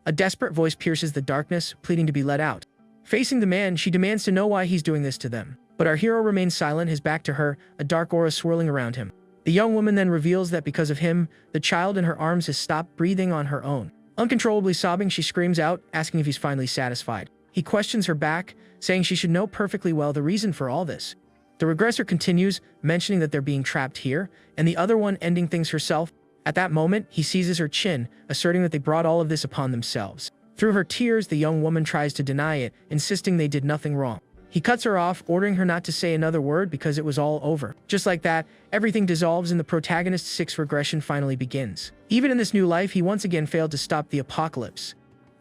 A desperate voice pierces the darkness, pleading to be let out. Facing the man, she demands to know why he's doing this to them. But our hero remains silent, his back to her, a dark aura swirling around him. The young woman then reveals that because of him, the child in her arms has stopped breathing on her own. Uncontrollably sobbing, she screams out, asking if he's finally satisfied. He questions her back, saying she should know perfectly well the reason for all this. The regressor continues, mentioning that they're being trapped here, and the other one ending things herself. At that moment, he seizes her chin, asserting that they brought all of this upon themselves. Through her tears, the young woman tries to deny it, insisting they did nothing wrong. He cuts her off, ordering her not to say another word because it was all over. Just like that, everything dissolves and the protagonist's sixth regression finally begins. Even in this new life, he once again failed to stop the apocalypse.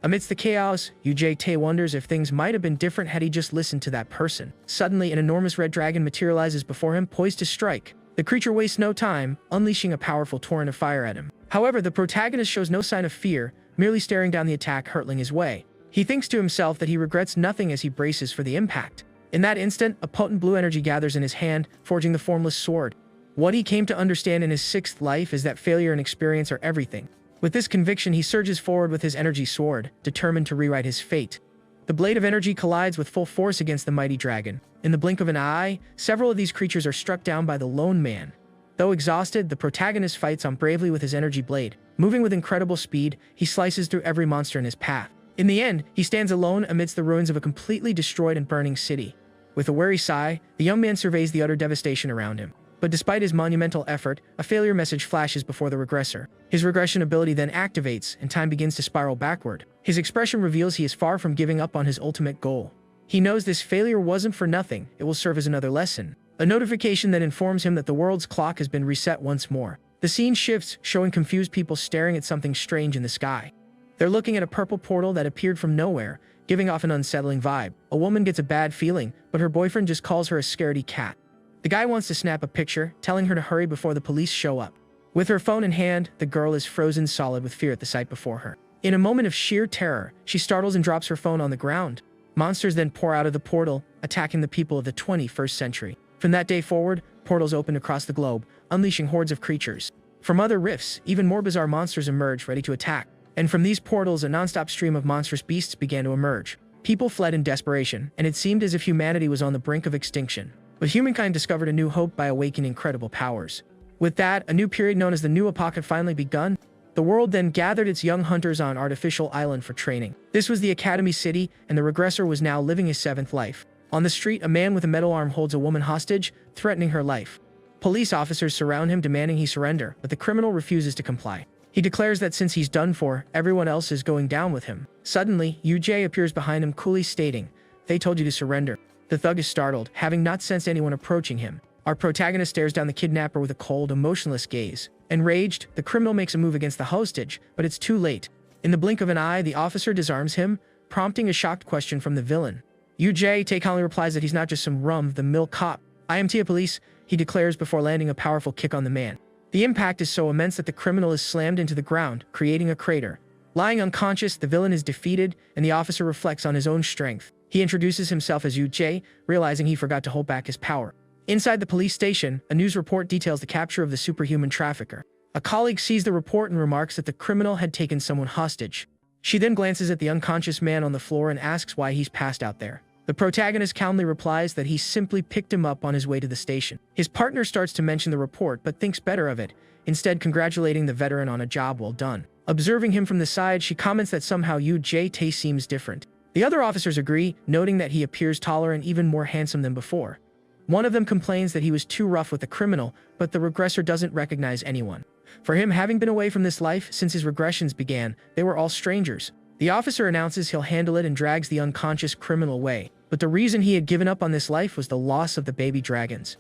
Amidst the chaos, UJ wonders if things might have been different had he just listened to that person. Suddenly, an enormous red dragon materializes before him, poised to strike. The creature wastes no time, unleashing a powerful torrent of fire at him. However, the protagonist shows no sign of fear, merely staring down the attack hurtling his way. He thinks to himself that he regrets nothing as he braces for the impact. In that instant, a potent blue energy gathers in his hand, forging the formless sword. What he came to understand in his sixth life is that failure and experience are everything. With this conviction, he surges forward with his energy sword, determined to rewrite his fate. The blade of energy collides with full force against the mighty dragon. In the blink of an eye, several of these creatures are struck down by the lone man. Though exhausted, the protagonist fights on bravely with his energy blade. Moving with incredible speed, he slices through every monster in his path. In the end, he stands alone amidst the ruins of a completely destroyed and burning city. With a weary sigh, the young man surveys the utter devastation around him. But despite his monumental effort, a failure message flashes before the regressor. His regression ability then activates, and time begins to spiral backward. His expression reveals he is far from giving up on his ultimate goal. He knows this failure wasn't for nothing, it will serve as another lesson. A notification that informs him that the world's clock has been reset once more. The scene shifts, showing confused people staring at something strange in the sky. They're looking at a purple portal that appeared from nowhere, giving off an unsettling vibe. A woman gets a bad feeling, but her boyfriend just calls her a scaredy cat. The guy wants to snap a picture, telling her to hurry before the police show up. With her phone in hand, the girl is frozen solid with fear at the sight before her. In a moment of sheer terror, she startles and drops her phone on the ground. Monsters then pour out of the portal, attacking the people of the 21st century. From that day forward, portals opened across the globe, unleashing hordes of creatures. From other rifts, even more bizarre monsters emerged, ready to attack. And from these portals, a non-stop stream of monstrous beasts began to emerge. People fled in desperation, and it seemed as if humanity was on the brink of extinction. But humankind discovered a new hope by awakening incredible powers. With that, a new period known as the New Epoch had finally begun. The world then gathered its young hunters on an artificial island for training. This was the Academy City, and the regressor was now living his seventh life. On the street, a man with a metal arm holds a woman hostage, threatening her life. Police officers surround him, demanding he surrender, but the criminal refuses to comply. He declares that since he's done for, everyone else is going down with him. Suddenly, UJ appears behind him, coolly stating, "They told you to surrender." The thug is startled, having not sensed anyone approaching him. Our protagonist stares down the kidnapper with a cold, emotionless gaze. Enraged, the criminal makes a move against the hostage, but it's too late. In the blink of an eye, the officer disarms him, prompting a shocked question from the villain. UJ calmly replies that he's not just some run-of-the-mill cop. "I am Tia Police," he declares before landing a powerful kick on the man. The impact is so immense that the criminal is slammed into the ground, creating a crater. Lying unconscious, the villain is defeated, and the officer reflects on his own strength. He introduces himself as UJ, realizing he forgot to hold back his power. Inside the police station, a news report details the capture of the superhuman trafficker. A colleague sees the report and remarks that the criminal had taken someone hostage. She then glances at the unconscious man on the floor and asks why he's passed out there. The protagonist calmly replies that he simply picked him up on his way to the station. His partner starts to mention the report but thinks better of it, instead congratulating the veteran on a job well done. Observing him from the side, she comments that somehow UJ seems different. The other officers agree, noting that he appears taller and even more handsome than before. One of them complains that he was too rough with the criminal, but the regressor doesn't recognize anyone. For him, having been away from this life since his regressions began, they were all strangers. The officer announces he'll handle it and drags the unconscious criminal away. But the reason he had given up on this life was the loss of the baby dragons.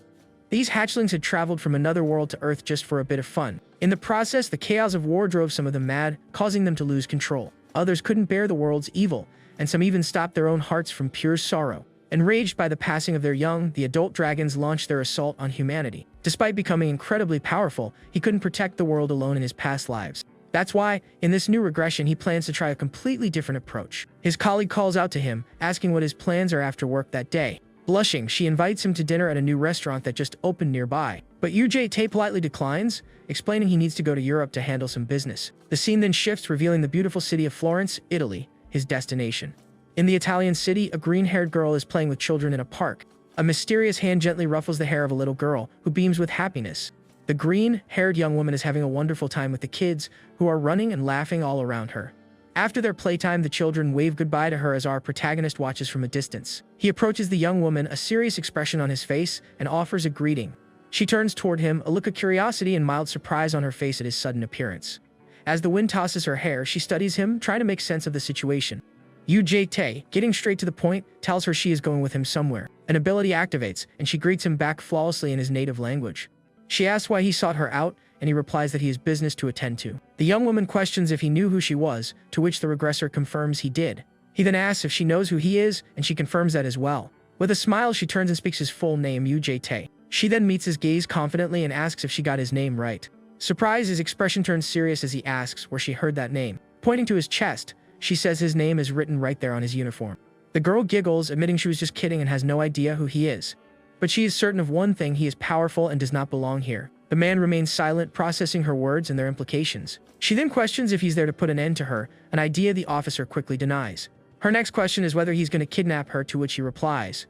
These hatchlings had traveled from another world to Earth just for a bit of fun. In the process, the chaos of war drove some of them mad, causing them to lose control. Others couldn't bear the world's evil, and some even stopped their own hearts from pure sorrow. Enraged by the passing of their young, the adult dragons launched their assault on humanity. Despite becoming incredibly powerful, he couldn't protect the world alone in his past lives. That's why, in this new regression, he plans to try a completely different approach. His colleague calls out to him, asking what his plans are after work that day. Blushing, she invites him to dinner at a new restaurant that just opened nearby. But UJT politely declines, explaining he needs to go to Europe to handle some business. The scene then shifts, revealing the beautiful city of Florence, Italy, his destination. In the Italian city, a green-haired girl is playing with children in a park. A mysterious hand gently ruffles the hair of a little girl, who beams with happiness. The green-haired young woman is having a wonderful time with the kids, who are running and laughing all around her. After their playtime, the children wave goodbye to her as our protagonist watches from a distance. He approaches the young woman, a serious expression on his face, and offers a greeting. She turns toward him, a look of curiosity and mild surprise on her face at his sudden appearance. As the wind tosses her hair, she studies him, trying to make sense of the situation. UJT, getting straight to the point, tells her she is going with him somewhere. An ability activates, and she greets him back flawlessly in his native language. She asks why he sought her out, and he replies that he has business to attend to. The young woman questions if he knew who she was, to which the regressor confirms he did. He then asks if she knows who he is, and she confirms that as well. With a smile, she turns and speaks his full name, UJT. She then meets his gaze confidently and asks if she got his name right. Surprised, his expression turns serious as he asks where she heard that name. Pointing to his chest, she says his name is written right there on his uniform. The girl giggles, admitting she was just kidding and has no idea who he is. But she is certain of one thing: he is powerful and does not belong here. The man remains silent, processing her words and their implications. She then questions if he's there to put an end to her, an idea the officer quickly denies. Her next question is whether he's going to kidnap her, to which he replies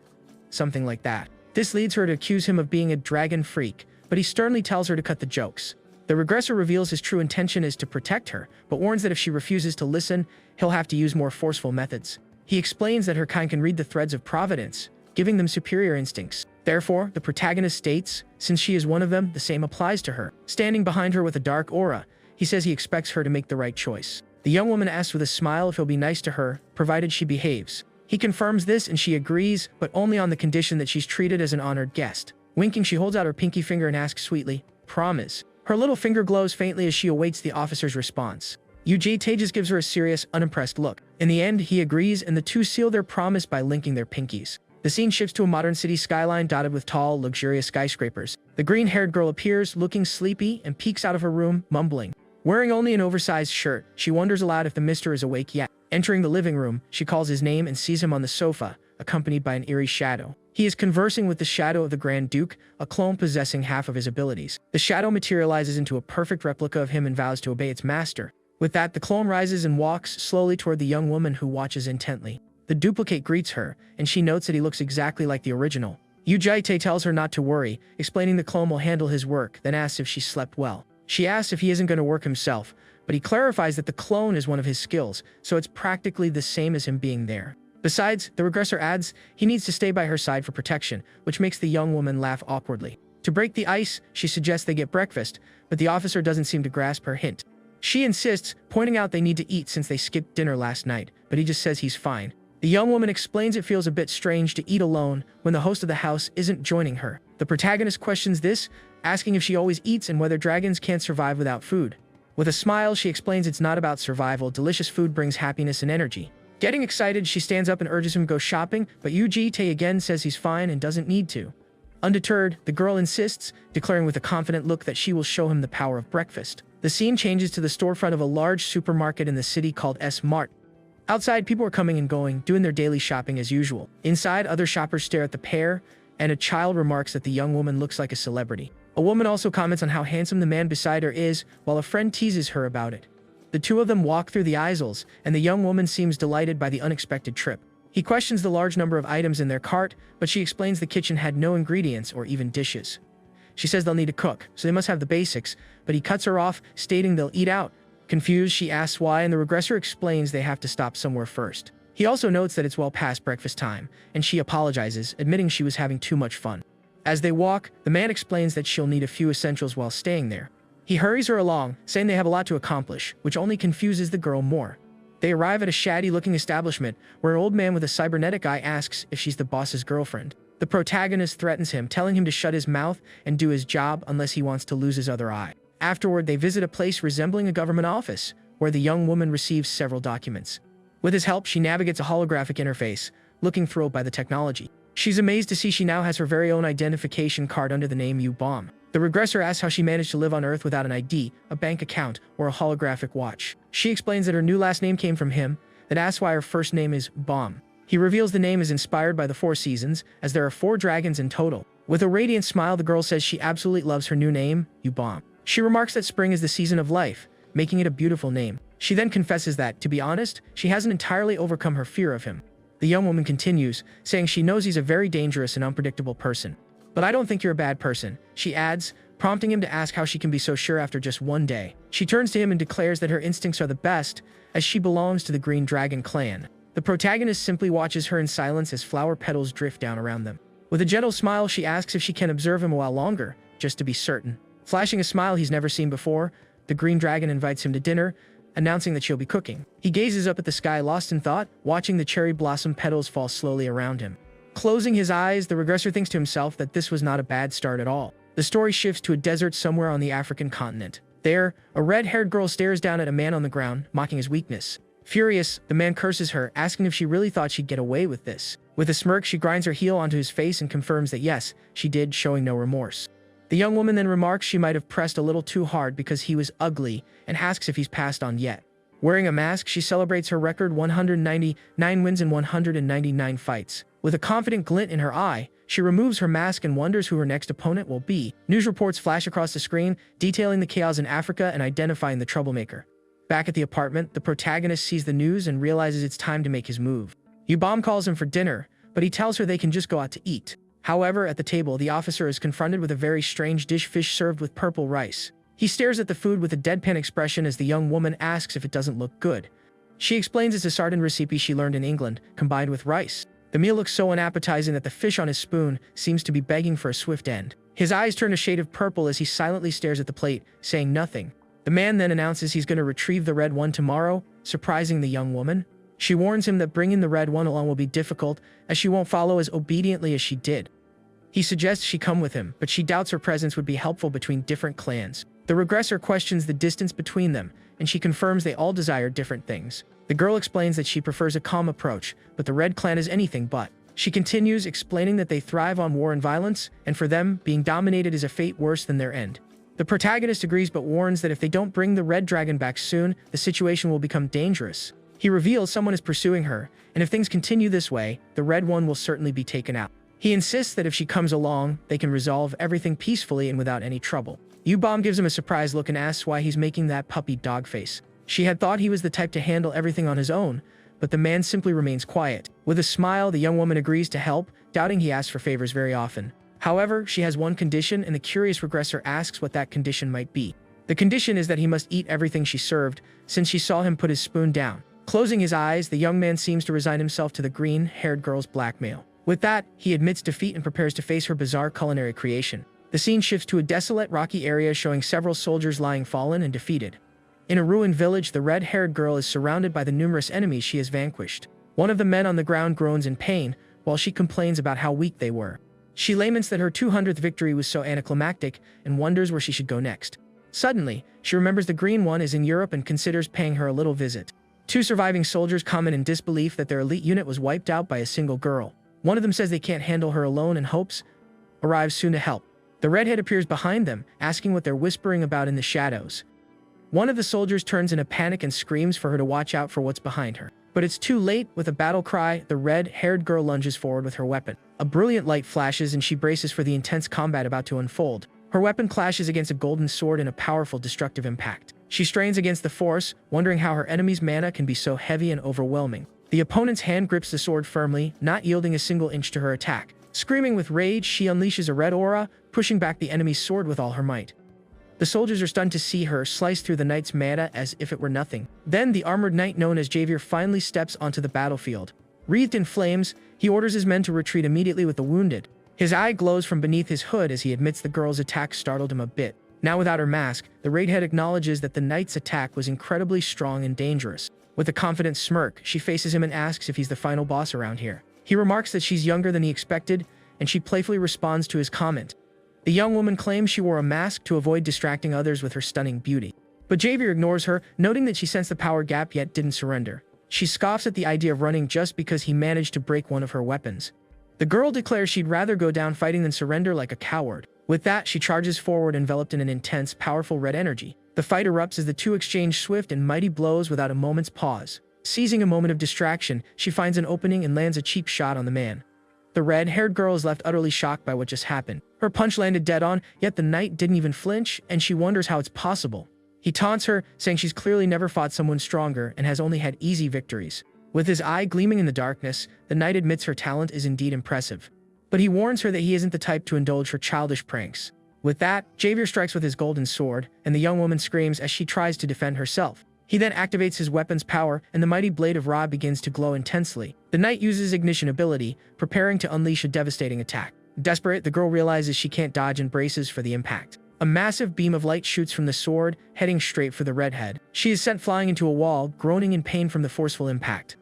something like that. This leads her to accuse him of being a dragon freak, but he sternly tells her to cut the jokes. The regressor reveals his true intention is to protect her, but warns that if she refuses to listen, he'll have to use more forceful methods. He explains that her kind can read the threads of providence, giving them superior instincts. Therefore, the protagonist states, since she is one of them, the same applies to her. Standing behind her with a dark aura, he says he expects her to make the right choice. The young woman asks with a smile if he'll be nice to her, provided she behaves. He confirms this and she agrees, but only on the condition that she's treated as an honored guest. Winking, she holds out her pinky finger and asks sweetly, "Promise?" Her little finger glows faintly as she awaits the officer's response. UJT just gives her a serious, unimpressed look. In the end, he agrees, and the two seal their promise by linking their pinkies. The scene shifts to a modern city skyline dotted with tall, luxurious skyscrapers. The green-haired girl appears, looking sleepy, and peeks out of her room, mumbling. Wearing only an oversized shirt, she wonders aloud if the mister is awake yet. Entering the living room, she calls his name and sees him on the sofa, accompanied by an eerie shadow. He is conversing with the shadow of the Grand Duke, a clone possessing half of his abilities. The shadow materializes into a perfect replica of him and vows to obey its master. With that, the clone rises and walks slowly toward the young woman, who watches intently. The duplicate greets her, and she notes that he looks exactly like the original. UJT tells her not to worry, explaining the clone will handle his work, then asks if she slept well. She asks if he isn't going to work himself, but he clarifies that the clone is one of his skills, so it's practically the same as him being there. Besides, the regressor adds he needs to stay by her side for protection, which makes the young woman laugh awkwardly. To break the ice, she suggests they get breakfast, but the officer doesn't seem to grasp her hint. She insists, pointing out they need to eat since they skipped dinner last night, but he just says he's fine. The young woman explains it feels a bit strange to eat alone when the host of the house isn't joining her. The protagonist questions this, asking if she always eats and whether dragons can't survive without food. With a smile, she explains it's not about survival, delicious food brings happiness and energy. Getting excited, she stands up and urges him to go shopping, but UJT again says he's fine and doesn't need to. Undeterred, the girl insists, declaring with a confident look that she will show him the power of breakfast. The scene changes to the storefront of a large supermarket in the city called S-Mart. Outside, people are coming and going, doing their daily shopping as usual. Inside, other shoppers stare at the pair, and a child remarks that the young woman looks like a celebrity. A woman also comments on how handsome the man beside her is, while a friend teases her about it. The two of them walk through the aisles, and the young woman seems delighted by the unexpected trip. He questions the large number of items in their cart, but she explains the kitchen had no ingredients or even dishes. She says they'll need to cook, so they must have the basics, but he cuts her off, stating they'll eat out. Confused, she asks why, and the regressor explains they have to stop somewhere first. He also notes that it's well past breakfast time, and she apologizes, admitting she was having too much fun. As they walk, the man explains that she'll need a few essentials while staying there. He hurries her along, saying they have a lot to accomplish, which only confuses the girl more. They arrive at a shabby-looking establishment, where an old man with a cybernetic eye asks if she's the boss's girlfriend. The protagonist threatens him, telling him to shut his mouth and do his job unless he wants to lose his other eye. Afterward, they visit a place resembling a government office, where the young woman receives several documents. With his help, she navigates a holographic interface, looking thrilled by the technology. She's amazed to see she now has her very own identification card under the name U-Bomb. The regressor asks how she managed to live on Earth without an ID, a bank account, or a holographic watch. She explains that her new last name came from him, then asks why her first name is Bomb. He reveals the name is inspired by the 4 seasons, as there are 4 dragons in total. With a radiant smile, the girl says she absolutely loves her new name, Yubom. She remarks that spring is the season of life, making it a beautiful name. She then confesses that, to be honest, she hasn't entirely overcome her fear of him. The young woman continues, saying she knows he's a very dangerous and unpredictable person. But I don't think you're a bad person, she adds, prompting him to ask how she can be so sure after just one day. She turns to him and declares that her instincts are the best, as she belongs to the Green Dragon clan. The protagonist simply watches her in silence as flower petals drift down around them. With a gentle smile, she asks if she can observe him a while longer, just to be certain. Flashing a smile he's never seen before, the Green Dragon invites him to dinner, announcing that she'll be cooking. He gazes up at the sky, lost in thought, watching the cherry blossom petals fall slowly around him. Closing his eyes, the regressor thinks to himself that this was not a bad start at all. The story shifts to a desert somewhere on the African continent. There, a red-haired girl stares down at a man on the ground, mocking his weakness. Furious, the man curses her, asking if she really thought she'd get away with this. With a smirk, she grinds her heel onto his face and confirms that yes, she did, showing no remorse. The young woman then remarks she might have pressed a little too hard because he was ugly, and asks if he's passed on yet. Wearing a mask, she celebrates her record 199 wins in 199 fights. With a confident glint in her eye, she removes her mask and wonders who her next opponent will be. News reports flash across the screen, detailing the chaos in Africa and identifying the troublemaker. Back at the apartment, the protagonist sees the news and realizes it's time to make his move. Yubom calls him for dinner, but he tells her they can just go out to eat. However, at the table, the officer is confronted with a very strange dish, fish served with purple rice. He stares at the food with a deadpan expression as the young woman asks if it doesn't look good. She explains it's a sardine recipe she learned in England, combined with rice. The meal looks so unappetizing that the fish on his spoon seems to be begging for a swift end. His eyes turn a shade of purple as he silently stares at the plate, saying nothing. The man then announces he's going to retrieve the red one tomorrow, surprising the young woman. She warns him that bringing the red one along will be difficult, as she won't follow as obediently as she did. He suggests she come with him, but she doubts her presence would be helpful between different clans. The regressor questions the distance between them, and she confirms they all desire different things. The girl explains that she prefers a calm approach, but the Red Clan is anything but. She continues, explaining that they thrive on war and violence, and for them, being dominated is a fate worse than their end. The protagonist agrees but warns that if they don't bring the Red Dragon back soon, the situation will become dangerous. He reveals someone is pursuing her, and if things continue this way, the Red One will certainly be taken out. He insists that if she comes along, they can resolve everything peacefully and without any trouble. Yubom gives him a surprised look and asks why he's making that puppy dog face. She had thought he was the type to handle everything on his own, but the man simply remains quiet. With a smile, the young woman agrees to help, doubting he asks for favors very often. However, she has one condition, and the curious regressor asks what that condition might be. The condition is that he must eat everything she served, since she saw him put his spoon down. Closing his eyes, the young man seems to resign himself to the green-haired girl's blackmail. With that, he admits defeat and prepares to face her bizarre culinary creation. The scene shifts to a desolate, rocky area showing several soldiers lying fallen and defeated. In a ruined village, the red-haired girl is surrounded by the numerous enemies she has vanquished. One of the men on the ground groans in pain, while she complains about how weak they were. She laments that her 200th victory was so anticlimactic and wonders where she should go next. Suddenly, she remembers the Green One is in Europe and considers paying her a little visit. Two surviving soldiers comment in disbelief that their elite unit was wiped out by a single girl. One of them says they can't handle her alone and hopes arrives soon to help. The redhead appears behind them, asking what they're whispering about in the shadows. One of the soldiers turns in a panic and screams for her to watch out for what's behind her. But it's too late. With a battle cry, the red-haired girl lunges forward with her weapon. A brilliant light flashes and she braces for the intense combat about to unfold. Her weapon clashes against a golden sword in a powerful destructive impact. She strains against the force, wondering how her enemy's mana can be so heavy and overwhelming. The opponent's hand grips the sword firmly, not yielding a single inch to her attack. Screaming with rage, she unleashes a red aura, pushing back the enemy's sword with all her might. The soldiers are stunned to see her slice through the knight's mana as if it were nothing. Then the armored knight known as Javier finally steps onto the battlefield. Wreathed in flames, he orders his men to retreat immediately with the wounded. His eye glows from beneath his hood as he admits the girl's attack startled him a bit. Now without her mask, the redhead acknowledges that the knight's attack was incredibly strong and dangerous. With a confident smirk, she faces him and asks if he's the final boss around here. He remarks that she's younger than he expected, and she playfully responds to his comment. The young woman claims she wore a mask to avoid distracting others with her stunning beauty. But Javier ignores her, noting that she sensed the power gap yet didn't surrender. She scoffs at the idea of running just because he managed to break one of her weapons. The girl declares she'd rather go down fighting than surrender like a coward. With that, she charges forward enveloped in an intense, powerful red energy. The fight erupts as the two exchange swift and mighty blows without a moment's pause. Seizing a moment of distraction, she finds an opening and lands a cheap shot on the man. The red-haired girl is left utterly shocked by what just happened. Her punch landed dead on, yet the knight didn't even flinch, and she wonders how it's possible. He taunts her, saying she's clearly never fought someone stronger and has only had easy victories. With his eye gleaming in the darkness, the knight admits her talent is indeed impressive. But he warns her that he isn't the type to indulge her childish pranks. With that, Javier strikes with his golden sword, and the young woman screams as she tries to defend herself. He then activates his weapon's power, and the mighty blade of Ra begins to glow intensely. The knight uses ignition ability, preparing to unleash a devastating attack. Desperate, the girl realizes she can't dodge and braces for the impact. A massive beam of light shoots from the sword, heading straight for the redhead. She is sent flying into a wall, groaning in pain from the forceful impact.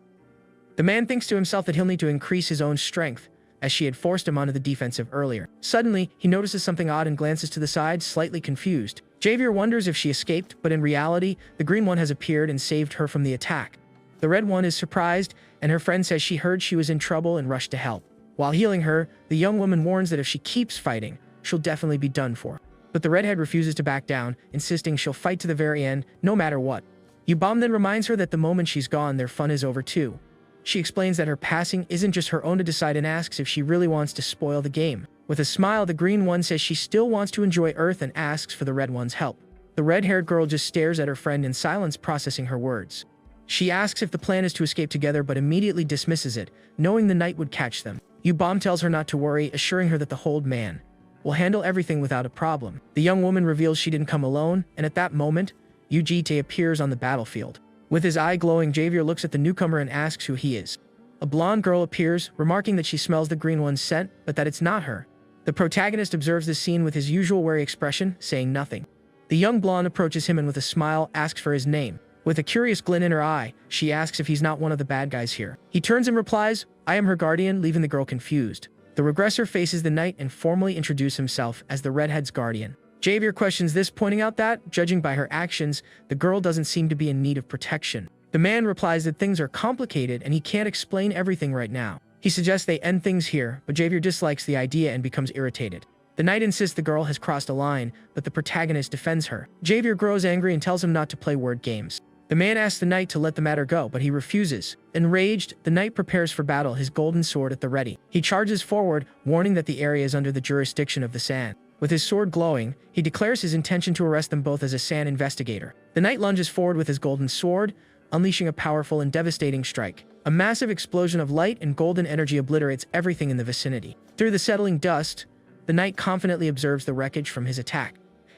The man thinks to himself that he'll need to increase his own strength, as she had forced him onto the defensive earlier. Suddenly, he notices something odd and glances to the side, slightly confused. Javier wonders if she escaped, but in reality, the green one has appeared and saved her from the attack. The red one is surprised, and her friend says she heard she was in trouble and rushed to help. While healing her, the young woman warns that if she keeps fighting, she'll definitely be done for. But the redhead refuses to back down, insisting she'll fight to the very end, no matter what. Yubam then reminds her that the moment she's gone, their fun is over too. She explains that her passing isn't just her own to decide and asks if she really wants to spoil the game. With a smile, the green one says she still wants to enjoy Earth and asks for the red one's help. The red-haired girl just stares at her friend in silence, processing her words. She asks if the plan is to escape together but immediately dismisses it, knowing the knight would catch them. Yubam tells her not to worry, assuring her that the hold man will handle everything without a problem. The young woman reveals she didn't come alone, and at that moment, Yujite appears on the battlefield. With his eye glowing, Javier looks at the newcomer and asks who he is. A blonde girl appears, remarking that she smells the green one's scent, but that it's not her. The protagonist observes this scene with his usual wary expression, saying nothing. The young blonde approaches him and with a smile asks for his name. With a curious glint in her eye, she asks if he's not one of the bad guys here. He turns and replies, "I am her guardian," leaving the girl confused. The regressor faces the knight and formally introduces himself as the redhead's guardian. Javier questions this, pointing out that, judging by her actions, the girl doesn't seem to be in need of protection. The man replies that things are complicated and he can't explain everything right now. He suggests they end things here, but Javier dislikes the idea and becomes irritated. The knight insists the girl has crossed a line, but the protagonist defends her. Javier grows angry and tells him not to play word games. The man asks the knight to let the matter go, but he refuses. Enraged, the knight prepares for battle, his golden sword at the ready. He charges forward, warning that the area is under the jurisdiction of the San. With his sword glowing, he declares his intention to arrest them both as a San investigator. The knight lunges forward with his golden sword, unleashing a powerful and devastating strike. A massive explosion of light and golden energy obliterates everything in the vicinity. Through the settling dust, the knight confidently observes the wreckage from his attack.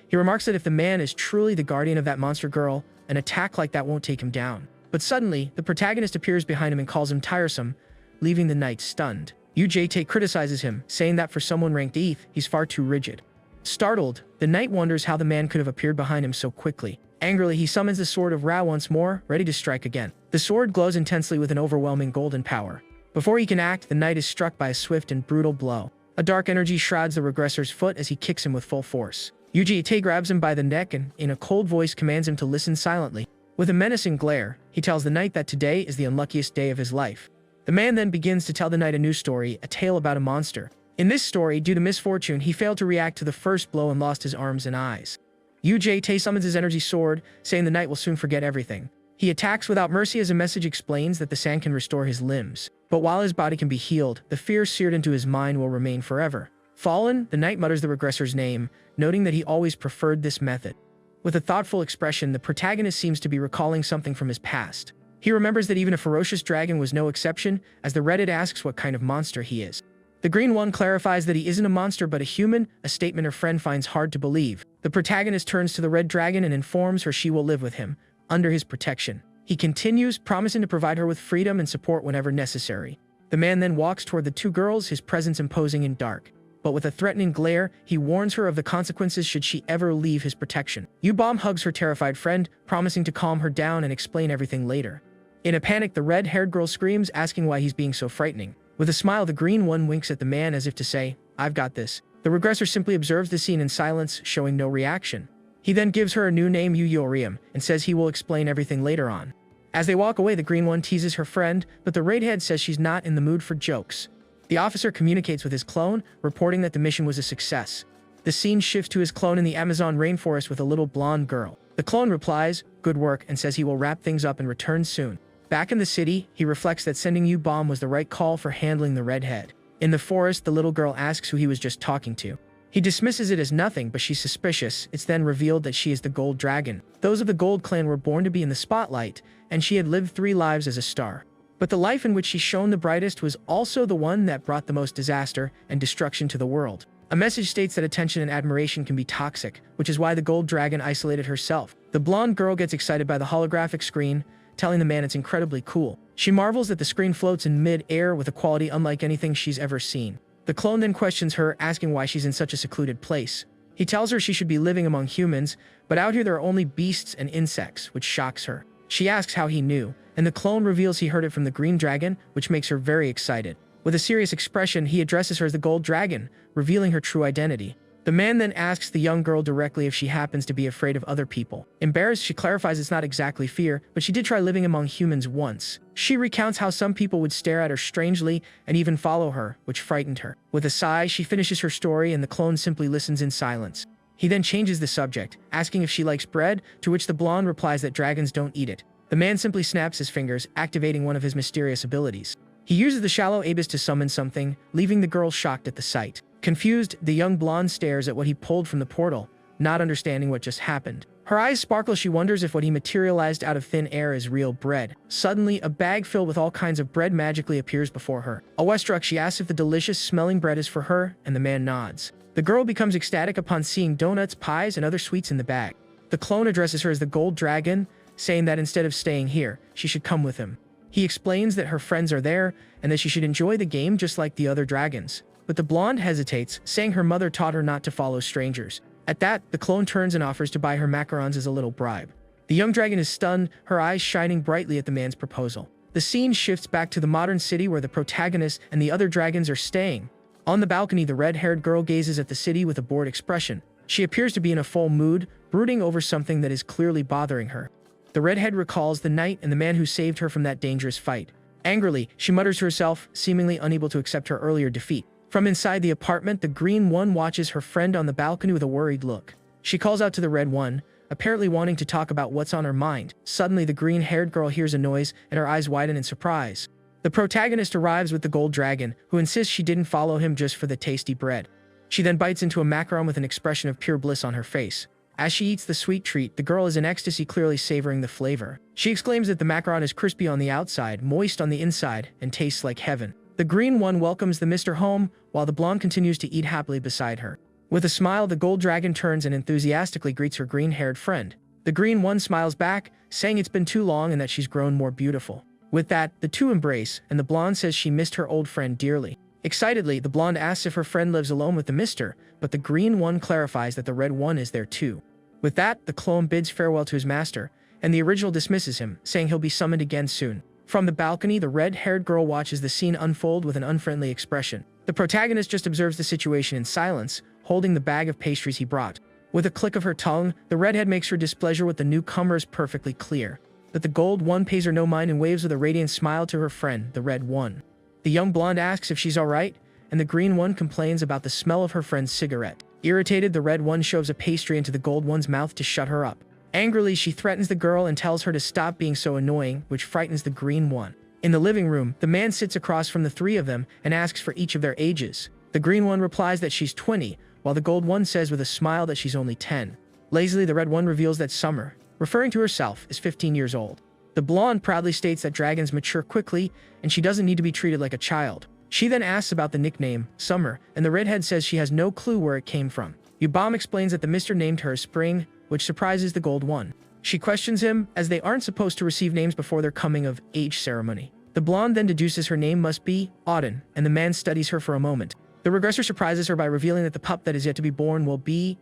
He remarks that if the man is truly the guardian of that monster girl, an attack like that won't take him down. But suddenly, the protagonist appears behind him and calls him tiresome, leaving the knight stunned. Ujite criticizes him, saying that for someone ranked 8th, he's far too rigid. Startled, the knight wonders how the man could have appeared behind him so quickly. Angrily, he summons the sword of Ra once more, ready to strike again. The sword glows intensely with an overwhelming golden power. Before he can act, the knight is struck by a swift and brutal blow. A dark energy shrouds the regressor's foot as he kicks him with full force. Ujite grabs him by the neck and, in a cold voice, commands him to listen silently. With a menacing glare, he tells the knight that today is the unluckiest day of his life. The man then begins to tell the knight a new story, a tale about a monster. In this story, due to misfortune, he failed to react to the first blow and lost his arms and eyes. Ujite summons his energy sword, saying the knight will soon forget everything. He attacks without mercy as a message explains that the sand can restore his limbs. But while his body can be healed, the fear seared into his mind will remain forever. Fallen, the knight mutters the regressor's name, noting that he always preferred this method. With a thoughtful expression, the protagonist seems to be recalling something from his past. He remembers that even a ferocious dragon was no exception, as the redhead asks what kind of monster he is. The green one clarifies that he isn't a monster but a human, a statement her friend finds hard to believe. The protagonist turns to the red dragon and informs her she will live with him, under his protection. He continues, promising to provide her with freedom and support whenever necessary. The man then walks toward the two girls, his presence imposing and dark. But with a threatening glare, he warns her of the consequences should she ever leave his protection. Yubam hugs her terrified friend, promising to calm her down and explain everything later. In a panic, the red-haired girl screams, asking why he's being so frightening. With a smile, the green one winks at the man as if to say, "I've got this." The regressor simply observes the scene in silence, showing no reaction. He then gives her a new name, Yuyorium, and says he will explain everything later on. As they walk away, the green one teases her friend, but the redhead says she's not in the mood for jokes. The officer communicates with his clone, reporting that the mission was a success. The scene shifts to his clone in the Amazon rainforest with a little blonde girl. The clone replies, "Good work," and says he will wrap things up and return soon. Back in the city, he reflects that sending Yubam was the right call for handling the redhead. In the forest, the little girl asks who he was just talking to. He dismisses it as nothing, but she's suspicious. It's then revealed that she is the Gold Dragon. Those of the Gold clan were born to be in the spotlight, and she had lived 3 lives as a star. But the life in which she shone the brightest was also the one that brought the most disaster and destruction to the world. A message states that attention and admiration can be toxic, which is why the Gold Dragon isolated herself. The blonde girl gets excited by the holographic screen, telling the man it's incredibly cool. She marvels that the screen floats in mid-air with a quality unlike anything she's ever seen. The clone then questions her, asking why she's in such a secluded place. He tells her she should be living among humans, but out here there are only beasts and insects, which shocks her. She asks how he knew, and the clone reveals he heard it from the Green Dragon, which makes her very excited. With a serious expression, he addresses her as the Gold Dragon, revealing her true identity. The man then asks the young girl directly if she happens to be afraid of other people. Embarrassed, she clarifies it's not exactly fear, but she did try living among humans once. She recounts how some people would stare at her strangely and even follow her, which frightened her. With a sigh, she finishes her story and the clone simply listens in silence. He then changes the subject, asking if she likes bread, to which the blonde replies that dragons don't eat it. The man simply snaps his fingers, activating one of his mysterious abilities. He uses the shallow abyss to summon something, leaving the girl shocked at the sight. Confused, the young blonde stares at what he pulled from the portal, not understanding what just happened. Her eyes sparkle. She wonders if what he materialized out of thin air is real bread. Suddenly, a bag filled with all kinds of bread magically appears before her. Awestruck, she asks if the delicious-smelling bread is for her, and the man nods. The girl becomes ecstatic upon seeing donuts, pies, and other sweets in the bag. The clone addresses her as the Gold Dragon, saying that instead of staying here, she should come with him. He explains that her friends are there, and that she should enjoy the game just like the other dragons. But the blonde hesitates, saying her mother taught her not to follow strangers. At that, the clone turns and offers to buy her macarons as a little bribe. The young dragon is stunned, her eyes shining brightly at the man's proposal. The scene shifts back to the modern city where the protagonist and the other dragons are staying. On the balcony, the red-haired girl gazes at the city with a bored expression. She appears to be in a full mood, brooding over something that is clearly bothering her. The redhead recalls the night and the man who saved her from that dangerous fight. Angrily, she mutters to herself, seemingly unable to accept her earlier defeat. From inside the apartment, the green one watches her friend on the balcony with a worried look. She calls out to the red one, apparently wanting to talk about what's on her mind. Suddenly, the green-haired girl hears a noise, and her eyes widen in surprise. The protagonist arrives with the Gold Dragon, who insists she didn't follow him just for the tasty bread. She then bites into a macaron with an expression of pure bliss on her face. As she eats the sweet treat, the girl is in ecstasy, clearly savoring the flavor. She exclaims that the macaron is crispy on the outside, moist on the inside, and tastes like heaven. The green one welcomes the Mr. home, while the blonde continues to eat happily beside her. With a smile, the Gold Dragon turns and enthusiastically greets her green-haired friend. The green one smiles back, saying it's been too long and that she's grown more beautiful. With that, the two embrace, and the blonde says she missed her old friend dearly. Excitedly, the blonde asks if her friend lives alone with the Mr., but the green one clarifies that the red one is there too. With that, the clone bids farewell to his master, and the original dismisses him, saying he'll be summoned again soon. From the balcony, the red-haired girl watches the scene unfold with an unfriendly expression. The protagonist just observes the situation in silence, holding the bag of pastries he brought. With a click of her tongue, the redhead makes her displeasure with the newcomers perfectly clear. But the gold one pays her no mind and waves with a radiant smile to her friend, the red one. The young blonde asks if she's alright, and the green one complains about the smell of her friend's cigarette. Irritated, the red one shoves a pastry into the gold one's mouth to shut her up. Angrily, she threatens the girl and tells her to stop being so annoying, which frightens the green one. In the living room, the man sits across from the three of them and asks for each of their ages. The green one replies that she's 20, while the gold one says with a smile that she's only 10. Lazily, the red one reveals that Summer, referring to herself, is 15 years old. The blonde proudly states that dragons mature quickly and she doesn't need to be treated like a child. She then asks about the nickname, Summer, and the redhead says she has no clue where it came from. Yubam explains that the Mr. named her Spring, which surprises the gold one. She questions him, as they aren't supposed to receive names before their coming-of-age ceremony. The blonde then deduces her name must be Autumn, and the man studies her for a moment. The regressor surprises her by revealing that the pup that is yet to be born will be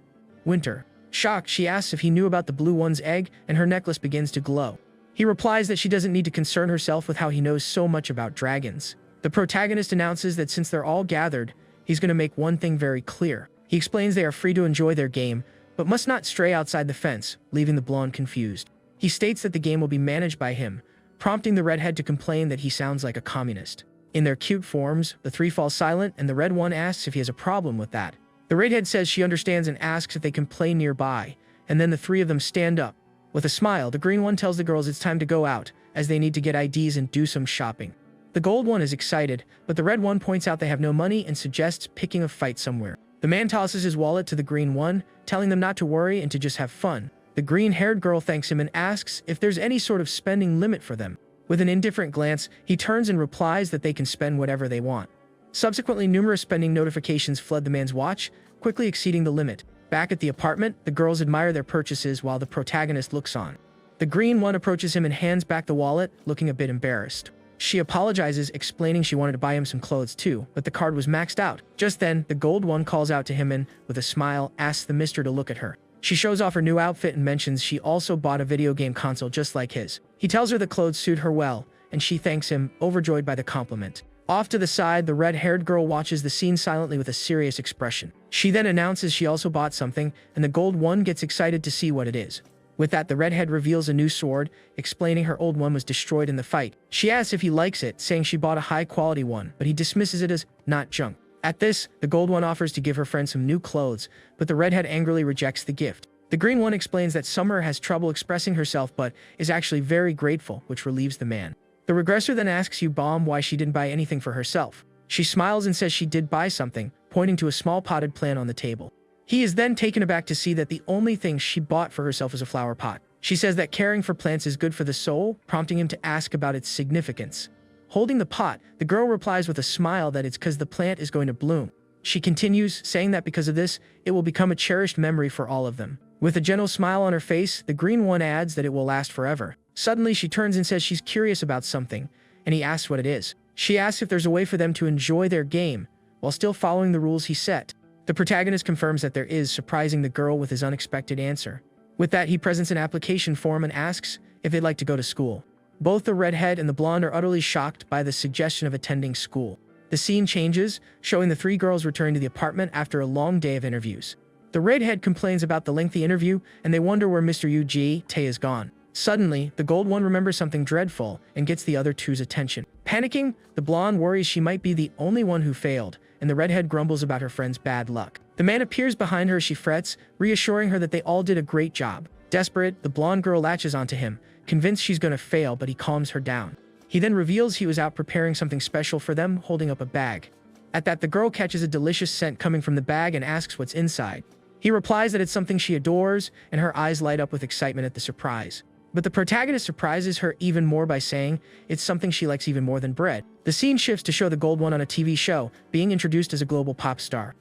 Winter. Shocked, she asks if he knew about the blue one's egg, and her necklace begins to glow. He replies that she doesn't need to concern herself with how he knows so much about dragons. The protagonist announces that since they're all gathered, he's going to make one thing very clear. He explains they are free to enjoy their game, but must not stray outside the fence, leaving the blonde confused. He states that the game will be managed by him, prompting the redhead to complain that he sounds like a communist. In their cute forms, the three fall silent, and the red one asks if he has a problem with that. The redhead says she understands and asks if they can play nearby, and then the three of them stand up. With a smile, the green one tells the girls it's time to go out, as they need to get IDs and do some shopping. The gold one is excited, but the red one points out they have no money and suggests picking a fight somewhere. The man tosses his wallet to the green one, telling them not to worry and to just have fun. The green-haired girl thanks him and asks if there's any sort of spending limit for them. With an indifferent glance, he turns and replies that they can spend whatever they want. Subsequently, numerous spending notifications flood the man's watch, quickly exceeding the limit. Back at the apartment, the girls admire their purchases while the protagonist looks on. The green one approaches him and hands back the wallet, looking a bit embarrassed. She apologizes, explaining she wanted to buy him some clothes too, but the card was maxed out. Just then, the gold one calls out to him and, with a smile, asks the mister to look at her. She shows off her new outfit and mentions she also bought a video game console just like his. He tells her the clothes suit her well, and she thanks him, overjoyed by the compliment. Off to the side, the red-haired girl watches the scene silently with a serious expression. She then announces she also bought something, and the gold one gets excited to see what it is. With that, the redhead reveals a new sword, explaining her old one was destroyed in the fight. She asks if he likes it, saying she bought a high-quality one, but he dismisses it as not junk. At this, the gold one offers to give her friend some new clothes, but the redhead angrily rejects the gift. The green one explains that Summer has trouble expressing herself but is actually very grateful, which relieves the man. The regressor then asks Bomb why she didn't buy anything for herself. She smiles and says she did buy something, pointing to a small potted plant on the table. He is then taken aback to see that the only thing she bought for herself was a flower pot. She says that caring for plants is good for the soul, prompting him to ask about its significance. Holding the pot, the girl replies with a smile that it's because the plant is going to bloom. She continues, saying that because of this, it will become a cherished memory for all of them. With a gentle smile on her face, the green one adds that it will last forever. Suddenly, she turns and says she's curious about something, and he asks what it is. She asks if there's a way for them to enjoy their game, while still following the rules he set. The protagonist confirms that there is, surprising the girl with his unexpected answer. With that, he presents an application form and asks if they'd like to go to school. Both the redhead and the blonde are utterly shocked by the suggestion of attending school. The scene changes, showing the three girls returning to the apartment after a long day of interviews. The redhead complains about the lengthy interview, and they wonder where Mr. Tae is gone. Suddenly, the gold one remembers something dreadful and gets the other two's attention. Panicking, the blonde worries she might be the only one who failed, and the redhead grumbles about her friend's bad luck. The man appears behind her as she frets, reassuring her that they all did a great job. Desperate, the blonde girl latches onto him, convinced she's going to fail, but he calms her down. He then reveals he was out preparing something special for them, holding up a bag. At that, the girl catches a delicious scent coming from the bag and asks what's inside. He replies that it's something she adores, and her eyes light up with excitement at the surprise. But the protagonist surprises her even more by saying it's something she likes even more than bread. The scene shifts to show the gold one on a TV show, being introduced as a global pop star.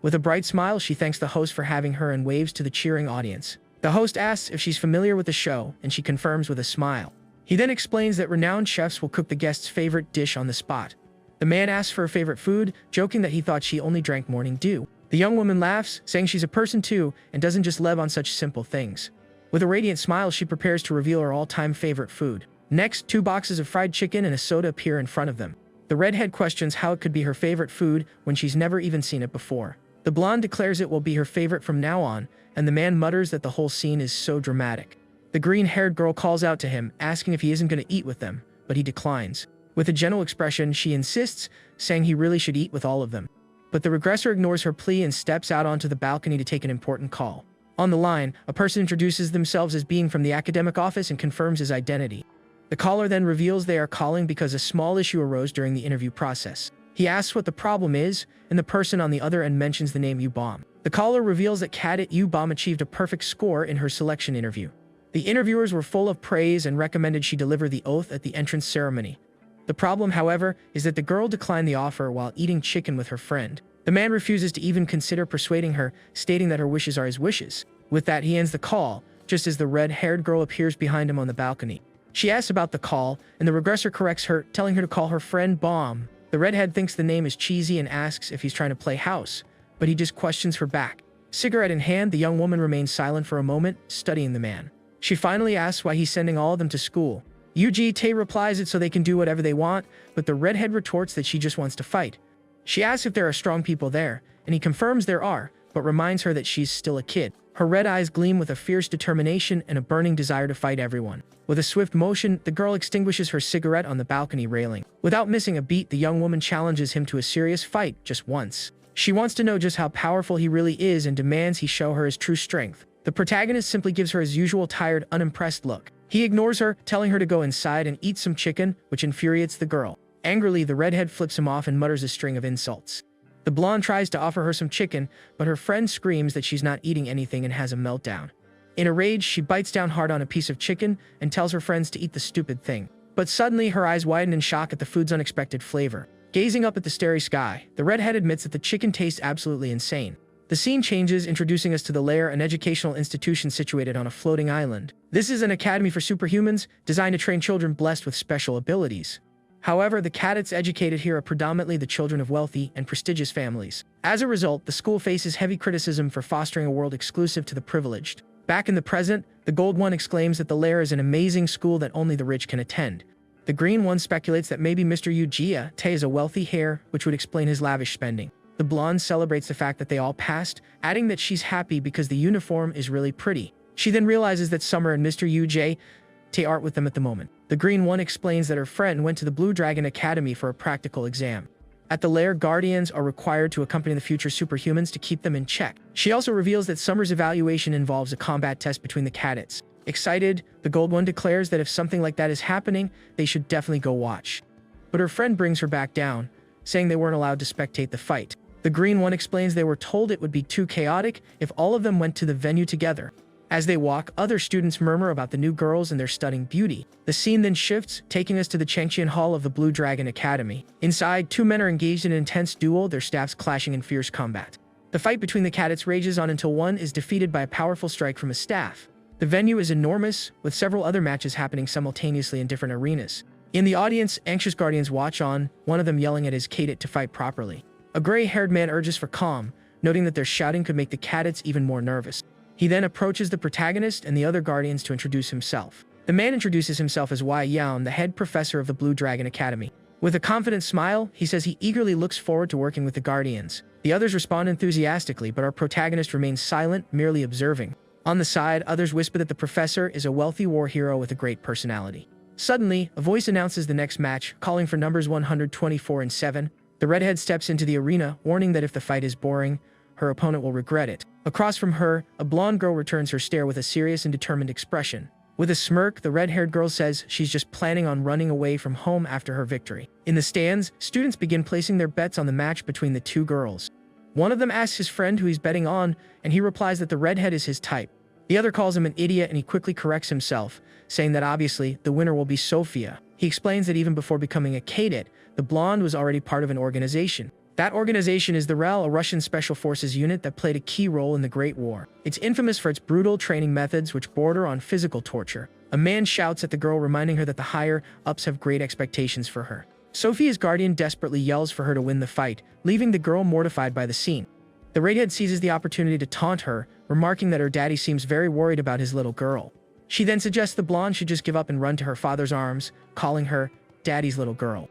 With a bright smile, she thanks the host for having her and waves to the cheering audience. The host asks if she's familiar with the show, and she confirms with a smile. He then explains that renowned chefs will cook the guest's favorite dish on the spot. The man asks for her favorite food, joking that he thought she only drank morning dew. The young woman laughs, saying she's a person too, and doesn't just live on such simple things. With a radiant smile, she prepares to reveal her all-time favorite food. Next, 2 boxes of fried chicken and a soda appear in front of them. The redhead questions how it could be her favorite food when she's never even seen it before. The blonde declares it will be her favorite from now on, and the man mutters that the whole scene is so dramatic. The green-haired girl calls out to him, asking if he isn't going to eat with them, but he declines. With a gentle expression, she insists, saying he really should eat with all of them. But the regressor ignores her plea and steps out onto the balcony to take an important call. On the line, a person introduces themselves as being from the academic office and confirms his identity. The caller then reveals they are calling because a small issue arose during the interview process. He asks what the problem is, and the person on the other end mentions the name Bomb. The caller reveals that cadet Bomb achieved a perfect score in her selection interview. The interviewers were full of praise and recommended she deliver the oath at the entrance ceremony. The problem, however, is that the girl declined the offer while eating chicken with her friend. The man refuses to even consider persuading her, stating that her wishes are his wishes. With that, he ends the call, just as the red-haired girl appears behind him on the balcony. She asks about the call, and the regressor corrects her, telling her to call her friend Bomb. The redhead thinks the name is cheesy and asks if he's trying to play house, but he just questions her back. Cigarette in hand, the young woman remains silent for a moment, studying the man. She finally asks why he's sending all of them to school. Tae replies it's so they can do whatever they want, but the redhead retorts that she just wants to fight. She asks if there are strong people there, and he confirms there are, but reminds her that she's still a kid. Her red eyes gleam with a fierce determination and a burning desire to fight everyone. With a swift motion, the girl extinguishes her cigarette on the balcony railing. Without missing a beat, the young woman challenges him to a serious fight just once. She wants to know just how powerful he really is and demands he show her his true strength. The protagonist simply gives her his usual tired, unimpressed look. He ignores her, telling her to go inside and eat some chicken, which infuriates the girl. Angrily, the redhead flips him off and mutters a string of insults. The blonde tries to offer her some chicken, but her friend screams that she's not eating anything and has a meltdown. In a rage, she bites down hard on a piece of chicken and tells her friends to eat the stupid thing. But suddenly, her eyes widen in shock at the food's unexpected flavor. Gazing up at the starry sky, the redhead admits that the chicken tastes absolutely insane. The scene changes, introducing us to the lair, an educational institution situated on a floating island. This is an academy for superhumans, designed to train children blessed with special abilities. However, the cadets educated here are predominantly the children of wealthy and prestigious families. As a result, the school faces heavy criticism for fostering a world exclusive to the privileged. Back in the present, the gold one exclaims that the lair is an amazing school that only the rich can attend. The green one speculates that maybe Mr. Ujia Tae is a wealthy heir, which would explain his lavish spending. The blonde celebrates the fact that they all passed, adding that she's happy because the uniform is really pretty. She then realizes that Summer and Mr. Ujia Tae aren't with them at the moment. The green one explains that her friend went to the Blue Dragon Academy for a practical exam. At the lair, guardians are required to accompany the future superhumans to keep them in check. She also reveals that Summer's evaluation involves a combat test between the cadets. Excited, the gold one declares that if something like that is happening, they should definitely go watch. But her friend brings her back down, saying they weren't allowed to spectate the fight. The green one explains they were told it would be too chaotic if all of them went to the venue together. As they walk, other students murmur about the new girls and their stunning beauty. The scene then shifts, taking us to the Changqian Hall of the Blue Dragon Academy. Inside, two men are engaged in an intense duel, their staffs clashing in fierce combat. The fight between the cadets rages on until one is defeated by a powerful strike from a staff. The venue is enormous, with several other matches happening simultaneously in different arenas. In the audience, anxious guardians watch on, one of them yelling at his cadet to fight properly. A gray-haired man urges for calm, noting that their shouting could make the cadets even more nervous. He then approaches the protagonist and the other guardians to introduce himself. The man introduces himself as Wei Yaon, the head professor of the Blue Dragon Academy. With a confident smile, he says he eagerly looks forward to working with the guardians. The others respond enthusiastically, but our protagonist remains silent, merely observing. On the side, others whisper that the professor is a wealthy war hero with a great personality. Suddenly, a voice announces the next match, calling for numbers 124 and 7. The redhead steps into the arena, warning that if the fight is boring, her opponent will regret it. Across from her, a blonde girl returns her stare with a serious and determined expression. With a smirk, the red-haired girl says she's just planning on running away from home after her victory. In the stands, students begin placing their bets on the match between the two girls. One of them asks his friend who he's betting on, and he replies that the redhead is his type. The other calls him an idiot and he quickly corrects himself, saying that obviously the winner will be Sophia. He explains that even before becoming a cadet, the blonde was already part of an organization. That organization is the REL, a Russian special forces unit that played a key role in the Great War. It's infamous for its brutal training methods which border on physical torture. A man shouts at the girl, reminding her that the higher-ups have great expectations for her. Sophia's guardian desperately yells for her to win the fight, leaving the girl mortified by the scene. The redhead seizes the opportunity to taunt her, remarking that her daddy seems very worried about his little girl. She then suggests the blonde should just give up and run to her father's arms, calling her daddy's little girl.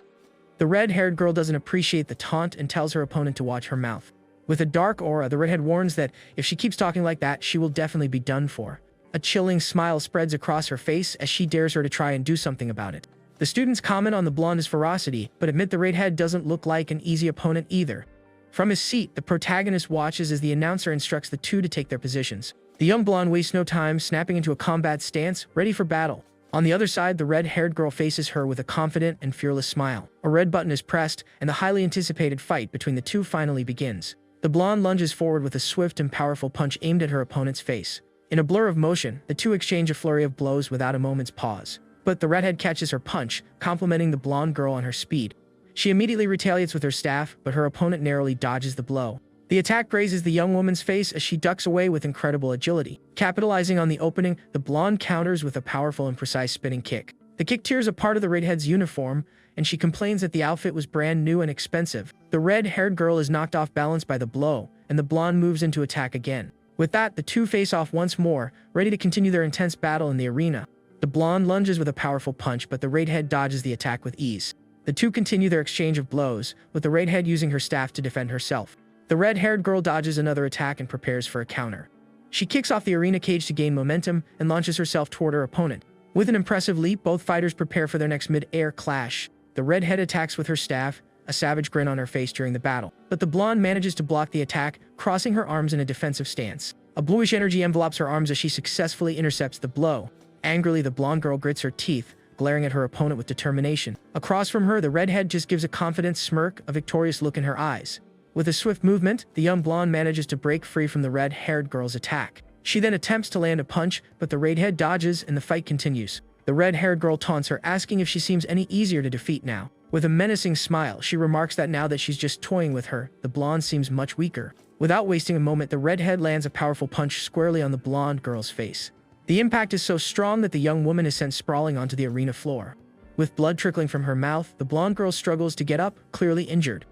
The red-haired girl doesn't appreciate the taunt and tells her opponent to watch her mouth. With a dark aura, the redhead warns that if she keeps talking like that, she will definitely be done for. A chilling smile spreads across her face as she dares her to try and do something about it. The students comment on the blonde's ferocity, but admit the redhead doesn't look like an easy opponent either. From his seat, the protagonist watches as the announcer instructs the two to take their positions. The young blonde wastes no time, snapping into a combat stance, ready for battle. On the other side, the red-haired girl faces her with a confident and fearless smile. A red button is pressed, and the highly anticipated fight between the two finally begins. The blonde lunges forward with a swift and powerful punch aimed at her opponent's face. In a blur of motion, the two exchange a flurry of blows without a moment's pause. But the redhead catches her punch, complimenting the blonde girl on her speed. She immediately retaliates with her staff, but her opponent narrowly dodges the blow. The attack grazes the young woman's face as she ducks away with incredible agility. Capitalizing on the opening, the blonde counters with a powerful and precise spinning kick. The kick tears a part of the redhead's uniform, and she complains that the outfit was brand new and expensive. The red-haired girl is knocked off balance by the blow, and the blonde moves into attack again. With that, the two face off once more, ready to continue their intense battle in the arena. The blonde lunges with a powerful punch, but the redhead dodges the attack with ease. The two continue their exchange of blows, with the redhead using her staff to defend herself. The red-haired girl dodges another attack and prepares for a counter. She kicks off the arena cage to gain momentum and launches herself toward her opponent. With an impressive leap, both fighters prepare for their next mid-air clash. The redhead attacks with her staff, a savage grin on her face during the battle. But the blonde manages to block the attack, crossing her arms in a defensive stance. A bluish energy envelops her arms as she successfully intercepts the blow. Angrily, the blonde girl grits her teeth, glaring at her opponent with determination. Across from her, the redhead just gives a confident smirk, a victorious look in her eyes. With a swift movement, the young blonde manages to break free from the red-haired girl's attack. She then attempts to land a punch, but the redhead dodges and the fight continues. The red-haired girl taunts her, asking if she seems any easier to defeat now. With a menacing smile, she remarks that now that she's just toying with her, the blonde seems much weaker. Without wasting a moment, the redhead lands a powerful punch squarely on the blonde girl's face. The impact is so strong that the young woman is sent sprawling onto the arena floor. With blood trickling from her mouth, the blonde girl struggles to get up, clearly injured.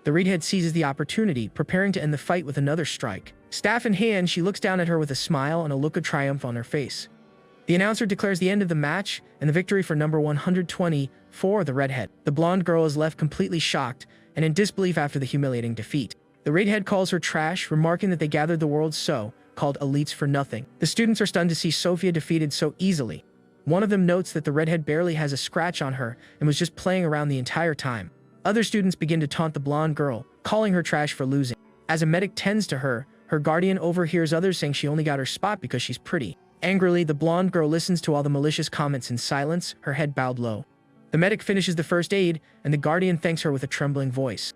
The redhead seizes the opportunity, preparing to end the fight with another strike. Staff in hand, she looks down at her with a smile and a look of triumph on her face. The announcer declares the end of the match and the victory for number 120 for the redhead. The blonde girl is left completely shocked and in disbelief after the humiliating defeat. The redhead calls her trash, remarking that they gathered the world's so-called elites for nothing. The students are stunned to see Sophia defeated so easily. One of them notes that the redhead barely has a scratch on her and was just playing around the entire time. Other students begin to taunt the blonde girl, calling her trash for losing. As a medic tends to her, her guardian overhears others saying she only got her spot because she's pretty. Angrily, the blonde girl listens to all the malicious comments in silence, her head bowed low. The medic finishes the first aid, and the guardian thanks her with a trembling voice.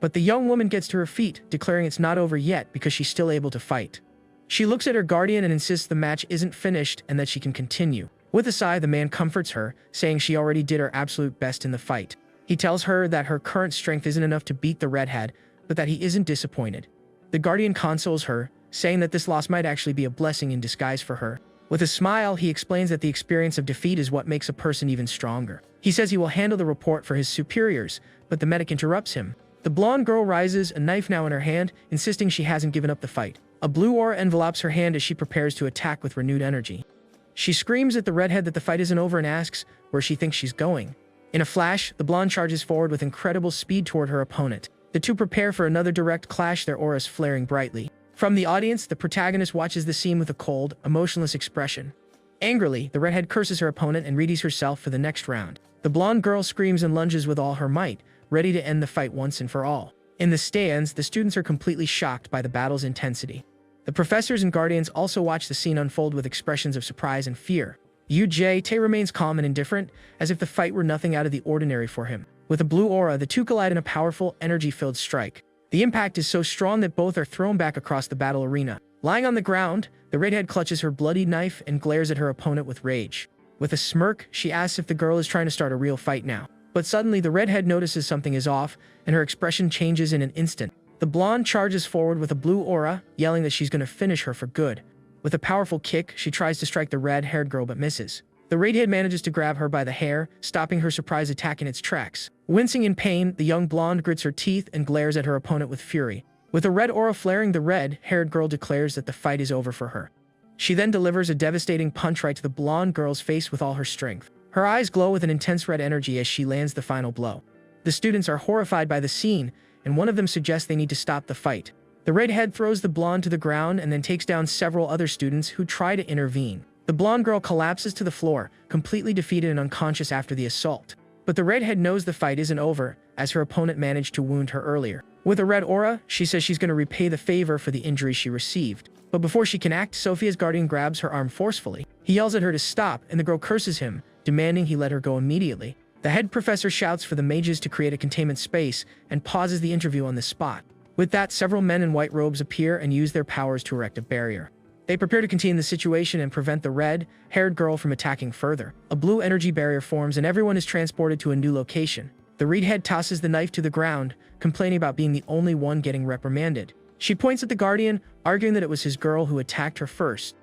But the young woman gets to her feet, declaring it's not over yet because she's still able to fight. She looks at her guardian and insists the match isn't finished and that she can continue. With a sigh, the man comforts her, saying she already did her absolute best in the fight. He tells her that her current strength isn't enough to beat the redhead, but that he isn't disappointed. The guardian consoles her, saying that this loss might actually be a blessing in disguise for her. With a smile, he explains that the experience of defeat is what makes a person even stronger. He says he will handle the report for his superiors, but the medic interrupts him. The blonde girl rises, a knife now in her hand, insisting she hasn't given up the fight. A blue aura envelopes her hand as she prepares to attack with renewed energy. She screams at the redhead that the fight isn't over and asks where she thinks she's going. In a flash, the blonde charges forward with incredible speed toward her opponent. The two prepare for another direct clash, their auras flaring brightly. From the audience, the protagonist watches the scene with a cold, emotionless expression. Angrily, the redhead curses her opponent and readies herself for the next round. The blonde girl screams and lunges with all her might, ready to end the fight once and for all. In the stands, the students are completely shocked by the battle's intensity. The professors and guardians also watch the scene unfold with expressions of surprise and fear. Tae remains calm and indifferent, as if the fight were nothing out of the ordinary for him. With a blue aura, the two collide in a powerful, energy-filled strike. The impact is so strong that both are thrown back across the battle arena. Lying on the ground, the redhead clutches her bloody knife and glares at her opponent with rage. With a smirk, she asks if the girl is trying to start a real fight now. But suddenly, the redhead notices something is off, and her expression changes in an instant. The blonde charges forward with a blue aura, yelling that she's going to finish her for good. With a powerful kick, she tries to strike the red-haired girl but misses. The redhead manages to grab her by the hair, stopping her surprise attack in its tracks. Wincing in pain, the young blonde grits her teeth and glares at her opponent with fury. With a red aura flaring, the red-haired girl declares that the fight is over for her. She then delivers a devastating punch right to the blonde girl's face with all her strength. Her eyes glow with an intense red energy as she lands the final blow. The students are horrified by the scene, and one of them suggests they need to stop the fight. The redhead throws the blonde to the ground and then takes down several other students who try to intervene. The blonde girl collapses to the floor, completely defeated and unconscious after the assault. But the redhead knows the fight isn't over, as her opponent managed to wound her earlier. With a red aura, she says she's going to repay the favor for the injury she received. But before she can act, Sophia's guardian grabs her arm forcefully. He yells at her to stop, and the girl curses him, demanding he let her go immediately. The head professor shouts for the mages to create a containment space and pauses the interview on the spot. With that, several men in white robes appear and use their powers to erect a barrier. They prepare to contain the situation and prevent the red-haired girl from attacking further. A blue energy barrier forms and everyone is transported to a new location. The redhead tosses the knife to the ground, complaining about being the only one getting reprimanded. She points at the guardian, arguing that it was his girl who attacked her first.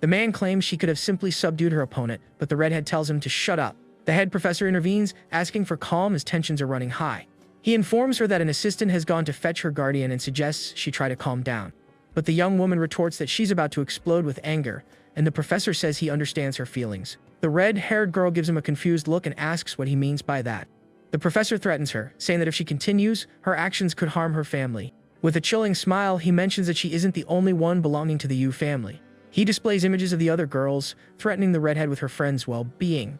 The man claims she could have simply subdued her opponent, but the redhead tells him to shut up. The head professor intervenes, asking for calm as tensions are running high. He informs her that an assistant has gone to fetch her guardian and suggests she try to calm down. But the young woman retorts that she's about to explode with anger, and the professor says he understands her feelings. The red-haired girl gives him a confused look and asks what he means by that. The professor threatens her, saying that if she continues, her actions could harm her family. With a chilling smile, he mentions that she isn't the only one belonging to the Yu family. He displays images of the other girls, threatening the redhead with her friends' well-being.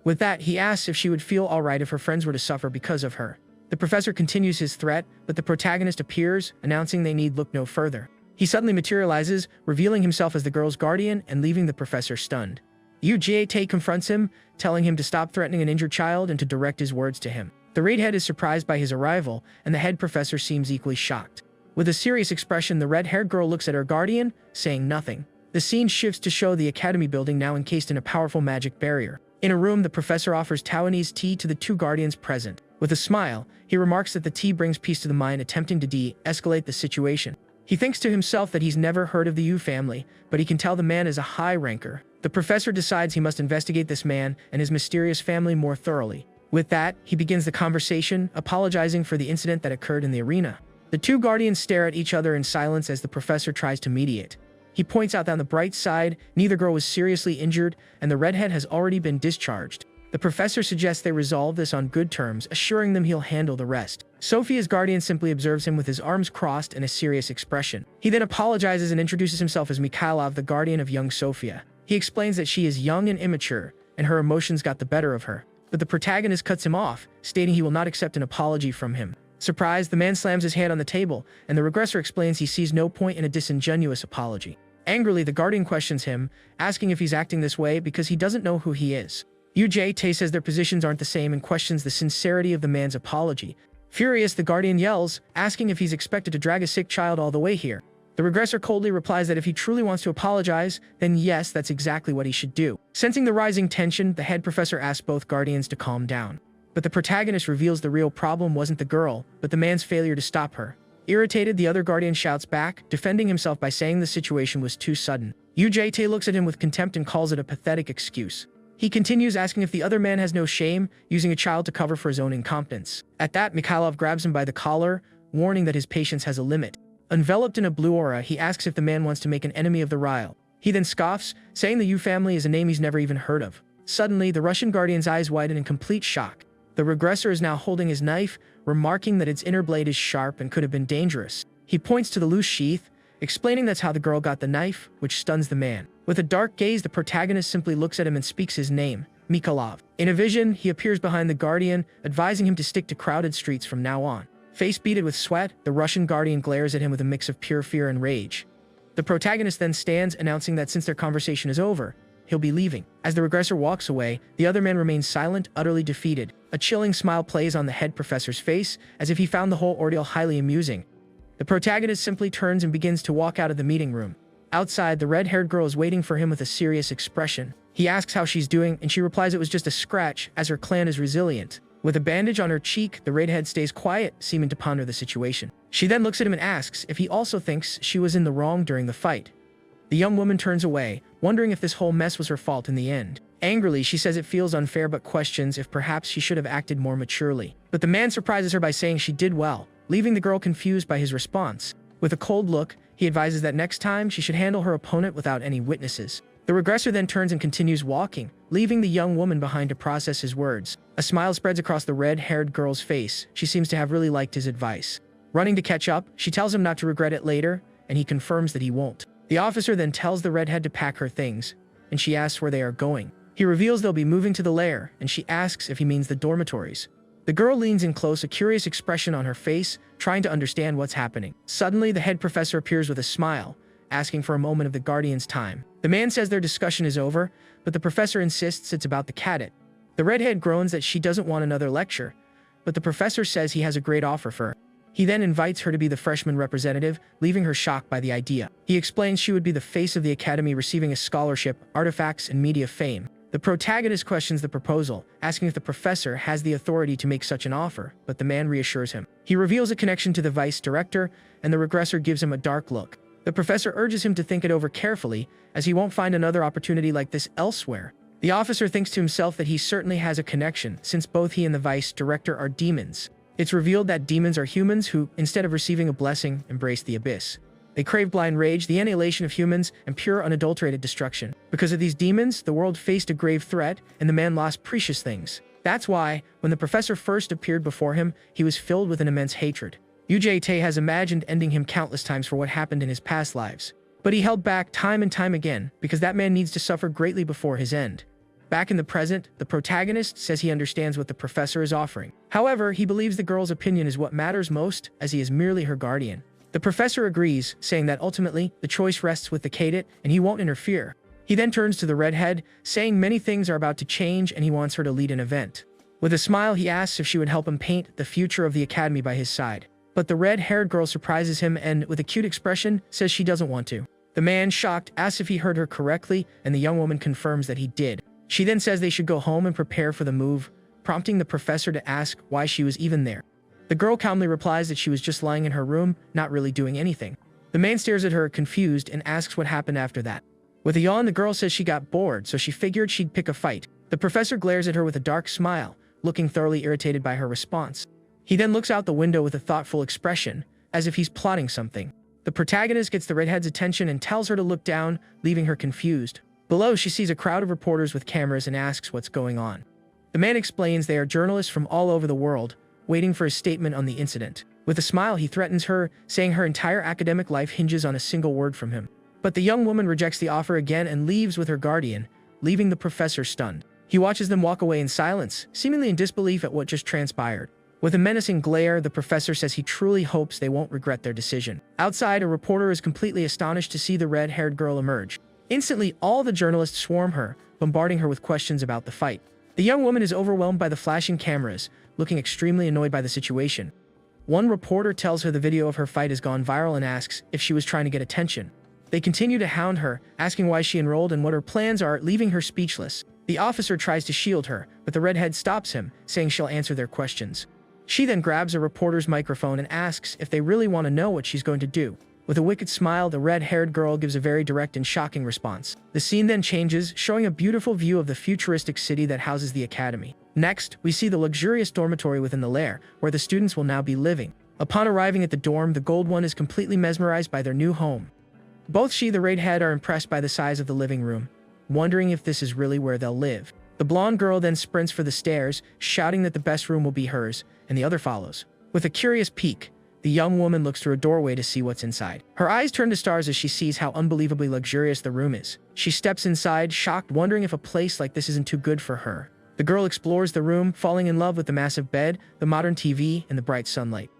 With that, he asks if she would feel alright if her friends were to suffer because of her. The professor continues his threat, but the protagonist appears, announcing they need look no further. He suddenly materializes, revealing himself as the girl's guardian and leaving the professor stunned. Yu Jie confronts him, telling him to stop threatening an injured child and to direct his words to him. The redhead is surprised by his arrival, and the head professor seems equally shocked. With a serious expression, the red-haired girl looks at her guardian, saying nothing. The scene shifts to show the academy building now encased in a powerful magic barrier. In a room, the professor offers Taiwanese tea to the two guardians present. With a smile, he remarks that the tea brings peace to the mind, attempting to de-escalate the situation. He thinks to himself that he's never heard of the Yu family, but he can tell the man is a high ranker. The professor decides he must investigate this man and his mysterious family more thoroughly. With that, he begins the conversation, apologizing for the incident that occurred in the arena. The two guardians stare at each other in silence as the professor tries to mediate. He points out that on the bright side, neither girl was seriously injured, and the redhead has already been discharged. The professor suggests they resolve this on good terms, assuring them he'll handle the rest. Sophia's guardian simply observes him with his arms crossed and a serious expression. He then apologizes and introduces himself as Mikhailov, the guardian of young Sophia. He explains that she is young and immature, and her emotions got the better of her. But the protagonist cuts him off, stating he will not accept an apology from him. Surprised, the man slams his hand on the table, and the regressor explains he sees no point in a disingenuous apology. Angrily, the guardian questions him, asking if he's acting this way because he doesn't know who he is. Yu Jie says their positions aren't the same and questions the sincerity of the man's apology. Furious, the guardian yells, asking if he's expected to drag a sick child all the way here. The regressor coldly replies that if he truly wants to apologize, then yes, that's exactly what he should do. Sensing the rising tension, the head professor asks both guardians to calm down. But the protagonist reveals the real problem wasn't the girl, but the man's failure to stop her. Irritated, the other guardian shouts back, defending himself by saying the situation was too sudden. Yu Jie looks at him with contempt and calls it a pathetic excuse. He continues asking if the other man has no shame, using a child to cover for his own incompetence. At that, Mikhailov grabs him by the collar, warning that his patience has a limit. Enveloped in a blue aura, he asks if the man wants to make an enemy of the Ryle. He then scoffs, saying the Yu family is a name he's never even heard of. Suddenly, the Russian guardian's eyes widen in complete shock. The regressor is now holding his knife, remarking that its inner blade is sharp and could have been dangerous. He points to the loose sheath, explaining that's how the girl got the knife, which stuns the man. With a dark gaze, the protagonist simply looks at him and speaks his name, Mikhailov. In a vision, he appears behind the guardian, advising him to stick to crowded streets from now on. Face beaded with sweat, the Russian guardian glares at him with a mix of pure fear and rage. The protagonist then stands, announcing that since their conversation is over, he'll be leaving. As the regressor walks away, the other man remains silent, utterly defeated. A chilling smile plays on the head professor's face, as if he found the whole ordeal highly amusing. The protagonist simply turns and begins to walk out of the meeting room. Outside, the red-haired girl is waiting for him with a serious expression. He asks how she's doing, and she replies it was just a scratch, as her clan is resilient. With a bandage on her cheek, the redhead stays quiet, seeming to ponder the situation. She then looks at him and asks if he also thinks she was in the wrong during the fight. The young woman turns away, wondering if this whole mess was her fault in the end. Angrily, she says it feels unfair but questions if perhaps she should have acted more maturely. But the man surprises her by saying she did well, leaving the girl confused by his response. With a cold look, he advises that next time she should handle her opponent without any witnesses. The regressor then turns and continues walking, leaving the young woman behind to process his words. A smile spreads across the red-haired girl's face. She seems to have really liked his advice. Running to catch up, she tells him not to regret it later, and he confirms that he won't. The officer then tells the redhead to pack her things, and she asks where they are going. He reveals they'll be moving to the lair, and she asks if he means the dormitories. The girl leans in close, a curious expression on her face, trying to understand what's happening. Suddenly, the head professor appears with a smile, asking for a moment of the guardian's time. The man says their discussion is over, but the professor insists it's about the cadet. The redhead groans that she doesn't want another lecture, but the professor says he has a great offer for her. He then invites her to be the freshman representative, leaving her shocked by the idea. He explains she would be the face of the academy, receiving a scholarship, artifacts, and media fame. The protagonist questions the proposal, asking if the professor has the authority to make such an offer, but the man reassures him. He reveals a connection to the vice director, and the regressor gives him a dark look. The professor urges him to think it over carefully, as he won't find another opportunity like this elsewhere. The officer thinks to himself that he certainly has a connection, since both he and the vice director are demons. It's revealed that demons are humans who, instead of receiving a blessing, embrace the abyss. They crave blind rage, the annihilation of humans, and pure unadulterated destruction. Because of these demons, the world faced a grave threat, and the man lost precious things. That's why, when the professor first appeared before him, he was filled with an immense hatred. Yu Jie has imagined ending him countless times for what happened in his past lives. But he held back time and time again, because that man needs to suffer greatly before his end. Back in the present, the protagonist says he understands what the professor is offering. However, he believes the girl's opinion is what matters most, as he is merely her guardian. The professor agrees, saying that ultimately, the choice rests with the cadet, and he won't interfere. He then turns to the redhead, saying many things are about to change and he wants her to lead an event. With a smile, he asks if she would help him paint the future of the academy by his side. But the red-haired girl surprises him and, with a cute expression, says she doesn't want to. The man, shocked, asks if he heard her correctly, and the young woman confirms that he did. She then says they should go home and prepare for the move, prompting the professor to ask why she was even there. The girl calmly replies that she was just lying in her room, not really doing anything. The man stares at her, confused, and asks what happened after that. With a yawn, the girl says she got bored, so she figured she'd pick a fight. The professor glares at her with a dark smile, looking thoroughly irritated by her response. He then looks out the window with a thoughtful expression, as if he's plotting something. The protagonist gets the redhead's attention and tells her to look down, leaving her confused. Below, she sees a crowd of reporters with cameras and asks what's going on. The man explains they are journalists from all over the world, waiting for a statement on the incident. With a smile, he threatens her, saying her entire academic life hinges on a single word from him. But the young woman rejects the offer again and leaves with her guardian, leaving the professor stunned. He watches them walk away in silence, seemingly in disbelief at what just transpired. With a menacing glare, the professor says he truly hopes they won't regret their decision. Outside, a reporter is completely astonished to see the red-haired girl emerge. Instantly, all the journalists swarm her, bombarding her with questions about the fight. The young woman is overwhelmed by the flashing cameras, looking extremely annoyed by the situation. One reporter tells her the video of her fight has gone viral and asks if she was trying to get attention. They continue to hound her, asking why she enrolled and what her plans are, leaving her speechless. The officer tries to shield her, but the redhead stops him, saying she'll answer their questions. She then grabs a reporter's microphone and asks if they really want to know what she's going to do. With a wicked smile, the red-haired girl gives a very direct and shocking response. The scene then changes, showing a beautiful view of the futuristic city that houses the academy. Next, we see the luxurious dormitory within the lair, where the students will now be living. Upon arriving at the dorm, the gold one is completely mesmerized by their new home. Both she and the redhead are impressed by the size of the living room, wondering if this is really where they'll live. The blonde girl then sprints for the stairs, shouting that the best room will be hers, and the other follows. With a curious peek, the young woman looks through a doorway to see what's inside. Her eyes turn to stars as she sees how unbelievably luxurious the room is. She steps inside, shocked, wondering if a place like this isn't too good for her. The girl explores the room, falling in love with the massive bed, the modern TV, and the bright sunlight.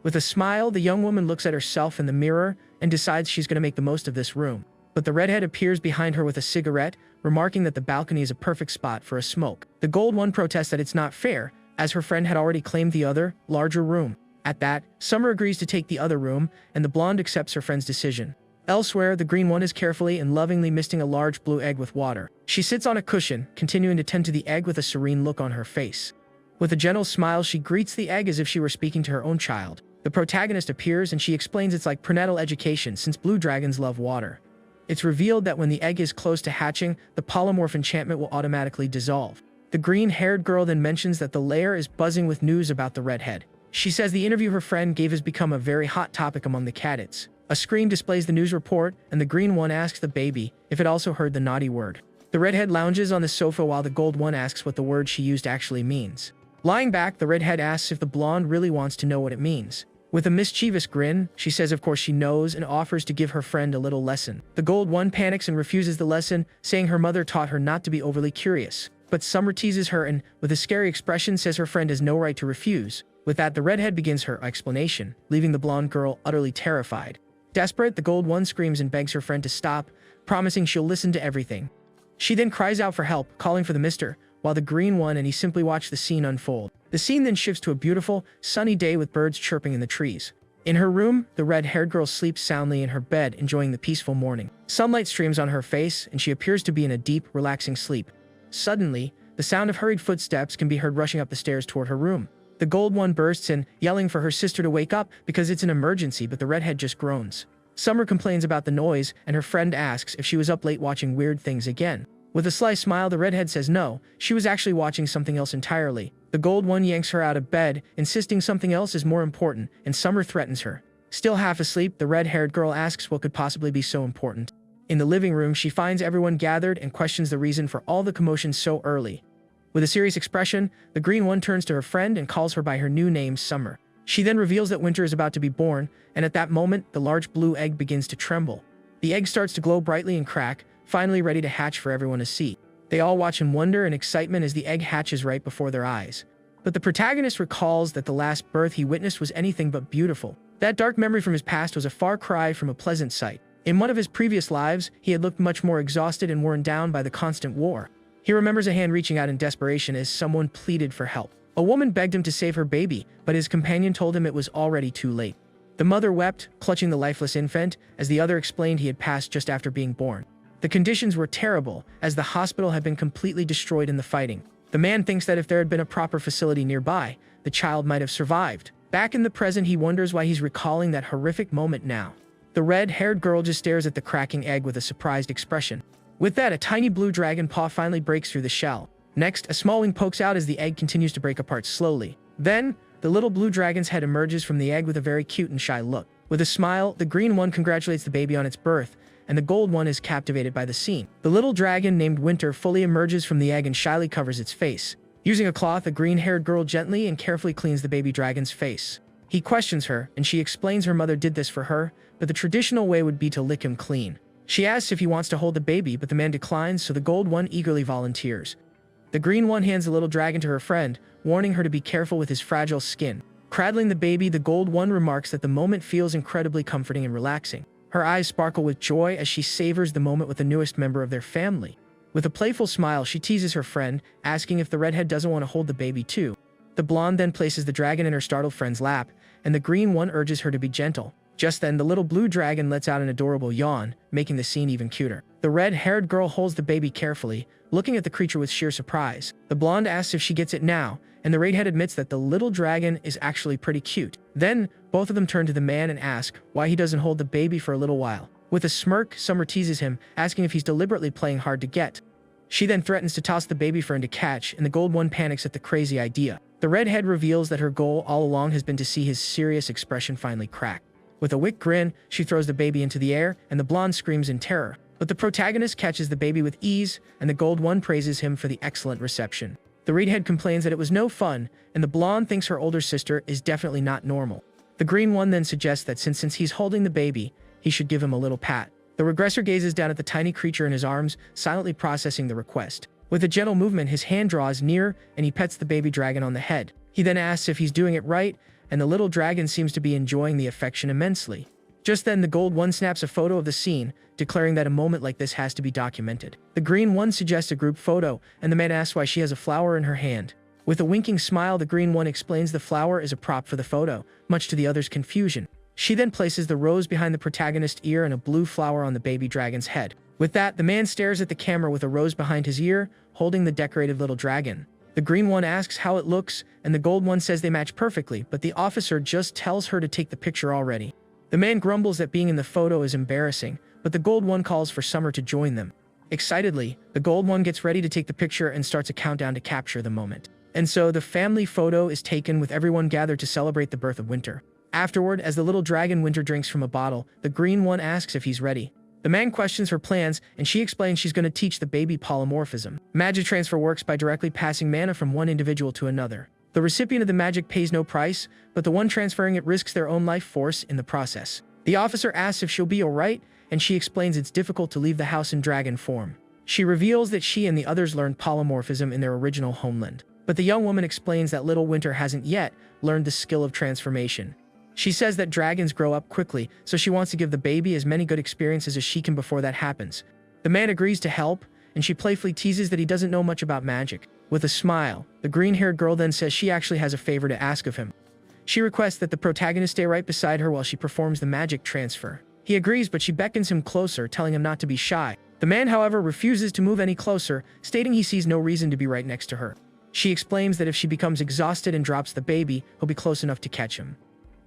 With a smile, the young woman looks at herself in the mirror and decides she's going to make the most of this room. But the redhead appears behind her with a cigarette, remarking that the balcony is a perfect spot for a smoke. The gold one protests that it's not fair, as her friend had already claimed the other, larger room. At that, Summer agrees to take the other room, and the blonde accepts her friend's decision. Elsewhere, the green one is carefully and lovingly misting a large blue egg with water. She sits on a cushion, continuing to tend to the egg with a serene look on her face. With a gentle smile, she greets the egg as if she were speaking to her own child. The protagonist appears and she explains it's like prenatal education since blue dragons love water. It's revealed that when the egg is close to hatching, the polymorph enchantment will automatically dissolve. The green-haired girl then mentions that the lair is buzzing with news about the redhead. She says the interview her friend gave has become a very hot topic among the cadets. A screen displays the news report, and the green one asks the baby if it also heard the naughty word. The redhead lounges on the sofa while the gold one asks what the word she used actually means. Lying back, the redhead asks if the blonde really wants to know what it means. With a mischievous grin, she says of course she knows and offers to give her friend a little lesson. The gold one panics and refuses the lesson, saying her mother taught her not to be overly curious. But Summer teases her and, with a scary expression, says her friend has no right to refuse. With that, the redhead begins her explanation, leaving the blonde girl utterly terrified. Desperate, the gold one screams and begs her friend to stop, promising she'll listen to everything. She then cries out for help, calling for the mister, while the green one and he simply watch the scene unfold. The scene then shifts to a beautiful, sunny day with birds chirping in the trees. In her room, the red-haired girl sleeps soundly in her bed, enjoying the peaceful morning. Sunlight streams on her face, and she appears to be in a deep, relaxing sleep. Suddenly, the sound of hurried footsteps can be heard rushing up the stairs toward her room. The gold one bursts in, yelling for her sister to wake up because it's an emergency, but the redhead just groans. Summer complains about the noise, and her friend asks if she was up late watching weird things again. With a sly smile, the redhead says no, she was actually watching something else entirely. The gold one yanks her out of bed, insisting something else is more important, and Summer threatens her. Still half asleep, the red-haired girl asks what could possibly be so important. In the living room, she finds everyone gathered and questions the reason for all the commotion so early. With a serious expression, the green one turns to her friend and calls her by her new name, Summer. She then reveals that winter is about to be born, and at that moment, the large blue egg begins to tremble. The egg starts to glow brightly and crack, finally ready to hatch for everyone to see. They all watch in wonder and excitement as the egg hatches right before their eyes. But the protagonist recalls that the last birth he witnessed was anything but beautiful. That dark memory from his past was a far cry from a pleasant sight. In one of his previous lives, he had looked much more exhausted and worn down by the constant war. He remembers a hand reaching out in desperation as someone pleaded for help. A woman begged him to save her baby, but his companion told him it was already too late. The mother wept, clutching the lifeless infant, as the other explained he had passed just after being born. The conditions were terrible, as the hospital had been completely destroyed in the fighting. The man thinks that if there had been a proper facility nearby, the child might have survived. Back in the present, he wonders why he's recalling that horrific moment now. The red-haired girl just stares at the cracking egg with a surprised expression. With that, a tiny blue dragon paw finally breaks through the shell. Next, a small wing pokes out as the egg continues to break apart slowly. Then, the little blue dragon's head emerges from the egg with a very cute and shy look. With a smile, the green one congratulates the baby on its birth, and the gold one is captivated by the scene. The little dragon named Winter fully emerges from the egg and shyly covers its face. Using a cloth, a green-haired girl gently and carefully cleans the baby dragon's face. He questions her, and she explains her mother did this for her, but the traditional way would be to lick him clean. She asks if he wants to hold the baby, but the man declines, so the gold one eagerly volunteers. The green one hands the little dragon to her friend, warning her to be careful with his fragile skin. Cradling the baby, the gold one remarks that the moment feels incredibly comforting and relaxing. Her eyes sparkle with joy as she savors the moment with the newest member of their family. With a playful smile, she teases her friend, asking if the redhead doesn't want to hold the baby too. The blonde then places the dragon in her startled friend's lap, and the green one urges her to be gentle. Just then, the little blue dragon lets out an adorable yawn, making the scene even cuter. The red-haired girl holds the baby carefully, looking at the creature with sheer surprise. The blonde asks if she gets it now, and the redhead admits that the little dragon is actually pretty cute. Then, both of them turn to the man and ask why he doesn't hold the baby for a little while. With a smirk, Summer teases him, asking if he's deliberately playing hard to get. She then threatens to toss the baby for him to catch, and the gold one panics at the crazy idea. The redhead reveals that her goal all along has been to see his serious expression finally crack. With a wicked grin, she throws the baby into the air, and the blonde screams in terror. But the protagonist catches the baby with ease, and the gold one praises him for the excellent reception. The redhead complains that it was no fun, and the blonde thinks her older sister is definitely not normal. The green one then suggests that since he's holding the baby, he should give him a little pat. The regressor gazes down at the tiny creature in his arms, silently processing the request. With a gentle movement, his hand draws near, and he pets the baby dragon on the head. He then asks if he's doing it right, and the little dragon seems to be enjoying the affection immensely. Just then, the gold one snaps a photo of the scene, declaring that a moment like this has to be documented. The green one suggests a group photo, and the man asks why she has a flower in her hand. With a winking smile, the green one explains the flower is a prop for the photo, much to the other's confusion. She then places the rose behind the protagonist's ear and a blue flower on the baby dragon's head. With that, the man stares at the camera with a rose behind his ear, holding the decorated little dragon. The green one asks how it looks, and the gold one says they match perfectly, but the officer just tells her to take the picture already. The man grumbles that being in the photo is embarrassing, but the gold one calls for Summer to join them. Excitedly, the gold one gets ready to take the picture and starts a countdown to capture the moment. And so the family photo is taken with everyone gathered to celebrate the birth of Winter. Afterward, as the little dragon Winter drinks from a bottle, the green one asks if he's ready. The man questions her plans, and she explains she's going to teach the baby polymorphism. Magic transfer works by directly passing mana from one individual to another. The recipient of the magic pays no price, but the one transferring it risks their own life force in the process. The officer asks if she'll be alright, and she explains it's difficult to leave the house in dragon form. She reveals that she and the others learned polymorphism in their original homeland. But the young woman explains that little Winter hasn't yet learned the skill of transformation. She says that dragons grow up quickly, so she wants to give the baby as many good experiences as she can before that happens. The man agrees to help, and she playfully teases that he doesn't know much about magic. With a smile, the green-haired girl then says she actually has a favor to ask of him. She requests that the protagonist stay right beside her while she performs the magic transfer. He agrees, but she beckons him closer, telling him not to be shy. The man, however, refuses to move any closer, stating he sees no reason to be right next to her. She explains that if she becomes exhausted and drops the baby, he'll be close enough to catch him.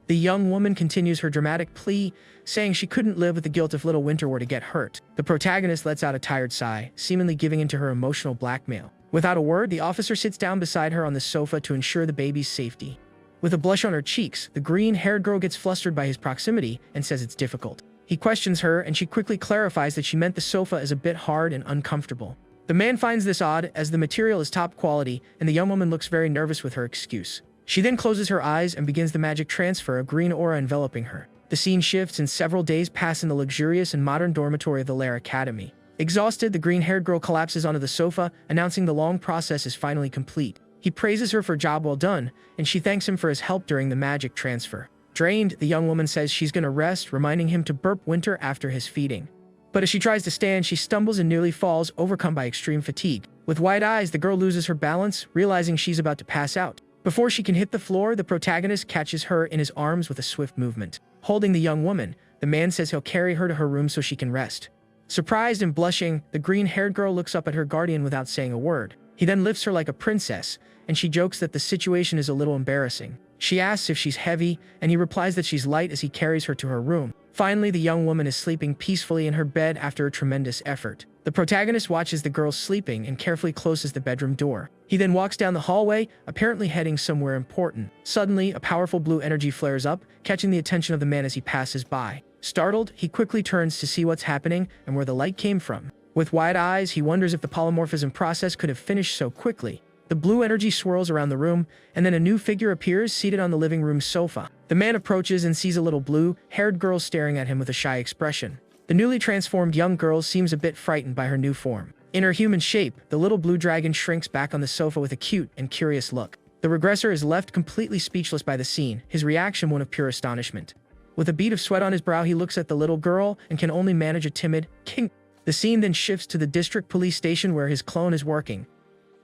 The young woman continues her dramatic plea, saying she couldn't live with the guilt if little Winter were to get hurt. The protagonist lets out a tired sigh, seemingly giving in to her emotional blackmail. Without a word, the officer sits down beside her on the sofa to ensure the baby's safety. With a blush on her cheeks, the green-haired girl gets flustered by his proximity and says it's difficult. He questions her, and she quickly clarifies that she meant the sofa is a bit hard and uncomfortable. The man finds this odd, as the material is top quality, and the young woman looks very nervous with her excuse. She then closes her eyes and begins the magic transfer, a green aura enveloping her. The scene shifts, and several days pass in the luxurious and modern dormitory of the Lair Academy. Exhausted, the green-haired girl collapses onto the sofa, announcing the long process is finally complete. He praises her for a job well done, and she thanks him for his help during the magic transfer. Drained, the young woman says she's gonna rest, reminding him to burp Winter after his feeding. But as she tries to stand, she stumbles and nearly falls, overcome by extreme fatigue. With wide eyes, the girl loses her balance, realizing she's about to pass out. Before she can hit the floor, the protagonist catches her in his arms with a swift movement. Holding the young woman, the man says he'll carry her to her room so she can rest. Surprised and blushing, the green-haired girl looks up at her guardian without saying a word. He then lifts her like a princess, and she jokes that the situation is a little embarrassing. She asks if she's heavy, and he replies that she's light as he carries her to her room. Finally, the young woman is sleeping peacefully in her bed after a tremendous effort. The protagonist watches the girl sleeping and carefully closes the bedroom door. He then walks down the hallway, apparently heading somewhere important. Suddenly, a powerful blue energy flares up, catching the attention of the man as he passes by. Startled, he quickly turns to see what's happening and where the light came from. With wide eyes, he wonders if the polymorphism process could have finished so quickly. The blue energy swirls around the room, and then a new figure appears seated on the living room sofa. The man approaches and sees a little blue-haired girl staring at him with a shy expression. The newly transformed young girl seems a bit frightened by her new form. In her human shape, the little blue dragon shrinks back on the sofa with a cute and curious look. The regressor is left completely speechless by the scene, his reaction one of pure astonishment. With a bead of sweat on his brow, he looks at the little girl and can only manage a timid "king." The scene then shifts to the district police station where his clone is working.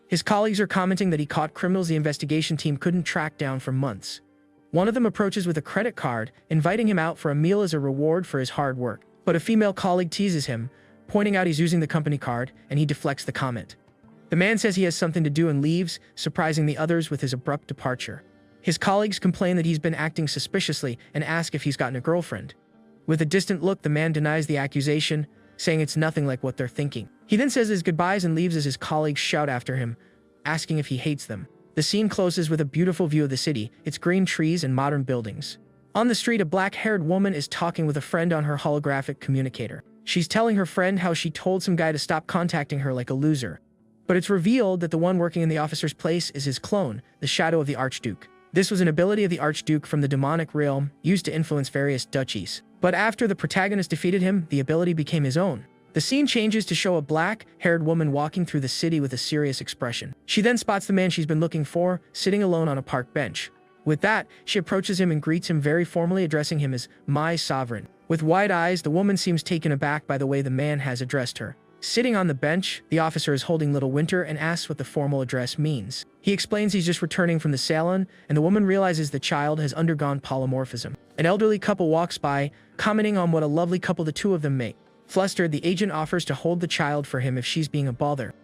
His colleagues are commenting that he caught criminals the investigation team couldn't track down for months. One of them approaches with a credit card, inviting him out for a meal as a reward for his hard work. But a female colleague teases him, pointing out he's using the company card, and he deflects the comment. The man says he has something to do and leaves, surprising the others with his abrupt departure. His colleagues complain that he's been acting suspiciously and ask if he's gotten a girlfriend. With a distant look, the man denies the accusation, saying it's nothing like what they're thinking. He then says his goodbyes and leaves as his colleagues shout after him, asking if he hates them. The scene closes with a beautiful view of the city, its green trees and modern buildings. On the street, a black-haired woman is talking with a friend on her holographic communicator. She's telling her friend how she told some guy to stop contacting her like a loser. But it's revealed that the one working in the officer's place is his clone, the Shadow of the Archduke. This was an ability of the Archduke from the demonic realm, used to influence various duchies. But after the protagonist defeated him, the ability became his own. The scene changes to show a black-haired woman walking through the city with a serious expression. She then spots the man she's been looking for, sitting alone on a park bench. With that, she approaches him and greets him very formally, addressing him as "my sovereign." With wide eyes, the woman seems taken aback by the way the man has addressed her. Sitting on the bench, the officer is holding little Winter and asks what the formal address means. He explains he's just returning from the salon, and the woman realizes the child has undergone polymorphism. An elderly couple walks by, commenting on what a lovely couple the two of them make. Flustered, the agent offers to hold the child for him if she's being a bother.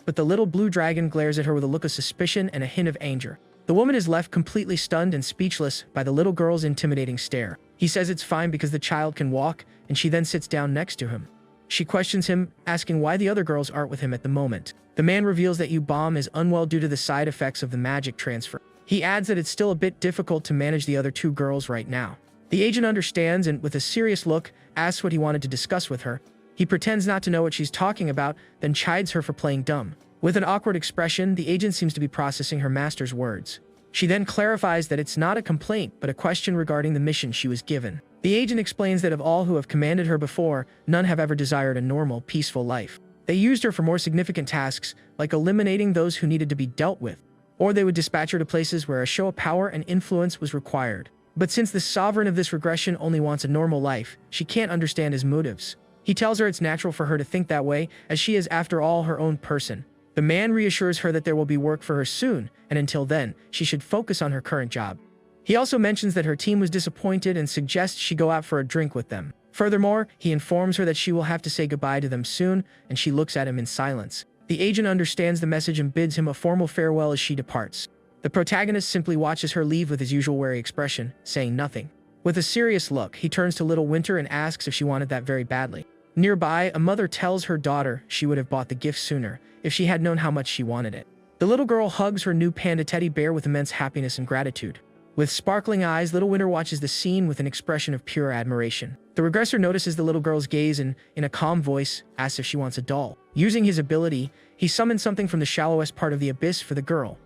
But the little blue dragon glares at her with a look of suspicion and a hint of anger. The woman is left completely stunned and speechless by the little girl's intimidating stare. He says it's fine because the child can walk, and she then sits down next to him. She questions him, asking why the other girls aren't with him at the moment. The man reveals that U-Bomb is unwell due to the side effects of the magic transfer. He adds that it's still a bit difficult to manage the other two girls right now. The agent understands and, with a serious look, asks what he wanted to discuss with her. He pretends not to know what she's talking about, then chides her for playing dumb. With an awkward expression, the agent seems to be processing her master's words. She then clarifies that it's not a complaint, but a question regarding the mission she was given. The agent explains that of all who have commanded her before, none have ever desired a normal, peaceful life. They used her for more significant tasks, like eliminating those who needed to be dealt with, or they would dispatch her to places where a show of power and influence was required. But since the sovereign of this regression only wants a normal life, she can't understand his motives. He tells her it's natural for her to think that way, as she is, after all, her own person. The man reassures her that there will be work for her soon, and until then, she should focus on her current job. He also mentions that her team was disappointed and suggests she go out for a drink with them. Furthermore, he informs her that she will have to say goodbye to them soon, and she looks at him in silence. The agent understands the message and bids him a formal farewell as she departs. The protagonist simply watches her leave with his usual wary expression, saying nothing. With a serious look, he turns to little Winter and asks if she wanted that very badly. Nearby, a mother tells her daughter she would have bought the gift sooner if she had known how much she wanted it. The little girl hugs her new panda teddy bear with immense happiness and gratitude. With sparkling eyes, little Winter watches the scene with an expression of pure admiration. The regressor notices the little girl's gaze and, in a calm voice, asks if she wants a doll. Using his ability, he summons something from the shallowest part of the abyss for the girl.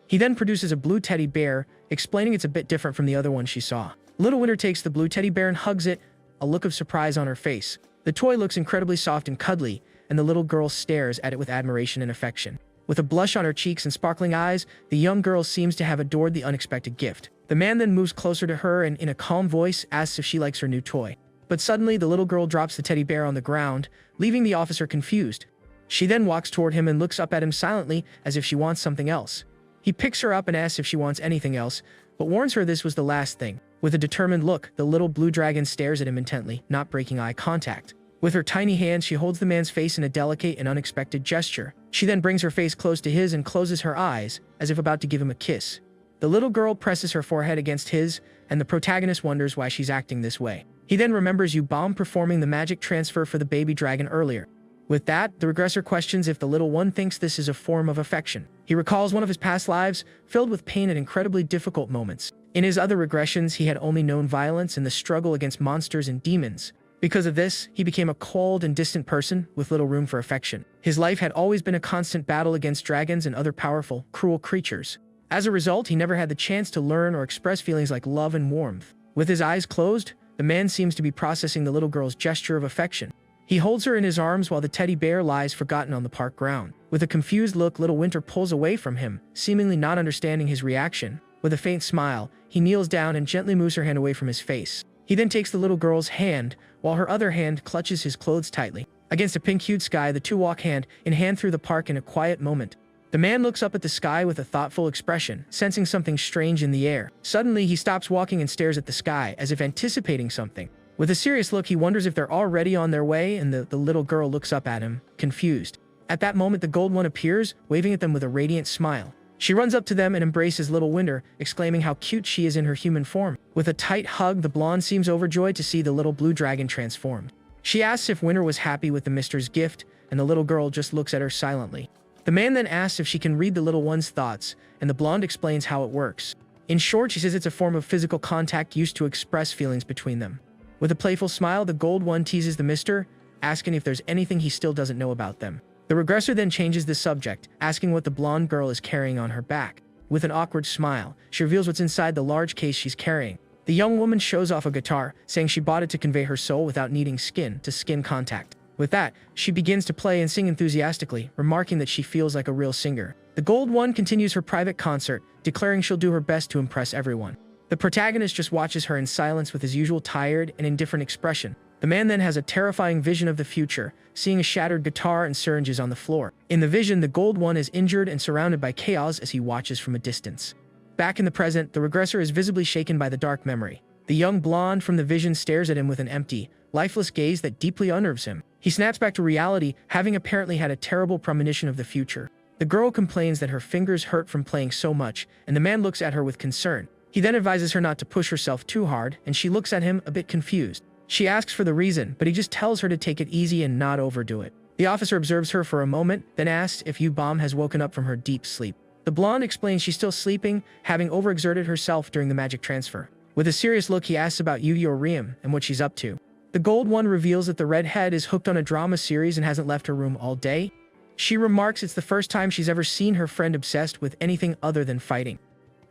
He then produces a blue teddy bear, explaining it's a bit different from the other one she saw. Little Winter takes the blue teddy bear and hugs it, a look of surprise on her face. The toy looks incredibly soft and cuddly, and the little girl stares at it with admiration and affection. With a blush on her cheeks and sparkling eyes, the young girl seems to have adored the unexpected gift. The man then moves closer to her and, in a calm voice, asks if she likes her new toy. But suddenly, the little girl drops the teddy bear on the ground, leaving the officer confused. She then walks toward him and looks up at him silently as if she wants something else. He picks her up and asks if she wants anything else, but warns her this was the last thing. With a determined look, the little blue dragon stares at him intently, not breaking eye contact. With her tiny hands, she holds the man's face in a delicate and unexpected gesture. She then brings her face close to his and closes her eyes, as if about to give him a kiss. The little girl presses her forehead against his, and the protagonist wonders why she's acting this way. He then remembers Yubom performing the magic transfer for the baby dragon earlier. With that, the regressor questions if the little one thinks this is a form of affection. He recalls one of his past lives, filled with pain and incredibly difficult moments. In his other regressions, he had only known violence and the struggle against monsters and demons. Because of this, he became a cold and distant person with little room for affection. His life had always been a constant battle against dragons and other powerful, cruel creatures. As a result, he never had the chance to learn or express feelings like love and warmth. With his eyes closed, the man seems to be processing the little girl's gesture of affection. He holds her in his arms while the teddy bear lies forgotten on the park ground. With a confused look, little Winter pulls away from him, seemingly not understanding his reaction. With a faint smile, he kneels down and gently moves her hand away from his face. He then takes the little girl's hand, while her other hand clutches his clothes tightly. Against a pink-hued sky, the two walk hand in hand through the park in a quiet moment. The man looks up at the sky with a thoughtful expression, sensing something strange in the air. Suddenly, he stops walking and stares at the sky, as if anticipating something. With a serious look, he wonders if they're already on their way, and the little girl looks up at him, confused. At that moment, the gold one appears, waving at them with a radiant smile. She runs up to them and embraces little Winter, exclaiming how cute she is in her human form. With a tight hug, the blonde seems overjoyed to see the little blue dragon transformed. She asks if Winter was happy with the mister's gift, and the little girl just looks at her silently. The man then asks if she can read the little one's thoughts, and the blonde explains how it works. In short, she says it's a form of physical contact used to express feelings between them. With a playful smile, the gold one teases the mister, asking if there's anything he still doesn't know about them. The regressor then changes the subject, asking what the blonde girl is carrying on her back. With an awkward smile, she reveals what's inside the large case she's carrying. The young woman shows off a guitar, saying she bought it to convey her soul without needing skin-to-skin contact. With that, she begins to play and sing enthusiastically, remarking that she feels like a real singer. The gold one continues her private concert, declaring she'll do her best to impress everyone. The protagonist just watches her in silence with his usual tired and indifferent expression. The man then has a terrifying vision of the future, seeing a shattered guitar and syringes on the floor. In the vision, the gold one is injured and surrounded by chaos as he watches from a distance. Back in the present, the regressor is visibly shaken by the dark memory. The young blonde from the vision stares at him with an empty, lifeless gaze that deeply unnerves him. He snaps back to reality, having apparently had a terrible premonition of the future. The girl complains that her fingers hurt from playing so much, and the man looks at her with concern. He then advises her not to push herself too hard, and she looks at him a bit confused. She asks for the reason, but he just tells her to take it easy and not overdo it. The officer observes her for a moment, then asks if Yubom has woken up from her deep sleep. The blonde explains she's still sleeping, having overexerted herself during the magic transfer. With a serious look, he asks about Yu Riem and what she's up to. The gold one reveals that the redhead is hooked on a drama series and hasn't left her room all day. She remarks it's the first time she's ever seen her friend obsessed with anything other than fighting.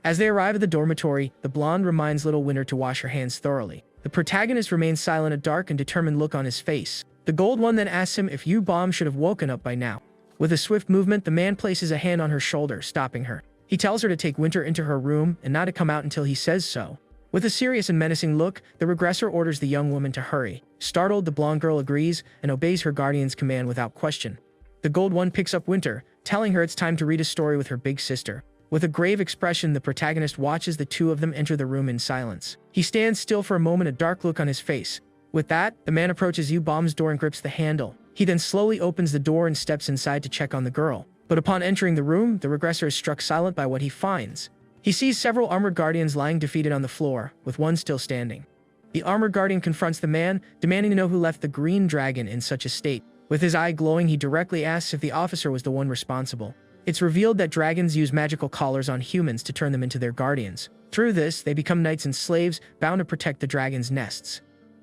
As they arrive at the dormitory, the blonde reminds little Winter to wash her hands thoroughly. The protagonist remains silent, a dark and determined look on his face. The gold one then asks him if Yubom should have woken up by now. With a swift movement, the man places a hand on her shoulder, stopping her. He tells her to take Winter into her room and not to come out until he says so. With a serious and menacing look, the regressor orders the young woman to hurry. Startled, the blonde girl agrees and obeys her guardian's command without question. The gold one picks up Winter, telling her it's time to read a story with her big sister. With a grave expression, the protagonist watches the two of them enter the room in silence. He stands still for a moment, a dark look on his face. With that, the man approaches Yubom's door and grips the handle. He then slowly opens the door and steps inside to check on the girl. But upon entering the room, the regressor is struck silent by what he finds. He sees several armored guardians lying defeated on the floor, with one still standing. The armored guardian confronts the man, demanding to know who left the green dragon in such a state. With his eye glowing, he directly asks if the officer was the one responsible. It's revealed that dragons use magical collars on humans to turn them into their guardians. Through this, they become knights and slaves, bound to protect the dragon's nests.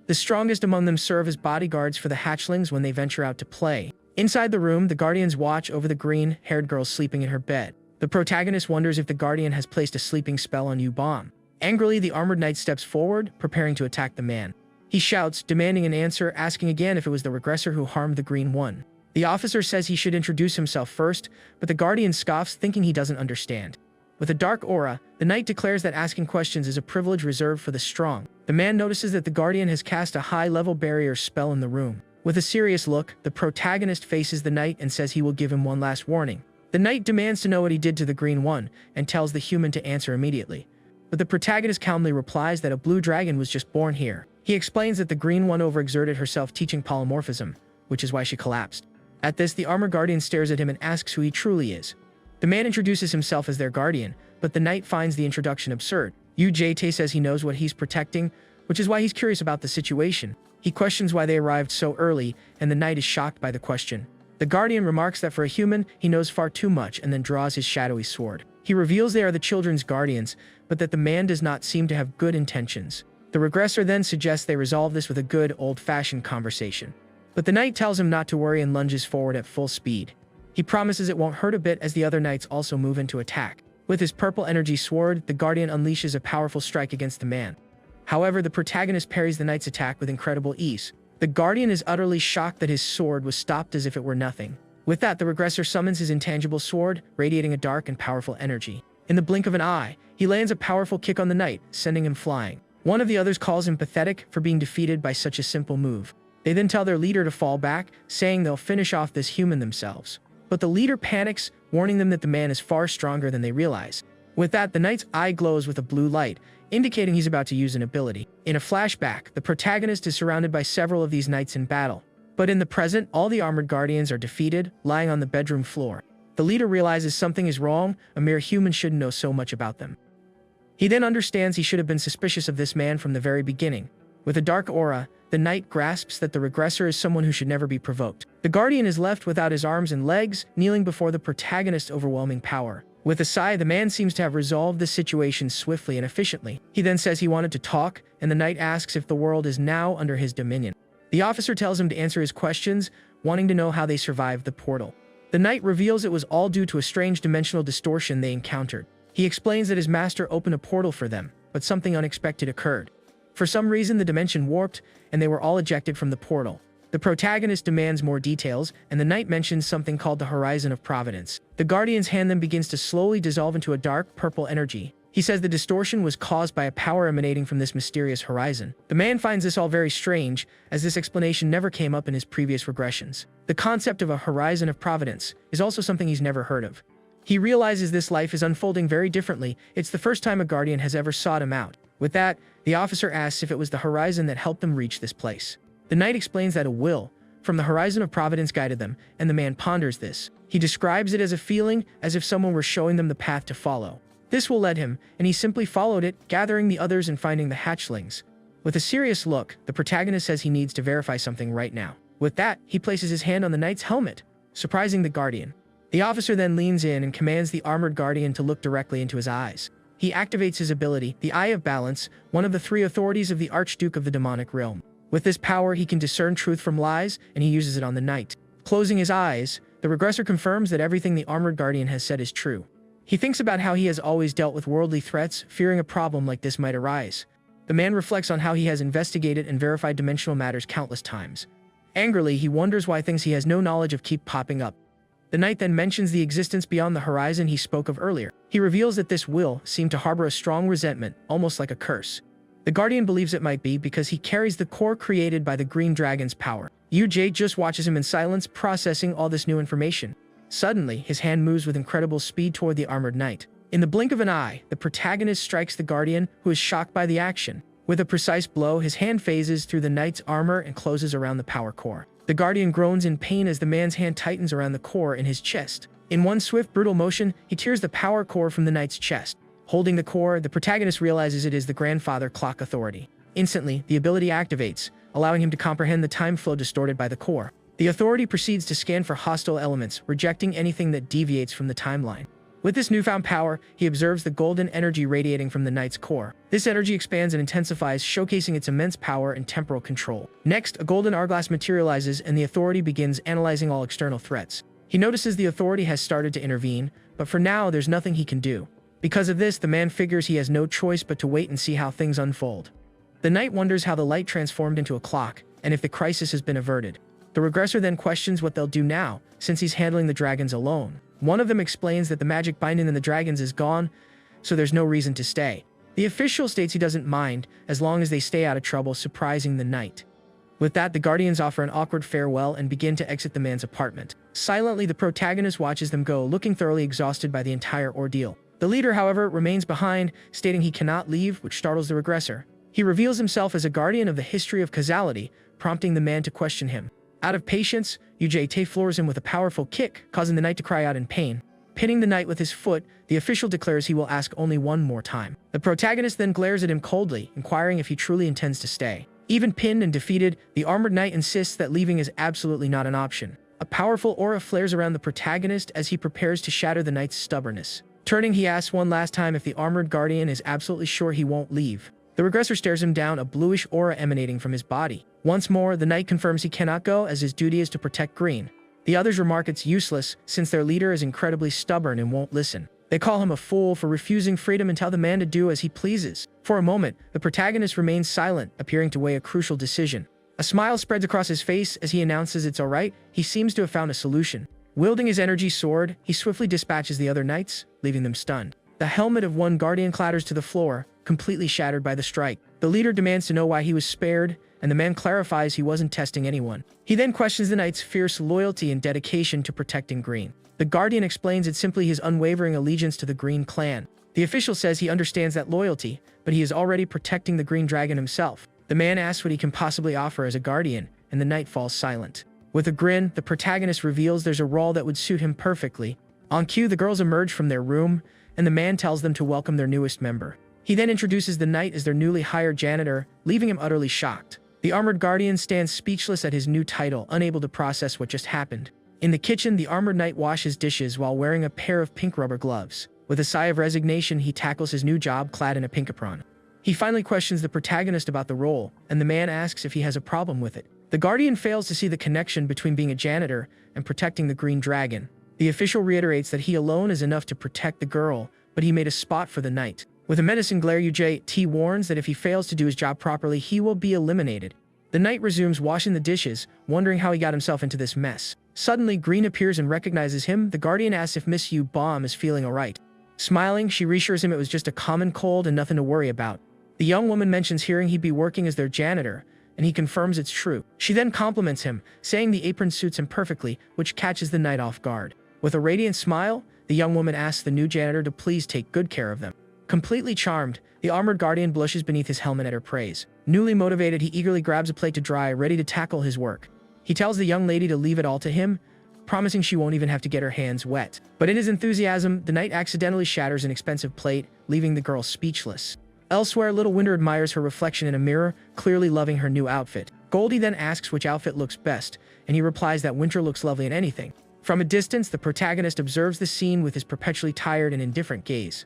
The strongest among them serve as bodyguards for the hatchlings when they venture out to play. Inside the room, the guardians watch over the green-haired girl sleeping in her bed. The protagonist wonders if the guardian has placed a sleeping spell on Yubom. Angrily, the armored knight steps forward, preparing to attack the man. He shouts, demanding an answer, asking again if it was the regressor who harmed the green one. The officer says he should introduce himself first, but the guardian scoffs, thinking he doesn't understand. With a dark aura, the knight declares that asking questions is a privilege reserved for the strong. The man notices that the guardian has cast a high-level barrier spell in the room. With a serious look, the protagonist faces the knight and says he will give him one last warning. The knight demands to know what he did to the green one and tells the human to answer immediately. But the protagonist calmly replies that a blue dragon was just born here. He explains that the green one overexerted herself teaching polymorphism, which is why she collapsed. At this, the armored guardian stares at him and asks who he truly is. The man introduces himself as their guardian, but the knight finds the introduction absurd. Ujte says he knows what he's protecting, which is why he's curious about the situation. He questions why they arrived so early, and the knight is shocked by the question. The guardian remarks that for a human, he knows far too much and then draws his shadowy sword. He reveals they are the children's guardians, but that the man does not seem to have good intentions. The regressor then suggests they resolve this with a good, old-fashioned conversation. But the knight tells him not to worry and lunges forward at full speed. He promises it won't hurt a bit as the other knights also move into attack. With his purple energy sword, the guardian unleashes a powerful strike against the man. However, the protagonist parries the knight's attack with incredible ease. The guardian is utterly shocked that his sword was stopped as if it were nothing. With that, the regressor summons his intangible sword, radiating a dark and powerful energy. In the blink of an eye, he lands a powerful kick on the knight, sending him flying. One of the others calls him pathetic for being defeated by such a simple move. They then tell their leader to fall back, saying they'll finish off this human themselves. But the leader panics, warning them that the man is far stronger than they realize. With that, the knight's eye glows with a blue light, indicating he's about to use an ability. In a flashback, the protagonist is surrounded by several of these knights in battle. But in the present, all the armored guardians are defeated, lying on the bedroom floor. The leader realizes something is wrong, a mere human shouldn't know so much about them. He then understands he should have been suspicious of this man from the very beginning. With a dark aura, the knight grasps that the regressor is someone who should never be provoked. The guardian is left without his arms and legs, kneeling before the protagonist's overwhelming power. With a sigh, the man seems to have resolved the situation swiftly and efficiently. He then says he wanted to talk, and the knight asks if the world is now under his dominion. The officer tells him to answer his questions, wanting to know how they survived the portal. The knight reveals it was all due to a strange dimensional distortion they encountered. He explains that his master opened a portal for them, but something unexpected occurred. For some reason, the dimension warped, and they were all ejected from the portal. The protagonist demands more details, and the knight mentions something called the Horizon of Providence. The guardian's hand then begins to slowly dissolve into a dark, purple energy. He says the distortion was caused by a power emanating from this mysterious horizon. The man finds this all very strange, as this explanation never came up in his previous regressions. The concept of a Horizon of Providence is also something he's never heard of. He realizes this life is unfolding very differently. It's the first time a guardian has ever sought him out. With that, the officer asks if it was the horizon that helped them reach this place. The knight explains that a will from the Horizon of Providence guided them, and the man ponders this. He describes it as a feeling, as if someone were showing them the path to follow. This will led him, and he simply followed it, gathering the others and finding the hatchlings. With a serious look, the protagonist says he needs to verify something right now. With that, he places his hand on the knight's helmet, surprising the guardian. The officer then leans in and commands the armored guardian to look directly into his eyes. He activates his ability, the Eye of Balance, one of the three authorities of the Archduke of the Demonic Realm. With this power, he can discern truth from lies, and he uses it on the knight. Closing his eyes, the regressor confirms that everything the armored guardian has said is true. He thinks about how he has always dealt with worldly threats, fearing a problem like this might arise. The man reflects on how he has investigated and verified dimensional matters countless times. Angrily, he wonders why things he has no knowledge of keep popping up. The knight then mentions the existence beyond the horizon he spoke of earlier. He reveals that this will seemed to harbor a strong resentment, almost like a curse. The guardian believes it might be because he carries the core created by the green dragon's power. UJ just watches him in silence, processing all this new information. Suddenly, his hand moves with incredible speed toward the armored knight. In the blink of an eye, the protagonist strikes the guardian, who is shocked by the action. With a precise blow, his hand phases through the knight's armor and closes around the power core. The guardian groans in pain as the man's hand tightens around the core in his chest. In one swift, brutal motion, he tears the power core from the knight's chest. Holding the core, the protagonist realizes it is the grandfather clock authority. Instantly, the ability activates, allowing him to comprehend the time flow distorted by the core. The authority proceeds to scan for hostile elements, rejecting anything that deviates from the timeline. With this newfound power, he observes the golden energy radiating from the knight's core. This energy expands and intensifies, showcasing its immense power and temporal control. Next, a golden hourglass materializes and the authority begins analyzing all external threats. He notices the authority has started to intervene, but for now, there's nothing he can do. Because of this, the man figures he has no choice but to wait and see how things unfold. The knight wonders how the light transformed into a clock, and if the crisis has been averted. The regressor then questions what they'll do now, since he's handling the dragons alone. One of them explains that the magic binding on the dragons is gone, so there's no reason to stay. The official states he doesn't mind, as long as they stay out of trouble, surprising the knight. With that, the guardians offer an awkward farewell and begin to exit the man's apartment. Silently, the protagonist watches them go, looking thoroughly exhausted by the entire ordeal. The leader, however, remains behind, stating he cannot leave, which startles the regressor. He reveals himself as a guardian of the history of causality, prompting the man to question him. Out of patience, Ujete floors him with a powerful kick, causing the knight to cry out in pain. Pinning the knight with his foot, the official declares he will ask only one more time. The protagonist then glares at him coldly, inquiring if he truly intends to stay. Even pinned and defeated, the armored knight insists that leaving is absolutely not an option. A powerful aura flares around the protagonist as he prepares to shatter the knight's stubbornness. Turning, he asks one last time if the armored guardian is absolutely sure he won't leave. The regressor stares him down, a bluish aura emanating from his body. Once more, the knight confirms he cannot go, as his duty is to protect Green. The others remark it's useless, since their leader is incredibly stubborn and won't listen. They call him a fool for refusing freedom and tell the man to do as he pleases. For a moment, the protagonist remains silent, appearing to weigh a crucial decision. A smile spreads across his face as he announces it's alright. He seems to have found a solution. Wielding his energy sword, he swiftly dispatches the other knights, leaving them stunned. The helmet of one guardian clatters to the floor, completely shattered by the strike. The leader demands to know why he was spared, and the man clarifies he wasn't testing anyone. He then questions the knight's fierce loyalty and dedication to protecting Green. The guardian explains it's simply his unwavering allegiance to the Green clan. The official says he understands that loyalty, but he is already protecting the Green Dragon himself. The man asks what he can possibly offer as a guardian, and the knight falls silent. With a grin, the protagonist reveals there's a role that would suit him perfectly. On cue, the girls emerge from their room, and the man tells them to welcome their newest member. He then introduces the knight as their newly hired janitor, leaving him utterly shocked. The armored guardian stands speechless at his new title, unable to process what just happened. In the kitchen, the armored knight washes dishes while wearing a pair of pink rubber gloves. With a sigh of resignation, he tackles his new job clad in a pink apron. He finally questions the protagonist about the role, and the man asks if he has a problem with it. The guardian fails to see the connection between being a janitor and protecting the Green Dragon. The official reiterates that he alone is enough to protect the girl, but he made a spot for the knight. With a menacing glare, UJT warns that if he fails to do his job properly, he will be eliminated. The knight resumes washing the dishes, wondering how he got himself into this mess. Suddenly, Green appears and recognizes him. The guardian asks if Miss Yu Bomb is feeling alright. Smiling, she reassures him it was just a common cold and nothing to worry about. The young woman mentions hearing he'd be working as their janitor, and he confirms it's true. She then compliments him, saying the apron suits him perfectly, which catches the knight off guard. With a radiant smile, the young woman asks the new janitor to please take good care of them. Completely charmed, the armored guardian blushes beneath his helmet at her praise. Newly motivated, he eagerly grabs a plate to dry, ready to tackle his work. He tells the young lady to leave it all to him, promising she won't even have to get her hands wet. But in his enthusiasm, the knight accidentally shatters an expensive plate, leaving the girl speechless. Elsewhere, Little Winter admires her reflection in a mirror, clearly loving her new outfit. Goldie then asks which outfit looks best, and he replies that Winter looks lovely in anything. From a distance, the protagonist observes the scene with his perpetually tired and indifferent gaze.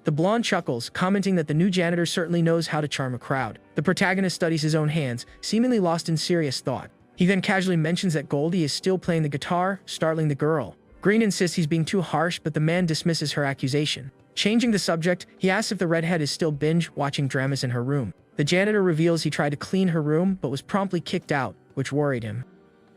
The blonde chuckles, commenting that the new janitor certainly knows how to charm a crowd. The protagonist studies his own hands, seemingly lost in serious thought. He then casually mentions that Goldie is still playing the guitar, startling the girl. Green insists he's being too harsh, but the man dismisses her accusation. Changing the subject, he asks if the redhead is still binge-watching dramas in her room. The janitor reveals he tried to clean her room, but was promptly kicked out, which worried him.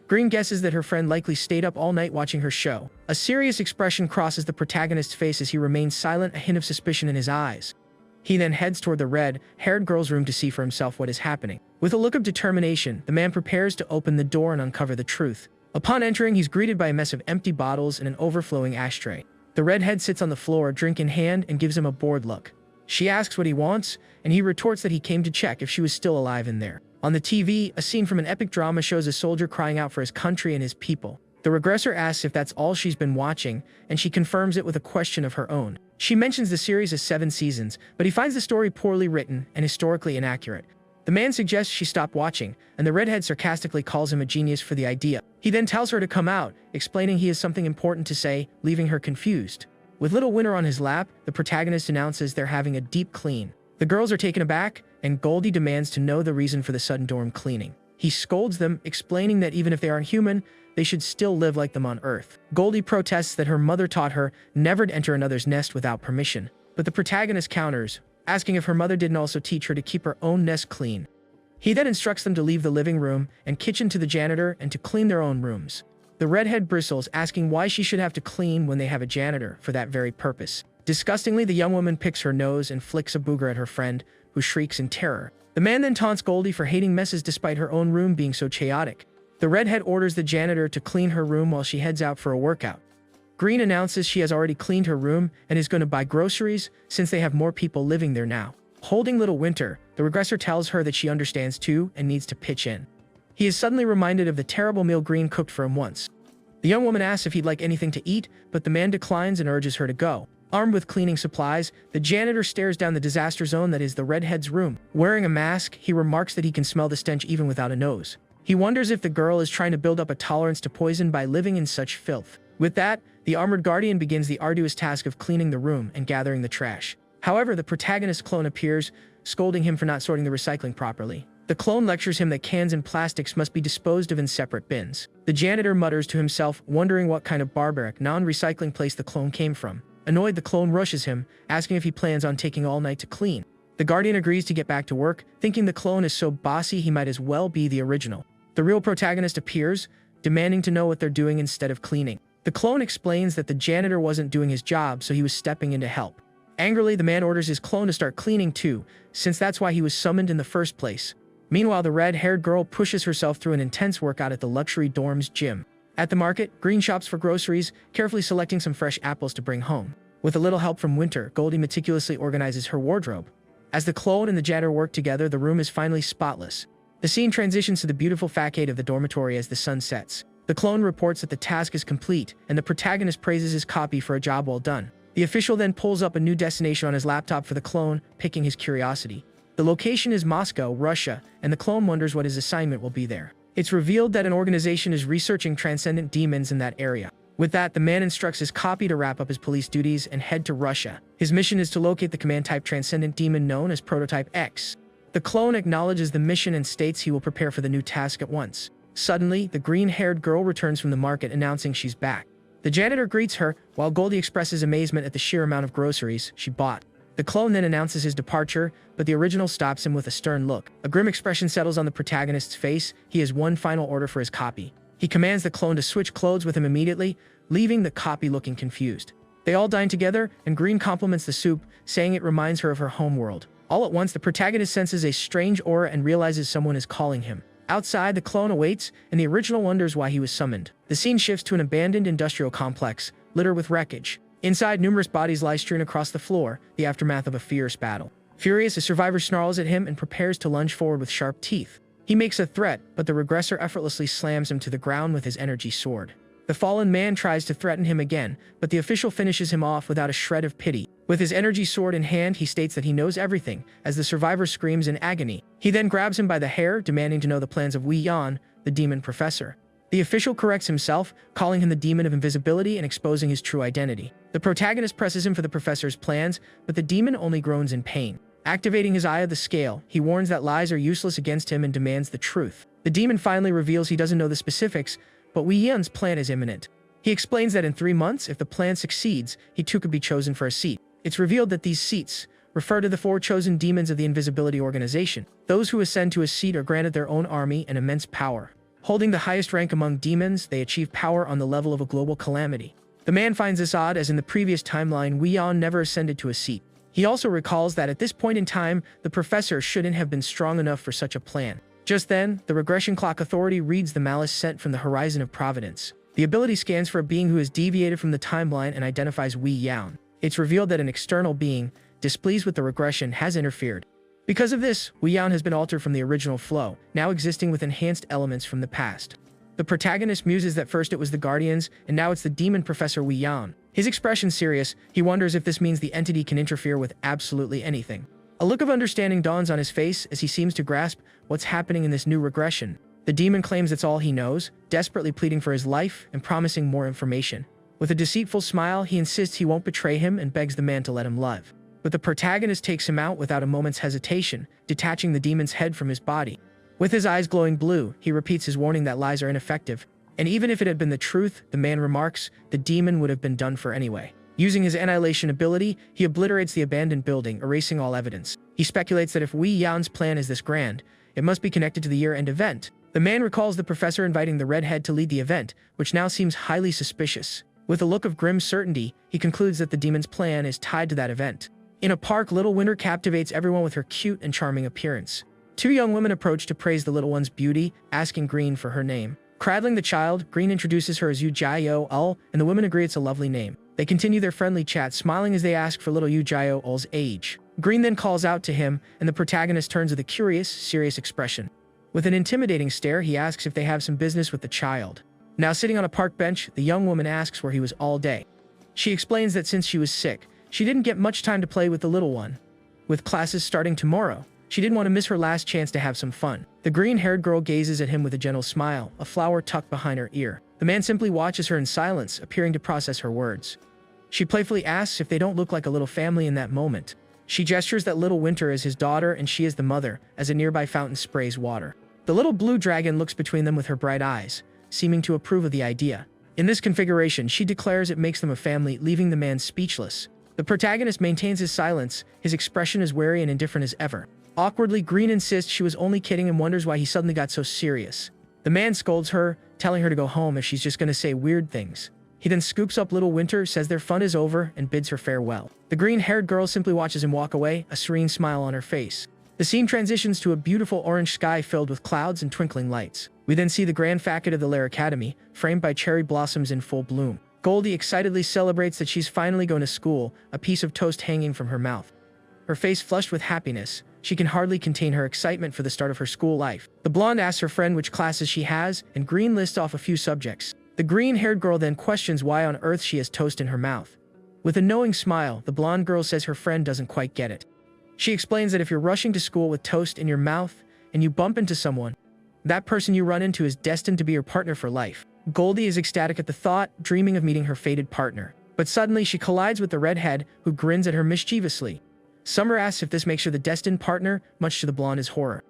Green guesses that her friend likely stayed up all night watching her show. A serious expression crosses the protagonist's face as he remains silent, a hint of suspicion in his eyes. He then heads toward the red-haired girl's room to see for himself what is happening. With a look of determination, the man prepares to open the door and uncover the truth. Upon entering, he's greeted by a mess of empty bottles and an overflowing ashtray. The redhead sits on the floor, drink in hand, and gives him a bored look. She asks what he wants, and he retorts that he came to check if she was still alive in there. On the TV, a scene from an epic drama shows a soldier crying out for his country and his people. The regressor asks if that's all she's been watching, and she confirms it with a question of her own. She mentions the series has 7 seasons, but he finds the story poorly written and historically inaccurate. The man suggests she stop watching, and the redhead sarcastically calls him a genius for the idea. He then tells her to come out, explaining he has something important to say, leaving her confused. With Little Winter on his lap, the protagonist announces they're having a deep clean. The girls are taken aback, and Goldie demands to know the reason for the sudden dorm cleaning. He scolds them, explaining that even if they aren't human, they should still live like them on Earth. Goldie protests that her mother taught her never to enter another's nest without permission. But the protagonist counters, asking if her mother didn't also teach her to keep her own nest clean. He then instructs them to leave the living room and kitchen to the janitor and to clean their own rooms. The redhead bristles, asking why she should have to clean when they have a janitor for that very purpose. Disgustingly, the young woman picks her nose and flicks a booger at her friend, who shrieks in terror. The man then taunts Goldie for hating messes despite her own room being so chaotic. The redhead orders the janitor to clean her room while she heads out for a workout. Green announces she has already cleaned her room and is going to buy groceries since they have more people living there now. Holding little Winter, the regressor tells her that she understands too and needs to pitch in. He is suddenly reminded of the terrible meal Green cooked for him once. The young woman asks if he'd like anything to eat, but the man declines and urges her to go. Armed with cleaning supplies, the janitor stares down the disaster zone that is the redhead's room. Wearing a mask, he remarks that he can smell the stench even without a nose. He wonders if the girl is trying to build up a tolerance to poison by living in such filth. With that, the armored guardian begins the arduous task of cleaning the room and gathering the trash. However, the protagonist's clone appears, scolding him for not sorting the recycling properly. The clone lectures him that cans and plastics must be disposed of in separate bins. The janitor mutters to himself, wondering what kind of barbaric, non-recycling place the clone came from. Annoyed, the clone rushes him, asking if he plans on taking all night to clean. The guardian agrees to get back to work, thinking the clone is so bossy he might as well be the original. The real protagonist appears, demanding to know what they're doing instead of cleaning. The clone explains that the janitor wasn't doing his job, so he was stepping in to help. Angrily, the man orders his clone to start cleaning too, since that's why he was summoned in the first place. Meanwhile, the red-haired girl pushes herself through an intense workout at the luxury dorm's gym. At the market, Green shops for groceries, carefully selecting some fresh apples to bring home. With a little help from Winter, Goldie meticulously organizes her wardrobe. As the clone and the janitor work together, the room is finally spotless. The scene transitions to the beautiful facade of the dormitory as the sun sets. The clone reports that the task is complete, and the protagonist praises his copy for a job well done. The official then pulls up a new destination on his laptop for the clone, piquing his curiosity. The location is Moscow, Russia, and the clone wonders what his assignment will be there. It's revealed that an organization is researching transcendent demons in that area. With that, the man instructs his copy to wrap up his police duties and head to Russia. His mission is to locate the command-type transcendent demon known as Prototype X. The clone acknowledges the mission and states he will prepare for the new task at once. Suddenly, the green-haired girl returns from the market announcing she's back. The janitor greets her, while Goldie expresses amazement at the sheer amount of groceries she bought. The clone then announces his departure, but the original stops him with a stern look. A grim expression settles on the protagonist's face. He has one final order for his copy. He commands the clone to switch clothes with him immediately, leaving the copy looking confused. They all dine together, and Green compliments the soup, saying it reminds her of her homeworld. All at once, the protagonist senses a strange aura and realizes someone is calling him. Outside, the clone awaits, and the original wonders why he was summoned. The scene shifts to an abandoned industrial complex, littered with wreckage. Inside, numerous bodies lie strewn across the floor, the aftermath of a fierce battle. Furious, a survivor snarls at him and prepares to lunge forward with sharp teeth. He makes a threat, but the regressor effortlessly slams him to the ground with his energy sword. The fallen man tries to threaten him again, but the official finishes him off without a shred of pity. With his energy sword in hand, he states that he knows everything, as the survivor screams in agony. He then grabs him by the hair, demanding to know the plans of Wei Yan, the demon professor. The official corrects himself, calling him the demon of invisibility and exposing his true identity. The protagonist presses him for the professor's plans, but the demon only groans in pain. Activating his eye of the scale, he warns that lies are useless against him and demands the truth. The demon finally reveals he doesn't know the specifics, but Wei Yan's plan is imminent. He explains that in 3 months, if the plan succeeds, he too could be chosen for a seat. It's revealed that these seats refer to the 4 chosen demons of the Invisibility Organization. Those who ascend to a seat are granted their own army and immense power. Holding the highest rank among demons, they achieve power on the level of a global calamity. The man finds this odd, as in the previous timeline, Wei Yan never ascended to a seat. He also recalls that at this point in time, the professor shouldn't have been strong enough for such a plan. Just then, the regression clock authority reads the malice sent from the horizon of providence. The ability scans for a being who has deviated from the timeline and identifies Wei Yan. It's revealed that an external being, displeased with the regression, has interfered. Because of this, Wei Yan has been altered from the original flow, now existing with enhanced elements from the past. The protagonist muses that first it was the Guardians, and now it's the demon Professor Wei Yan. His expression serious, he wonders if this means the entity can interfere with absolutely anything. A look of understanding dawns on his face as he seems to grasp what's happening in this new regression. The demon claims it's all he knows, desperately pleading for his life and promising more information. With a deceitful smile, he insists he won't betray him and begs the man to let him live. But the protagonist takes him out without a moment's hesitation, detaching the demon's head from his body. With his eyes glowing blue, he repeats his warning that lies are ineffective, and even if it had been the truth, the man remarks, the demon would have been done for anyway. Using his annihilation ability, he obliterates the abandoned building, erasing all evidence. He speculates that if Wei Yan's plan is this grand, it must be connected to the year-end event. The man recalls the professor inviting the redhead to lead the event, which now seems highly suspicious. With a look of grim certainty, he concludes that the demon's plan is tied to that event. In a park, Little Winter captivates everyone with her cute and charming appearance. Two young women approach to praise the little one's beauty, asking Green for her name. Cradling the child, Green introduces her as Yu Jiao Ul, and the women agree it's a lovely name. They continue their friendly chat, smiling as they ask for little Yu Jiao Ul's age. Green then calls out to him, and the protagonist turns with a curious, serious expression. With an intimidating stare, he asks if they have some business with the child. Now sitting on a park bench, the young woman asks where he was all day. She explains that since she was sick, she didn't get much time to play with the little one. With classes starting tomorrow, she didn't want to miss her last chance to have some fun. The green-haired girl gazes at him with a gentle smile, a flower tucked behind her ear. The man simply watches her in silence, appearing to process her words. She playfully asks if they don't look like a little family in that moment. She gestures that Little Winter is his daughter and she is the mother, as a nearby fountain sprays water. The little blue dragon looks between them with her bright eyes, seeming to approve of the idea. In this configuration, she declares it makes them a family, leaving the man speechless. The protagonist maintains his silence, his expression as wary and indifferent as ever. Awkwardly, Green insists she was only kidding and wonders why he suddenly got so serious. The man scolds her, telling her to go home if she's just going to say weird things. He then scoops up Little Winter, says their fun is over, and bids her farewell. The green-haired girl simply watches him walk away, a serene smile on her face. The scene transitions to a beautiful orange sky filled with clouds and twinkling lights. We then see the grand facade of the Lair Academy, framed by cherry blossoms in full bloom. Goldie excitedly celebrates that she's finally going to school, a piece of toast hanging from her mouth. Her face flushed with happiness, she can hardly contain her excitement for the start of her school life. The blonde asks her friend which classes she has, and Green lists off a few subjects. The green-haired girl then questions why on earth she has toast in her mouth. With a knowing smile, the blonde girl says her friend doesn't quite get it. She explains that if you're rushing to school with toast in your mouth and you bump into someone, that person you run into is destined to be your partner for life. Goldie is ecstatic at the thought, dreaming of meeting her fated partner. But suddenly she collides with the redhead, who grins at her mischievously. Summer asks if this makes her the destined partner, much to the blonde's horror.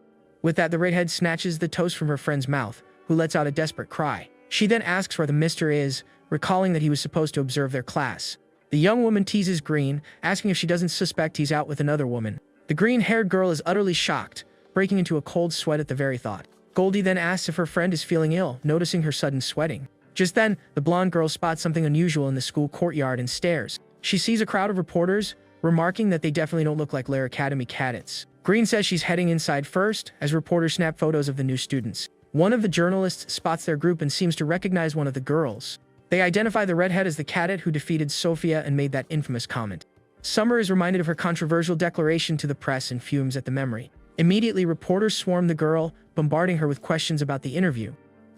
With that, the redhead snatches the toast from her friend's mouth, who lets out a desperate cry. She then asks where the mister is, recalling that he was supposed to observe their class. The young woman teases Green, asking if she doesn't suspect he's out with another woman. The green-haired girl is utterly shocked, breaking into a cold sweat at the very thought. Goldie then asks if her friend is feeling ill, noticing her sudden sweating. Just then, the blonde girl spots something unusual in the school courtyard and stares. She sees a crowd of reporters, remarking that they definitely don't look like Lair Academy cadets. Green says she's heading inside first, as reporters snap photos of the new students. One of the journalists spots their group and seems to recognize one of the girls. They identify the redhead as the cadet who defeated Sophia and made that infamous comment. Summer is reminded of her controversial declaration to the press and fumes at the memory. Immediately, reporters swarm the girl, bombarding her with questions about the interview.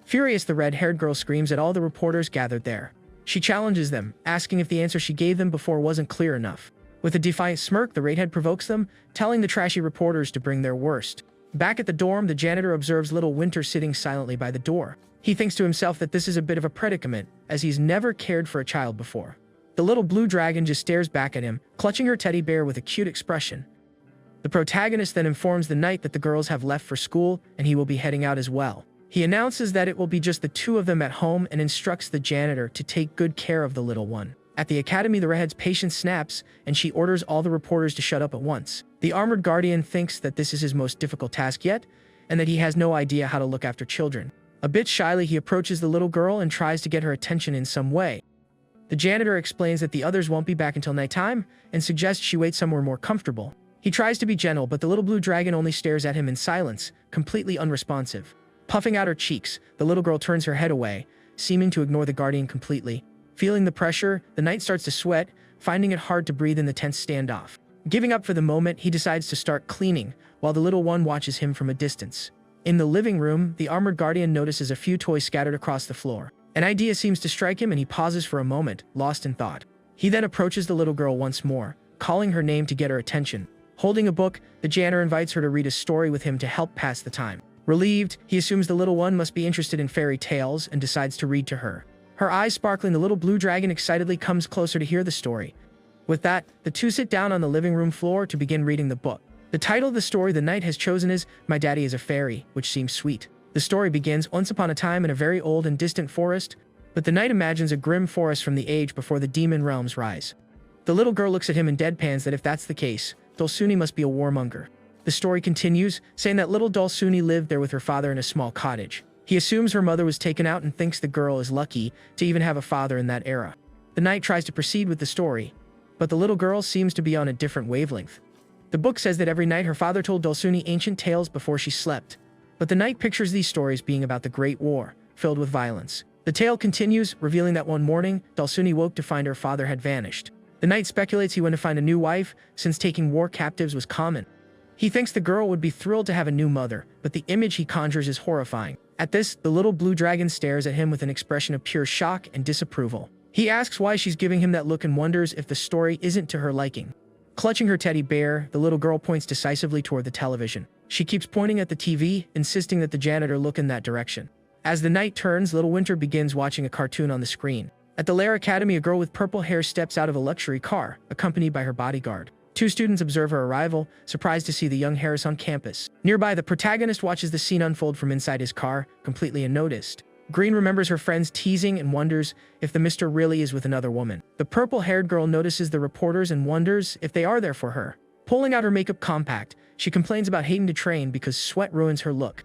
Furious, the red-haired girl screams at all the reporters gathered there. She challenges them, asking if the answer she gave them before wasn't clear enough. With a defiant smirk, the redhead provokes them, telling the trashy reporters to bring their worst. Back at the dorm, the janitor observes Little Winter sitting silently by the door. He thinks to himself that this is a bit of a predicament, as he's never cared for a child before. The little blue dragon just stares back at him, clutching her teddy bear with a cute expression. The protagonist then informs the knight that the girls have left for school and he will be heading out as well. He announces that it will be just the two of them at home and instructs the janitor to take good care of the little one. At the academy, the redhead's patience snaps, and she orders all the reporters to shut up at once. The armored guardian thinks that this is his most difficult task yet, and that he has no idea how to look after children. A bit shyly, he approaches the little girl and tries to get her attention in some way. The janitor explains that the others won't be back until nighttime, and suggests she wait somewhere more comfortable. He tries to be gentle, but the little blue dragon only stares at him in silence, completely unresponsive. Puffing out her cheeks, the little girl turns her head away, seeming to ignore the guardian completely. Feeling the pressure, the knight starts to sweat, finding it hard to breathe in the tense standoff. Giving up for the moment, he decides to start cleaning, while the little one watches him from a distance. In the living room, the armored guardian notices a few toys scattered across the floor. An idea seems to strike him and he pauses for a moment, lost in thought. He then approaches the little girl once more, calling her name to get her attention. Holding a book, the janitor invites her to read a story with him to help pass the time. Relieved, he assumes the little one must be interested in fairy tales and decides to read to her. Her eyes sparkling, the little blue dragon excitedly comes closer to hear the story. With that, the two sit down on the living room floor to begin reading the book. The title of the story the knight has chosen is My Daddy is a Fairy, which seems sweet. The story begins once upon a time in a very old and distant forest, but the knight imagines a grim forest from the age before the demon realms rise. The little girl looks at him and deadpans that if that's the case, Dulsuni must be a warmonger. The story continues, saying that little Dalsuni lived there with her father in a small cottage. He assumes her mother was taken out and thinks the girl is lucky to even have a father in that era. The knight tries to proceed with the story, but the little girl seems to be on a different wavelength. The book says that every night her father told Dalsuni ancient tales before she slept, but the knight pictures these stories being about the Great War, filled with violence. The tale continues, revealing that one morning, Dalsuni woke to find her father had vanished. The knight speculates he went to find a new wife, since taking war captives was common. He thinks the girl would be thrilled to have a new mother, but the image he conjures is horrifying. At this, the little blue dragon stares at him with an expression of pure shock and disapproval. He asks why she's giving him that look and wonders if the story isn't to her liking. Clutching her teddy bear, the little girl points decisively toward the television. She keeps pointing at the TV, insisting that the janitor look in that direction. As the night turns, little Winter begins watching a cartoon on the screen. At the Lair Academy, a girl with purple hair steps out of a luxury car, accompanied by her bodyguard. Two students observe her arrival, surprised to see the young Harris on campus. Nearby, the protagonist watches the scene unfold from inside his car, completely unnoticed. Green remembers her friends teasing and wonders if the Mr. really is with another woman. The purple-haired girl notices the reporters and wonders if they are there for her. Pulling out her makeup compact, she complains about hating to train because sweat ruins her look.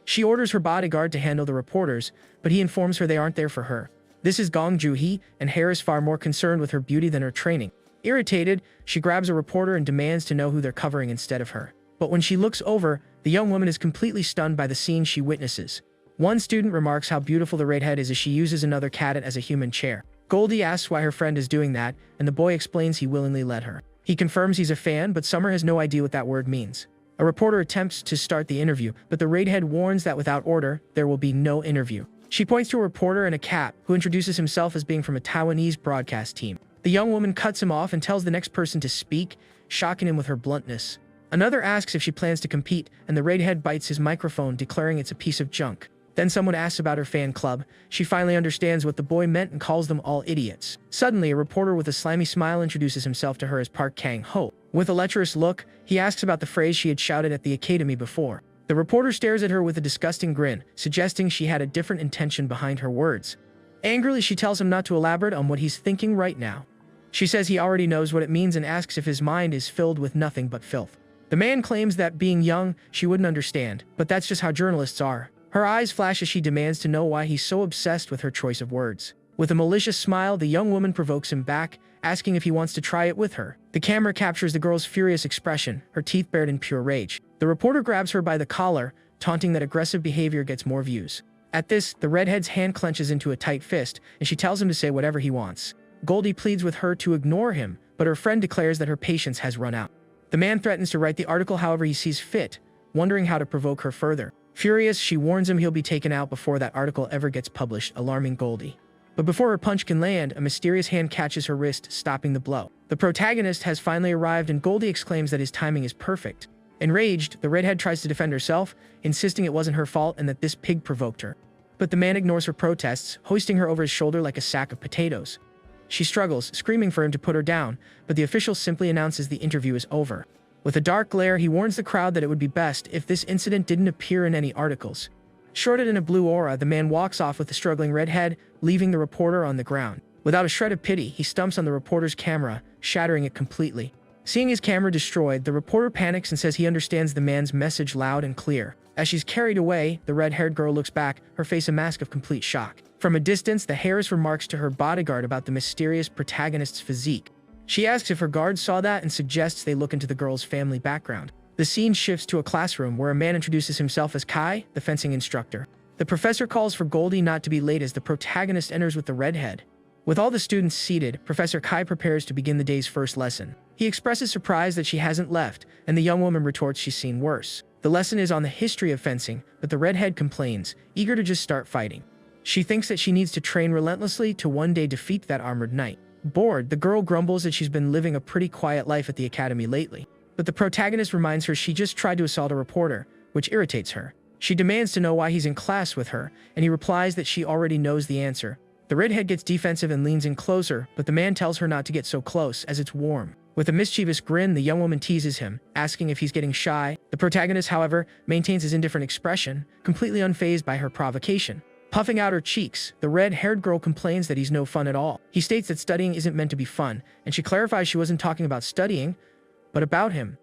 She orders her bodyguard to handle the reporters, but he informs her they aren't there for her. This is Gong Joo-hee, and Harris far more concerned with her beauty than her training. Irritated, she grabs a reporter and demands to know who they're covering instead of her. But when she looks over, the young woman is completely stunned by the scene she witnesses. One student remarks how beautiful the redhead is as she uses another cadet as a human chair. Goldie asks why her friend is doing that, and the boy explains he willingly let her. He confirms he's a fan, but Summer has no idea what that word means. A reporter attempts to start the interview, but the redhead warns that without order, there will be no interview. She points to a reporter in a cap, who introduces himself as being from a Taiwanese broadcast team. The young woman cuts him off and tells the next person to speak, shocking him with her bluntness. Another asks if she plans to compete, and the redhead bites his microphone, declaring it's a piece of junk. Then someone asks about her fan club. She finally understands what the boy meant and calls them all idiots. Suddenly, a reporter with a slimy smile introduces himself to her as Park Kang-ho. With a lecherous look, he asks about the phrase she had shouted at the academy before. The reporter stares at her with a disgusting grin, suggesting she had a different intention behind her words. Angrily, she tells him not to elaborate on what he's thinking right now. She says he already knows what it means and asks if his mind is filled with nothing but filth. The man claims that being young, she wouldn't understand, but that's just how journalists are. Her eyes flash as she demands to know why he's so obsessed with her choice of words. With a malicious smile, the young woman provokes him back, asking if he wants to try it with her. The camera captures the girl's furious expression, her teeth bared in pure rage. The reporter grabs her by the collar, taunting that aggressive behavior gets more views. At this, the redhead's hand clenches into a tight fist, and she tells him to say whatever he wants. Goldie pleads with her to ignore him, but her friend declares that her patience has run out. The man threatens to write the article however he sees fit, wondering how to provoke her further. Furious, she warns him he'll be taken out before that article ever gets published, alarming Goldie. But before her punch can land, a mysterious hand catches her wrist, stopping the blow. The protagonist has finally arrived, and Goldie exclaims that his timing is perfect. Enraged, the redhead tries to defend herself, insisting it wasn't her fault and that this pig provoked her. But the man ignores her protests, hoisting her over his shoulder like a sack of potatoes. She struggles, screaming for him to put her down, but the official simply announces the interview is over. With a dark glare, he warns the crowd that it would be best if this incident didn't appear in any articles. Shrouded in a blue aura, the man walks off with the struggling redhead, leaving the reporter on the ground. Without a shred of pity, he stumps on the reporter's camera, shattering it completely. Seeing his camera destroyed, the reporter panics and says he understands the man's message loud and clear. As she's carried away, the red-haired girl looks back, her face a mask of complete shock. From a distance, the Harris remarks to her bodyguard about the mysterious protagonist's physique. She asks if her guards saw that and suggests they look into the girl's family background. The scene shifts to a classroom where a man introduces himself as Kai, the fencing instructor. The professor calls for Goldie not to be late as the protagonist enters with the redhead. With all the students seated, Professor Kai prepares to begin the day's first lesson. He expresses surprise that she hasn't left, and the young woman retorts she's seen worse. The lesson is on the history of fencing, but the redhead complains, eager to just start fighting. She thinks that she needs to train relentlessly to one day defeat that armored knight. Bored, the girl grumbles that she's been living a pretty quiet life at the academy lately. But the protagonist reminds her she just tried to assault a reporter, which irritates her. She demands to know why he's in class with her, and he replies that she already knows the answer. The redhead gets defensive and leans in closer, but the man tells her not to get so close, as it's warm. With a mischievous grin, the young woman teases him, asking if he's getting shy. The protagonist, however, maintains his indifferent expression, completely unfazed by her provocation. Puffing out her cheeks, the red-haired girl complains that he's no fun at all. He states that studying isn't meant to be fun, and she clarifies she wasn't talking about studying, but about him.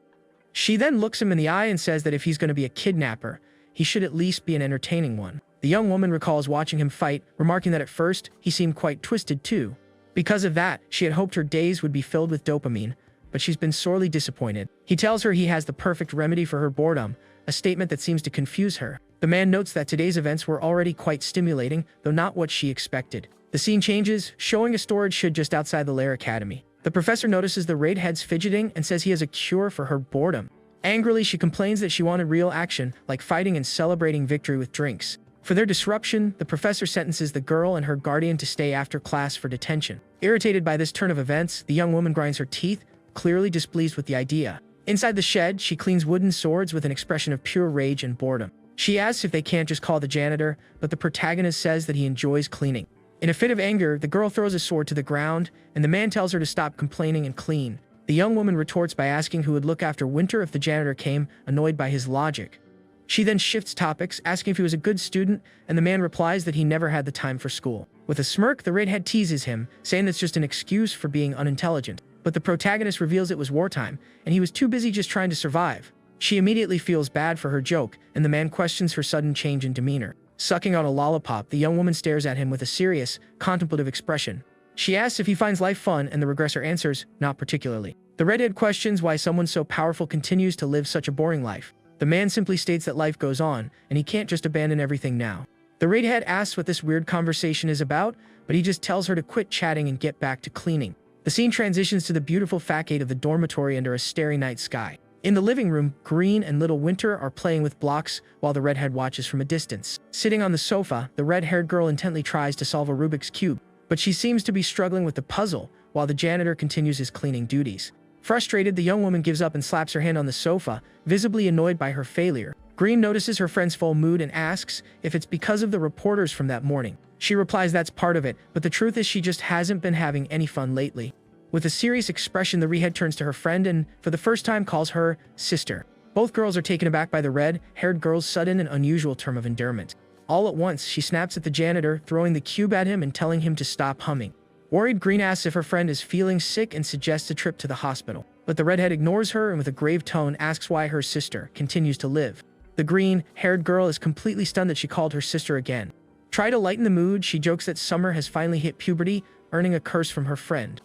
She then looks him in the eye and says that if he's going to be a kidnapper, he should at least be an entertaining one. The young woman recalls watching him fight, remarking that at first, he seemed quite twisted too. Because of that, she had hoped her days would be filled with dopamine, but she's been sorely disappointed. He tells her he has the perfect remedy for her boredom, a statement that seems to confuse her. The man notes that today's events were already quite stimulating, though not what she expected. The scene changes, showing a storage shed just outside the Lair Academy. The professor notices the raid head's fidgeting and says he has a cure for her boredom. Angrily, she complains that she wanted real action, like fighting and celebrating victory with drinks. For their disruption, the professor sentences the girl and her guardian to stay after class for detention. Irritated by this turn of events, the young woman grinds her teeth, clearly displeased with the idea. Inside the shed, she cleans wooden swords with an expression of pure rage and boredom. She asks if they can't just call the janitor, but the protagonist says that he enjoys cleaning. In a fit of anger, the girl throws a sword to the ground, and the man tells her to stop complaining and clean. The young woman retorts by asking who would look after Winter if the janitor came, annoyed by his logic. She then shifts topics, asking if he was a good student, and the man replies that he never had the time for school. With a smirk, the redhead teases him, saying that's just an excuse for being unintelligent. But the protagonist reveals it was wartime, and he was too busy just trying to survive. She immediately feels bad for her joke, and the man questions her sudden change in demeanor. Sucking on a lollipop, the young woman stares at him with a serious, contemplative expression. She asks if he finds life fun, and the regressor answers, not particularly. The redhead questions why someone so powerful continues to live such a boring life. The man simply states that life goes on, and he can't just abandon everything now. The redhead asks what this weird conversation is about, but he just tells her to quit chatting and get back to cleaning. The scene transitions to the beautiful facade of the dormitory under a starry night sky. In the living room, Green and Little Winter are playing with blocks while the redhead watches from a distance. Sitting on the sofa, the red-haired girl intently tries to solve a Rubik's Cube, but she seems to be struggling with the puzzle, while the janitor continues his cleaning duties. Frustrated, the young woman gives up and slaps her hand on the sofa, visibly annoyed by her failure. Green notices her friend's full mood and asks if it's because of the reporters from that morning. She replies that's part of it, but the truth is she just hasn't been having any fun lately. With a serious expression, the redhead turns to her friend and, for the first time, calls her sister. Both girls are taken aback by the red-haired girl's sudden and unusual term of endearment. All at once, she snaps at the janitor, throwing the cube at him and telling him to stop humming. Worried, Green asks if her friend is feeling sick and suggests a trip to the hospital. But the redhead ignores her and with a grave tone asks why her sister continues to live. The green-haired girl is completely stunned that she called her sister again. Try to lighten the mood, she jokes that Summer has finally hit puberty, earning a curse from her friend.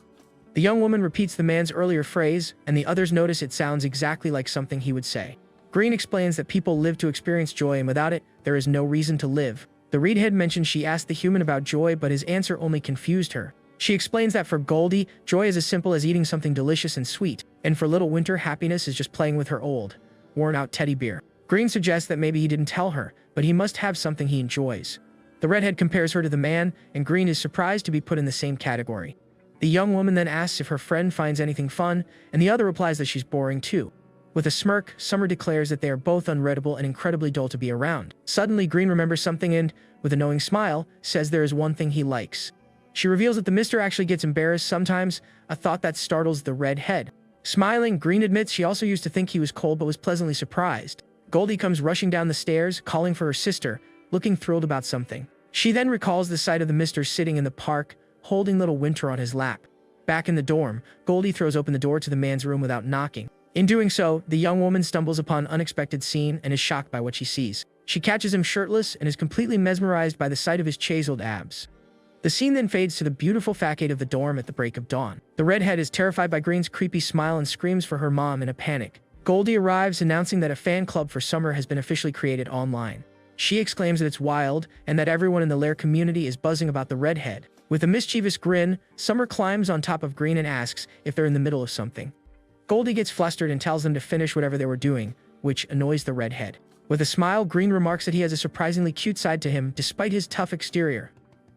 The young woman repeats the man's earlier phrase, and the others notice it sounds exactly like something he would say. Green explains that people live to experience joy, and without it, there is no reason to live. The redhead mentions she asked the human about joy, but his answer only confused her. She explains that for Goldie, joy is as simple as eating something delicious and sweet, and for Little Winter, happiness is just playing with her old, worn-out teddy bear. Green suggests that maybe he didn't tell her, but he must have something he enjoys. The redhead compares her to the man, and Green is surprised to be put in the same category. The young woman then asks if her friend finds anything fun, and the other replies that she's boring too. With a smirk, Summer declares that they are both unreadable and incredibly dull to be around. Suddenly, Green remembers something and, with a knowing smile, says there is one thing he likes. She reveals that the mister actually gets embarrassed sometimes, a thought that startles the redhead. Smiling, Green admits she also used to think he was cold but was pleasantly surprised. Goldie comes rushing down the stairs, calling for her sister, looking thrilled about something. She then recalls the sight of the mister sitting in the park, holding Little Winter on his lap. Back in the dorm, Goldie throws open the door to the man's room without knocking. In doing so, the young woman stumbles upon an unexpected scene and is shocked by what she sees. She catches him shirtless and is completely mesmerized by the sight of his chiseled abs. The scene then fades to the beautiful facade of the dorm at the break of dawn. The redhead is terrified by Green's creepy smile and screams for her mom in a panic. Goldie arrives, announcing that a fan club for Summer has been officially created online. She exclaims that it's wild and that everyone in the Lair community is buzzing about the redhead. With a mischievous grin, Summer climbs on top of Green and asks if they're in the middle of something. Goldie gets flustered and tells them to finish whatever they were doing, which annoys the redhead. With a smile, Green remarks that he has a surprisingly cute side to him, despite his tough exterior.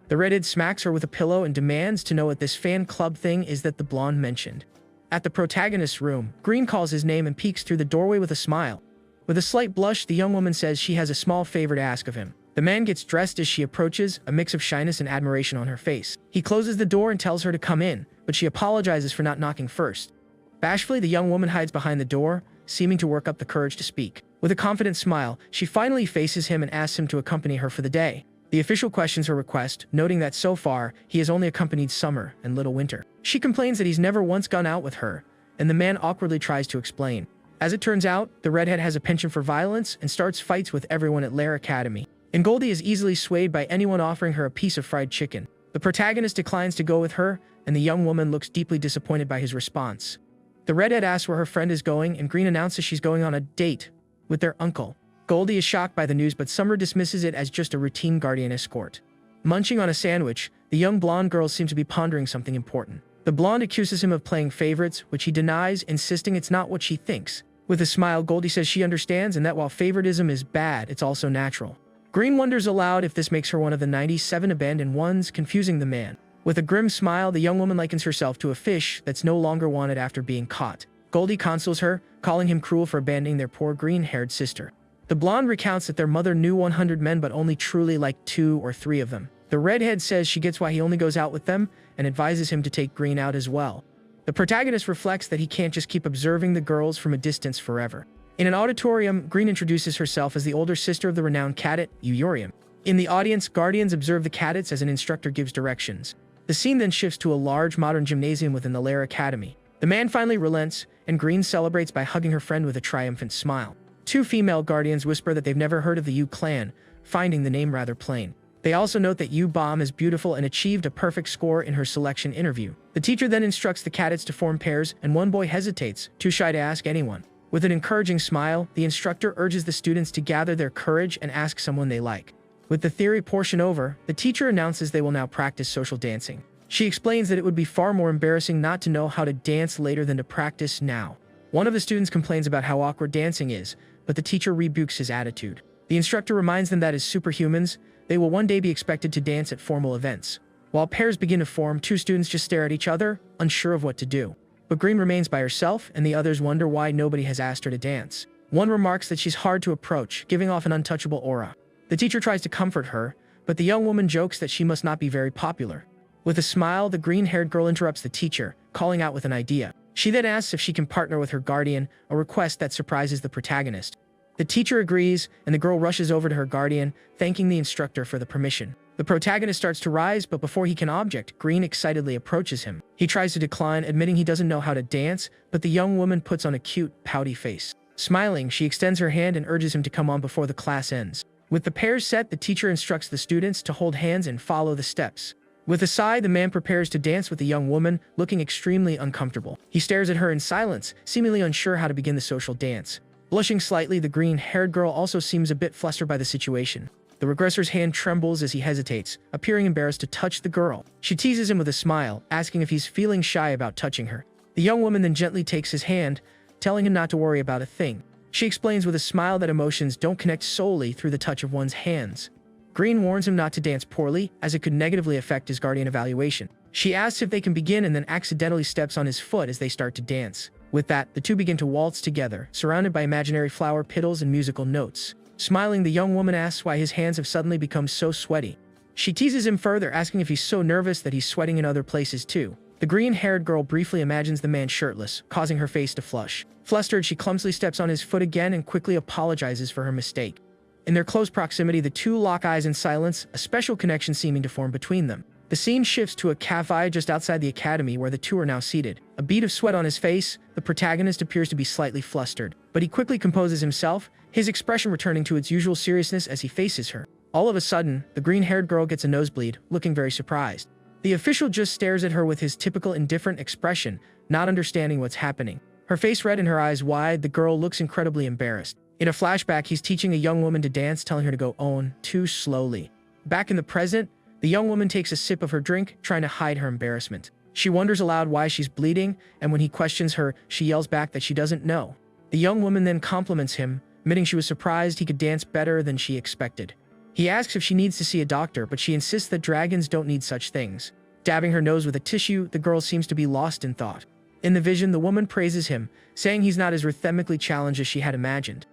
The redhead smacks her with a pillow and demands to know what this fan club thing is that the blonde mentioned. At the protagonist's room, Green calls his name and peeks through the doorway with a smile. With a slight blush, the young woman says she has a small favor to ask of him. The man gets dressed as she approaches, a mix of shyness and admiration on her face. He closes the door and tells her to come in, but she apologizes for not knocking first. Bashfully, the young woman hides behind the door, seeming to work up the courage to speak. With a confident smile, she finally faces him and asks him to accompany her for the day. The official questions her request, noting that so far, he has only accompanied Summer and Little Winter. She complains that he's never once gone out with her, and the man awkwardly tries to explain. As it turns out, the redhead has a penchant for violence and starts fights with everyone at Lair Academy. And Goldie is easily swayed by anyone offering her a piece of fried chicken. The protagonist declines to go with her, and the young woman looks deeply disappointed by his response. The redhead asks where her friend is going, and Green announces she's going on a date with their uncle. Goldie is shocked by the news, but Summer dismisses it as just a routine guardian escort. Munching on a sandwich, the young blonde girl seems to be pondering something important. The blonde accuses him of playing favorites, which he denies, insisting it's not what she thinks. With a smile, Goldie says she understands and that while favoritism is bad, it's also natural. Green wonders aloud if this makes her one of the 97 abandoned ones, confusing the man. With a grim smile, the young woman likens herself to a fish that's no longer wanted after being caught. Goldie consoles her, calling him cruel for abandoning their poor green-haired sister. The blonde recounts that their mother knew 100 men but only truly liked 2 or 3 of them. The redhead says she gets why he only goes out with them and advises him to take Green out as well. The protagonist reflects that he can't just keep observing the girls from a distance forever. In an auditorium, Green introduces herself as the older sister of the renowned cadet, Uyorium. In the audience, guardians observe the cadets as an instructor gives directions. The scene then shifts to a large modern gymnasium within the Lair Academy. The man finally relents, and Green celebrates by hugging her friend with a triumphant smile. 2 female guardians whisper that they've never heard of the U clan, finding the name rather plain. They also note that U-Bomb is beautiful and achieved a perfect score in her selection interview. The teacher then instructs the cadets to form pairs, and one boy hesitates, too shy to ask anyone. With an encouraging smile, the instructor urges the students to gather their courage and ask someone they like. With the theory portion over, the teacher announces they will now practice social dancing. She explains that it would be far more embarrassing not to know how to dance later than to practice now. One of the students complains about how awkward dancing is, but the teacher rebukes his attitude. The instructor reminds them that as superhumans, they will one day be expected to dance at formal events. While pairs begin to form, 2 students just stare at each other, unsure of what to do. But Green remains by herself, and the others wonder why nobody has asked her to dance. One remarks that she's hard to approach, giving off an untouchable aura. The teacher tries to comfort her, but the young woman jokes that she must not be very popular. With a smile, the green-haired girl interrupts the teacher, calling out with an idea. She then asks if she can partner with her guardian, a request that surprises the protagonist. The teacher agrees, and the girl rushes over to her guardian, thanking the instructor for the permission. The protagonist starts to rise, but before he can object, Green excitedly approaches him. He tries to decline, admitting he doesn't know how to dance, but the young woman puts on a cute, pouty face. Smiling, she extends her hand and urges him to come on before the class ends. With the pairs set, the teacher instructs the students to hold hands and follow the steps. With a sigh, the man prepares to dance with the young woman, looking extremely uncomfortable. He stares at her in silence, seemingly unsure how to begin the social dance. Blushing slightly, the green-haired girl also seems a bit flustered by the situation. The Regressor's hand trembles as he hesitates, appearing embarrassed to touch the girl. She teases him with a smile, asking if he's feeling shy about touching her. The young woman then gently takes his hand, telling him not to worry about a thing. She explains with a smile that emotions don't connect solely through the touch of one's hands. Green warns him not to dance poorly, as it could negatively affect his guardian evaluation. She asks if they can begin and then accidentally steps on his foot as they start to dance. With that, the two begin to waltz together, surrounded by imaginary flower petals and musical notes. Smiling, the young woman asks why his hands have suddenly become so sweaty. She teases him further, asking if he's so nervous that he's sweating in other places too. The green-haired girl briefly imagines the man shirtless, causing her face to flush. Flustered, she clumsily steps on his foot again and quickly apologizes for her mistake. In their close proximity, the two lock eyes in silence, a special connection seeming to form between them. The scene shifts to a cafe just outside the academy where the two are now seated. A bead of sweat on his face, the protagonist appears to be slightly flustered, but he quickly composes himself, his expression returning to its usual seriousness as he faces her. All of a sudden, the green-haired girl gets a nosebleed, looking very surprised. The official just stares at her with his typical indifferent expression, not understanding what's happening. Her face red and her eyes wide, the girl looks incredibly embarrassed. In a flashback, he's teaching a young woman to dance, telling her to go on too slowly. Back in the present, the young woman takes a sip of her drink, trying to hide her embarrassment. She wonders aloud why she's bleeding, and when he questions her, she yells back that she doesn't know. The young woman then compliments him, admitting she was surprised he could dance better than she expected. He asks if she needs to see a doctor, but she insists that dragons don't need such things. Dabbing her nose with a tissue, the girl seems to be lost in thought. In the vision, the woman praises him, saying he's not as rhythmically challenged as she had imagined.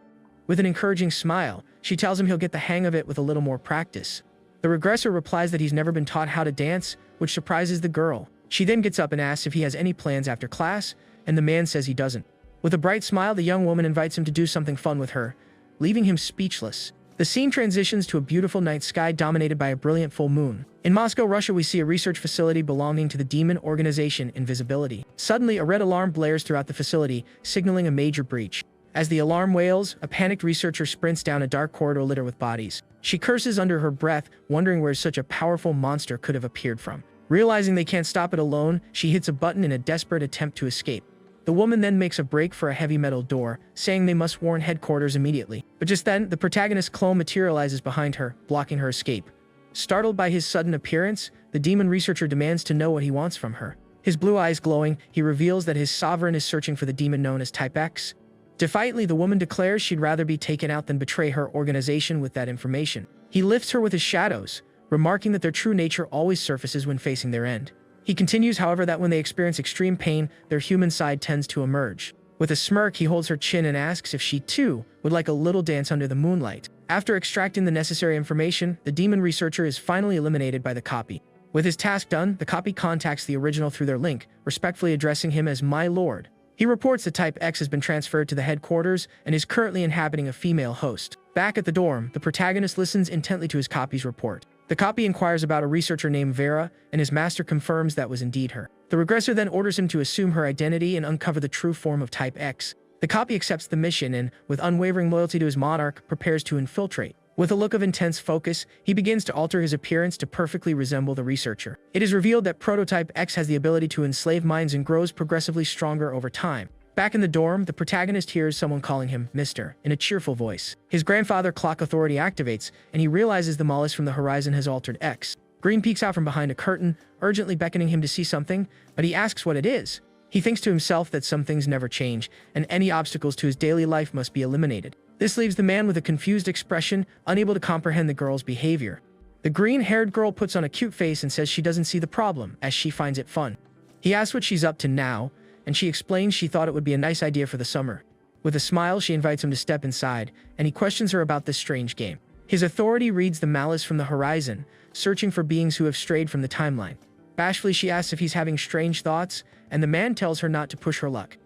With an encouraging smile, she tells him he'll get the hang of it with a little more practice. The regressor replies that he's never been taught how to dance, which surprises the girl. She then gets up and asks if he has any plans after class, and the man says he doesn't. With a bright smile, the young woman invites him to do something fun with her, leaving him speechless. The scene transitions to a beautiful night sky dominated by a brilliant full moon. In Moscow, Russia, we see a research facility belonging to the demon organization Invisibility. Suddenly, a red alarm blares throughout the facility, signaling a major breach. As the alarm wails, a panicked researcher sprints down a dark corridor littered with bodies. She curses under her breath, wondering where such a powerful monster could have appeared from. Realizing they can't stop it alone, she hits a button in a desperate attempt to escape. The woman then makes a break for a heavy metal door, saying they must warn headquarters immediately. But just then, the protagonist's clone materializes behind her, blocking her escape. Startled by his sudden appearance, the demon researcher demands to know what he wants from her. His blue eyes glowing, he reveals that his sovereign is searching for the demon known as Type X. Defiantly, the woman declares she'd rather be taken out than betray her organization with that information. He lifts her with his shadows, remarking that their true nature always surfaces when facing their end. He continues, however, that when they experience extreme pain, their human side tends to emerge. With a smirk, he holds her chin and asks if she, too, would like a little dance under the moonlight. After extracting the necessary information, the demon researcher is finally eliminated by the copy. With his task done, the copy contacts the original through their link, respectfully addressing him as "My Lord." He reports that Type X has been transferred to the headquarters and is currently inhabiting a female host. Back at the dorm, the protagonist listens intently to his copy's report. The copy inquires about a researcher named Vera, and his master confirms that was indeed her. The regressor then orders him to assume her identity and uncover the true form of Type X. The copy accepts the mission and, with unwavering loyalty to his monarch, prepares to infiltrate. With a look of intense focus, he begins to alter his appearance to perfectly resemble the researcher. It is revealed that Prototype X has the ability to enslave minds and grows progressively stronger over time. Back in the dorm, the protagonist hears someone calling him Mr. in a cheerful voice. His grandfather clock authority activates, and he realizes the mollusk from the horizon has altered X. Green peeks out from behind a curtain, urgently beckoning him to see something, but he asks what it is. He thinks to himself that some things never change, and any obstacles to his daily life must be eliminated. This leaves the man with a confused expression, unable to comprehend the girl's behavior. The green-haired girl puts on a cute face and says she doesn't see the problem, as she finds it fun. He asks what she's up to now, and she explains she thought it would be a nice idea for the summer. With a smile, she invites him to step inside, and he questions her about this strange game. His authority reads the malice from the horizon, searching for beings who have strayed from the timeline. Bashfully, she asks if he's having strange thoughts, and the man tells her not to push her luck.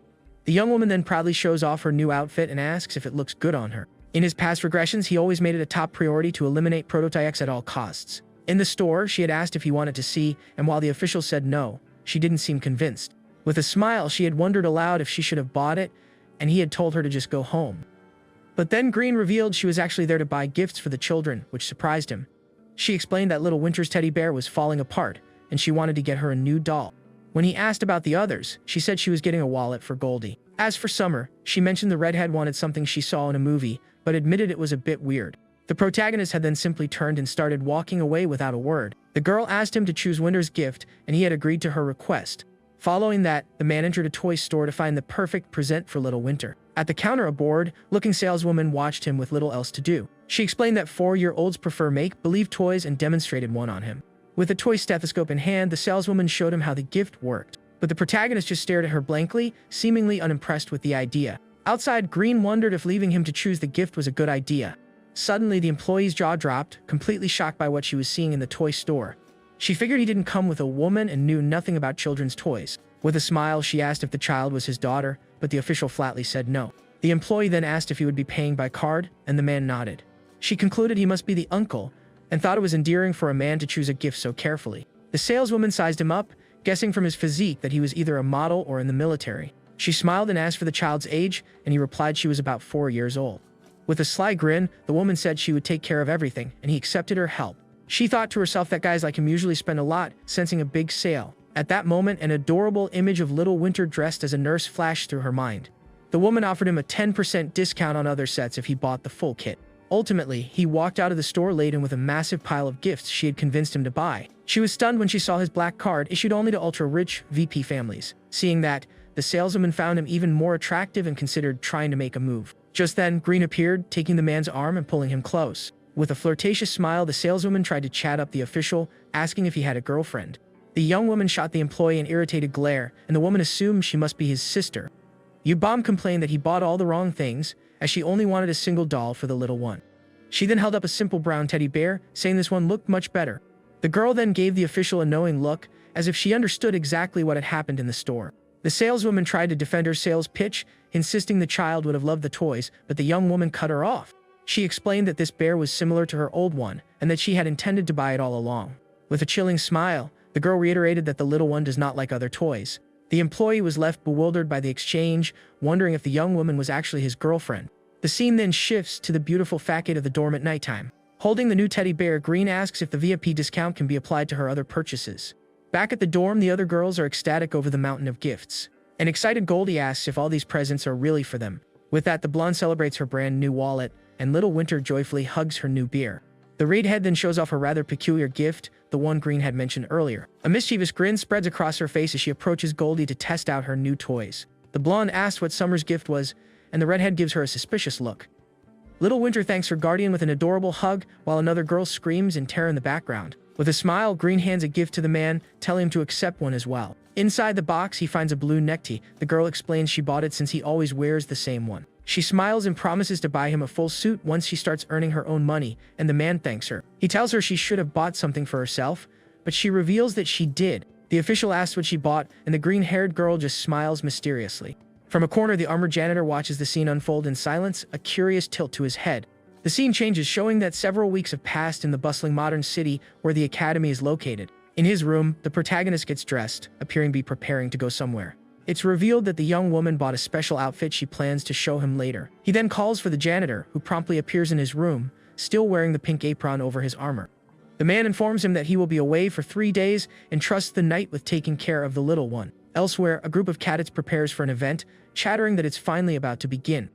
The young woman then proudly shows off her new outfit and asks if it looks good on her. In his past regressions, he always made it a top priority to eliminate Prototype X at all costs. In the store, she had asked if he wanted to see, and while the official said no, she didn't seem convinced. With a smile, she had wondered aloud if she should have bought it, and he had told her to just go home. But then Green revealed she was actually there to buy gifts for the children, which surprised him. She explained that little Winter's teddy bear was falling apart, and she wanted to get her a new doll. When he asked about the others, she said she was getting a wallet for Goldie. As for Summer, she mentioned the redhead wanted something she saw in a movie, but admitted it was a bit weird. The protagonist had then simply turned and started walking away without a word. The girl asked him to choose Winter's gift, and he had agreed to her request. Following that, the man entered a toy store to find the perfect present for little Winter. At the counter, a bored-looking saleswoman watched him with little else to do. She explained that 4-year-olds prefer make-believe toys and demonstrated one on him. With a toy stethoscope in hand, the saleswoman showed him how the gift worked. But the protagonist just stared at her blankly, seemingly unimpressed with the idea. Outside, Green wondered if leaving him to choose the gift was a good idea. Suddenly, the employee's jaw dropped, completely shocked by what she was seeing in the toy store. She figured he didn't come with a woman and knew nothing about children's toys. With a smile, she asked if the child was his daughter, but the official flatly said no. The employee then asked if he would be paying by card, and the man nodded. She concluded he must be the uncle, and thought it was endearing for a man to choose a gift so carefully. The saleswoman sized him up, guessing from his physique that he was either a model or in the military. She smiled and asked for the child's age, and he replied she was about 4 years old. With a sly grin, the woman said she would take care of everything, and he accepted her help. She thought to herself that guys like him usually spend a lot, sensing a big sale. At that moment, an adorable image of little Winter dressed as a nurse flashed through her mind. The woman offered him a 10% discount on other sets if he bought the full kit. Ultimately, he walked out of the store laden with a massive pile of gifts she had convinced him to buy. She was stunned when she saw his black card issued only to ultra-rich VP families. Seeing that, the saleswoman found him even more attractive and considered trying to make a move. Just then, Green appeared, taking the man's arm and pulling him close. With a flirtatious smile, the saleswoman tried to chat up the official, asking if he had a girlfriend. The young woman shot the employee an irritated glare, and the woman assumed she must be his sister. Yubom complained that he bought all the wrong things, as she only wanted a single doll for the little one. She then held up a simple brown teddy bear, saying this one looked much better. The girl then gave the official a knowing look, as if she understood exactly what had happened in the store. The saleswoman tried to defend her sales pitch, insisting the child would have loved the toys, but the young woman cut her off. She explained that this bear was similar to her old one, and that she had intended to buy it all along. With a chilling smile, the girl reiterated that the little one does not like other toys. The employee was left bewildered by the exchange, wondering if the young woman was actually his girlfriend. The scene then shifts to the beautiful facade of the dorm at nighttime. Holding the new teddy bear, Green asks if the VIP discount can be applied to her other purchases. Back at the dorm, the other girls are ecstatic over the mountain of gifts. An excited Goldie asks if all these presents are really for them. With that, the blonde celebrates her brand new wallet, and little Winter joyfully hugs her new beer. The redhead then shows off her rather peculiar gift, the one Green had mentioned earlier. A mischievous grin spreads across her face as she approaches Goldie to test out her new toys. The blonde asks what Summer's gift was, and the redhead gives her a suspicious look. Little Winter thanks her guardian with an adorable hug, while another girl screams in terror in the background. With a smile, Green hands a gift to the man, telling him to accept one as well. Inside the box, he finds a blue necktie. The girl explains she bought it since he always wears the same one. She smiles and promises to buy him a full suit once she starts earning her own money, and the man thanks her. He tells her she should have bought something for herself, but she reveals that she did. The official asks what she bought, and the green-haired girl just smiles mysteriously. From a corner, the armored janitor watches the scene unfold in silence, a curious tilt to his head. The scene changes, showing that several weeks have passed in the bustling modern city where the academy is located. In his room, the protagonist gets dressed, appearing to be preparing to go somewhere. It's revealed that the young woman bought a special outfit she plans to show him later. He then calls for the janitor, who promptly appears in his room, still wearing the pink apron over his armor. The man informs him that he will be away for 3 days and trusts the knight with taking care of the little one. Elsewhere, a group of cadets prepares for an event, chattering that it's finally about to begin.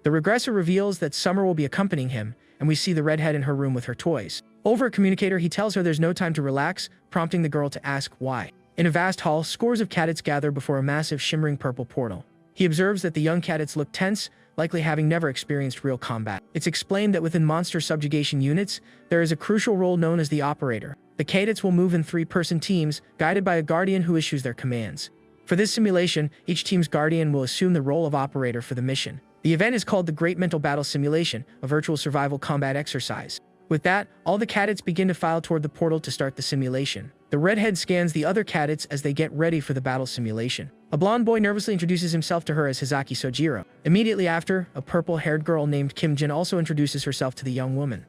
The Regressor reveals that Summer will be accompanying him, and we see the redhead in her room with her toys. Over a communicator, he tells her there's no time to relax, prompting the girl to ask why. In a vast hall, scores of cadets gather before a massive shimmering purple portal. He observes that the young cadets look tense, likely having never experienced real combat. It's explained that within monster subjugation units, there is a crucial role known as the operator. The cadets will move in 3-person teams, guided by a guardian who issues their commands. For this simulation, each team's guardian will assume the role of operator for the mission. The event is called the Great Mental Battle Simulation, a virtual survival combat exercise. With that, all the cadets begin to file toward the portal to start the simulation. The redhead scans the other cadets as they get ready for the battle simulation. A blonde boy nervously introduces himself to her as Hizaki Sojiro. Immediately after, a purple-haired girl named Kim Jin also introduces herself to the young woman.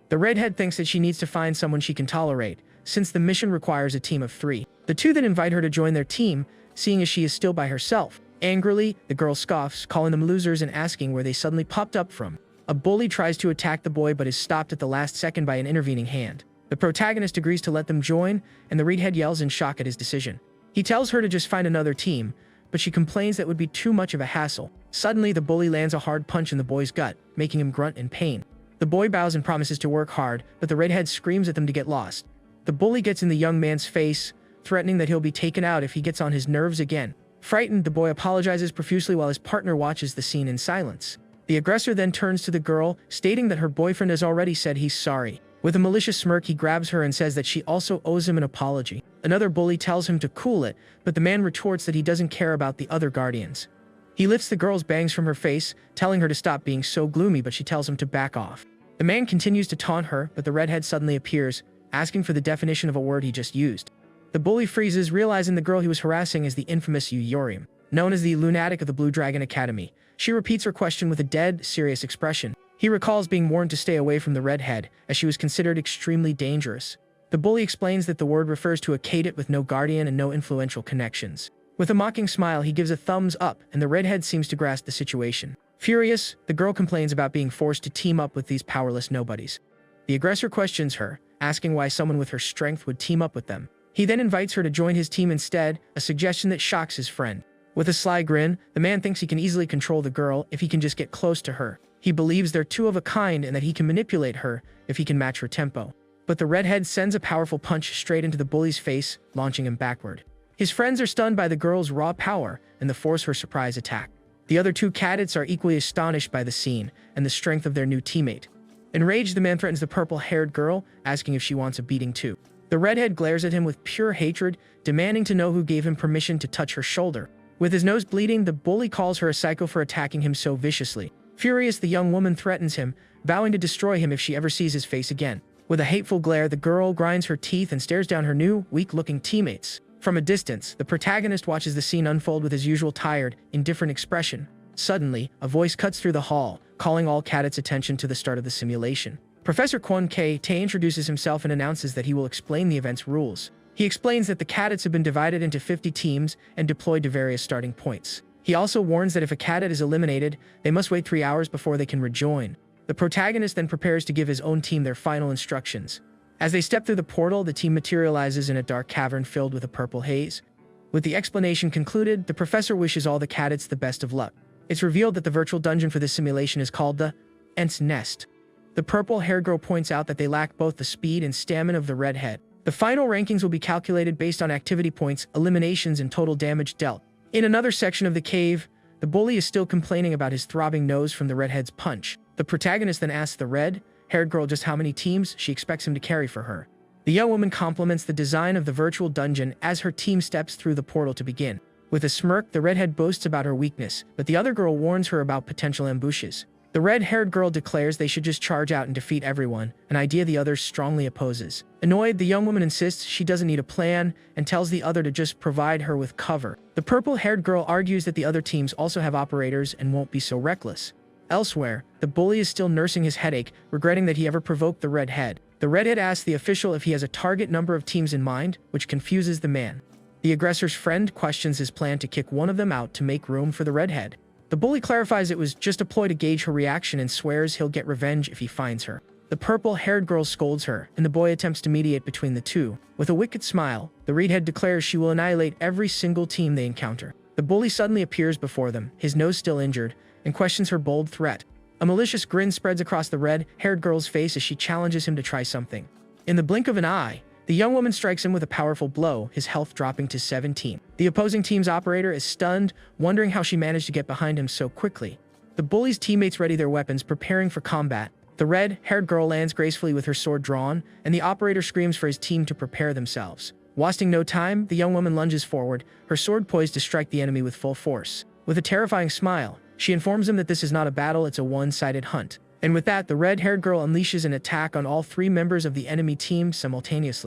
The redhead thinks that she needs to find someone she can tolerate, since the mission requires a team of 3. The two then invite her to join their team, seeing as she is still by herself. Angrily, the girl scoffs, calling them losers and asking where they suddenly popped up from. A bully tries to attack the boy but is stopped at the last second by an intervening hand. The protagonist agrees to let them join, and the redhead yells in shock at his decision. He tells her to just find another team, but she complains that would be too much of a hassle. Suddenly, the bully lands a hard punch in the boy's gut, making him grunt in pain. The boy bows and promises to work hard, but the redhead screams at them to get lost. The bully gets in the young man's face, threatening that he'll be taken out if he gets on his nerves again. Frightened, the boy apologizes profusely while his partner watches the scene in silence. The aggressor then turns to the girl, stating that her boyfriend has already said he's sorry. With a malicious smirk, he grabs her and says that she also owes him an apology. Another bully tells him to cool it, but the man retorts that he doesn't care about the other guardians. He lifts the girl's bangs from her face, telling her to stop being so gloomy, but she tells him to back off. The man continues to taunt her, but the redhead suddenly appears, asking for the definition of a word he just used. The bully freezes, realizing the girl he was harassing is the infamous Yorium, known as the lunatic of the Blue Dragon Academy. She repeats her question with a dead, serious expression. He recalls being warned to stay away from the redhead, as she was considered extremely dangerous. The bully explains that the word refers to a cadet with no guardian and no influential connections. With a mocking smile, he gives a thumbs up, and the redhead seems to grasp the situation. Furious, the girl complains about being forced to team up with these powerless nobodies. The aggressor questions her, asking why someone with her strength would team up with them. He then invites her to join his team instead, a suggestion that shocks his friend. With a sly grin, the man thinks he can easily control the girl if he can just get close to her. He believes they're two of a kind and that he can manipulate her if he can match her tempo. But the redhead sends a powerful punch straight into the bully's face, launching him backward. His friends are stunned by the girl's raw power and the force of her surprise attack. The other 2 cadets are equally astonished by the scene and the strength of their new teammate. Enraged, the man threatens the purple-haired girl, asking if she wants a beating too. The redhead glares at him with pure hatred, demanding to know who gave him permission to touch her shoulder. With his nose bleeding, the bully calls her a psycho for attacking him so viciously. Furious, the young woman threatens him, vowing to destroy him if she ever sees his face again. With a hateful glare, the girl grinds her teeth and stares down her new, weak-looking teammates. From a distance, the protagonist watches the scene unfold with his usual tired, indifferent expression. Suddenly, a voice cuts through the hall, calling all cadets' attention to the start of the simulation. Professor Kwon K. Tae introduces himself and announces that he will explain the event's rules. He explains that the cadets have been divided into 50 teams and deployed to various starting points. He also warns that if a cadet is eliminated, they must wait 3 hours before they can rejoin. The protagonist then prepares to give his own team their final instructions. As they step through the portal, the team materializes in a dark cavern filled with a purple haze. With the explanation concluded, the professor wishes all the cadets the best of luck. It's revealed that the virtual dungeon for this simulation is called the Ent's Nest. The purple-haired girl points out that they lack both the speed and stamina of the redhead. The final rankings will be calculated based on activity points, eliminations, and total damage dealt. In another section of the cave, the bully is still complaining about his throbbing nose from the redhead's punch. The protagonist then asks the red-haired girl just how many teams she expects him to carry for her. The young woman compliments the design of the virtual dungeon as her team steps through the portal to begin. With a smirk, the redhead boasts about her weakness, but the other girl warns her about potential ambushes. The red-haired girl declares they should just charge out and defeat everyone, an idea the other strongly opposes. Annoyed, the young woman insists she doesn't need a plan and tells the other to just provide her with cover. The purple-haired girl argues that the other teams also have operators and won't be so reckless. Elsewhere, the bully is still nursing his headache, regretting that he ever provoked the redhead. The redhead asks the official if he has a target number of teams in mind, which confuses the man. The aggressor's friend questions his plan to kick one of them out to make room for the redhead. The bully clarifies it was just a ploy to gauge her reaction and swears he'll get revenge if he finds her. The purple-haired girl scolds her, and the boy attempts to mediate between the two. With a wicked smile, the redhead declares she will annihilate every single team they encounter. The bully suddenly appears before them, his nose still injured, and questions her bold threat. A malicious grin spreads across the red-haired girl's face as she challenges him to try something. In the blink of an eye, the young woman strikes him with a powerful blow, his health dropping to 17. The opposing team's operator is stunned, wondering how she managed to get behind him so quickly. The bully's teammates ready their weapons, preparing for combat. The red-haired girl lands gracefully with her sword drawn, and the operator screams for his team to prepare themselves. Wasting no time, the young woman lunges forward, her sword poised to strike the enemy with full force. With a terrifying smile, she informs him that this is not a battle, it's a one-sided hunt. And with that, the red-haired girl unleashes an attack on all 3 members of the enemy team simultaneously.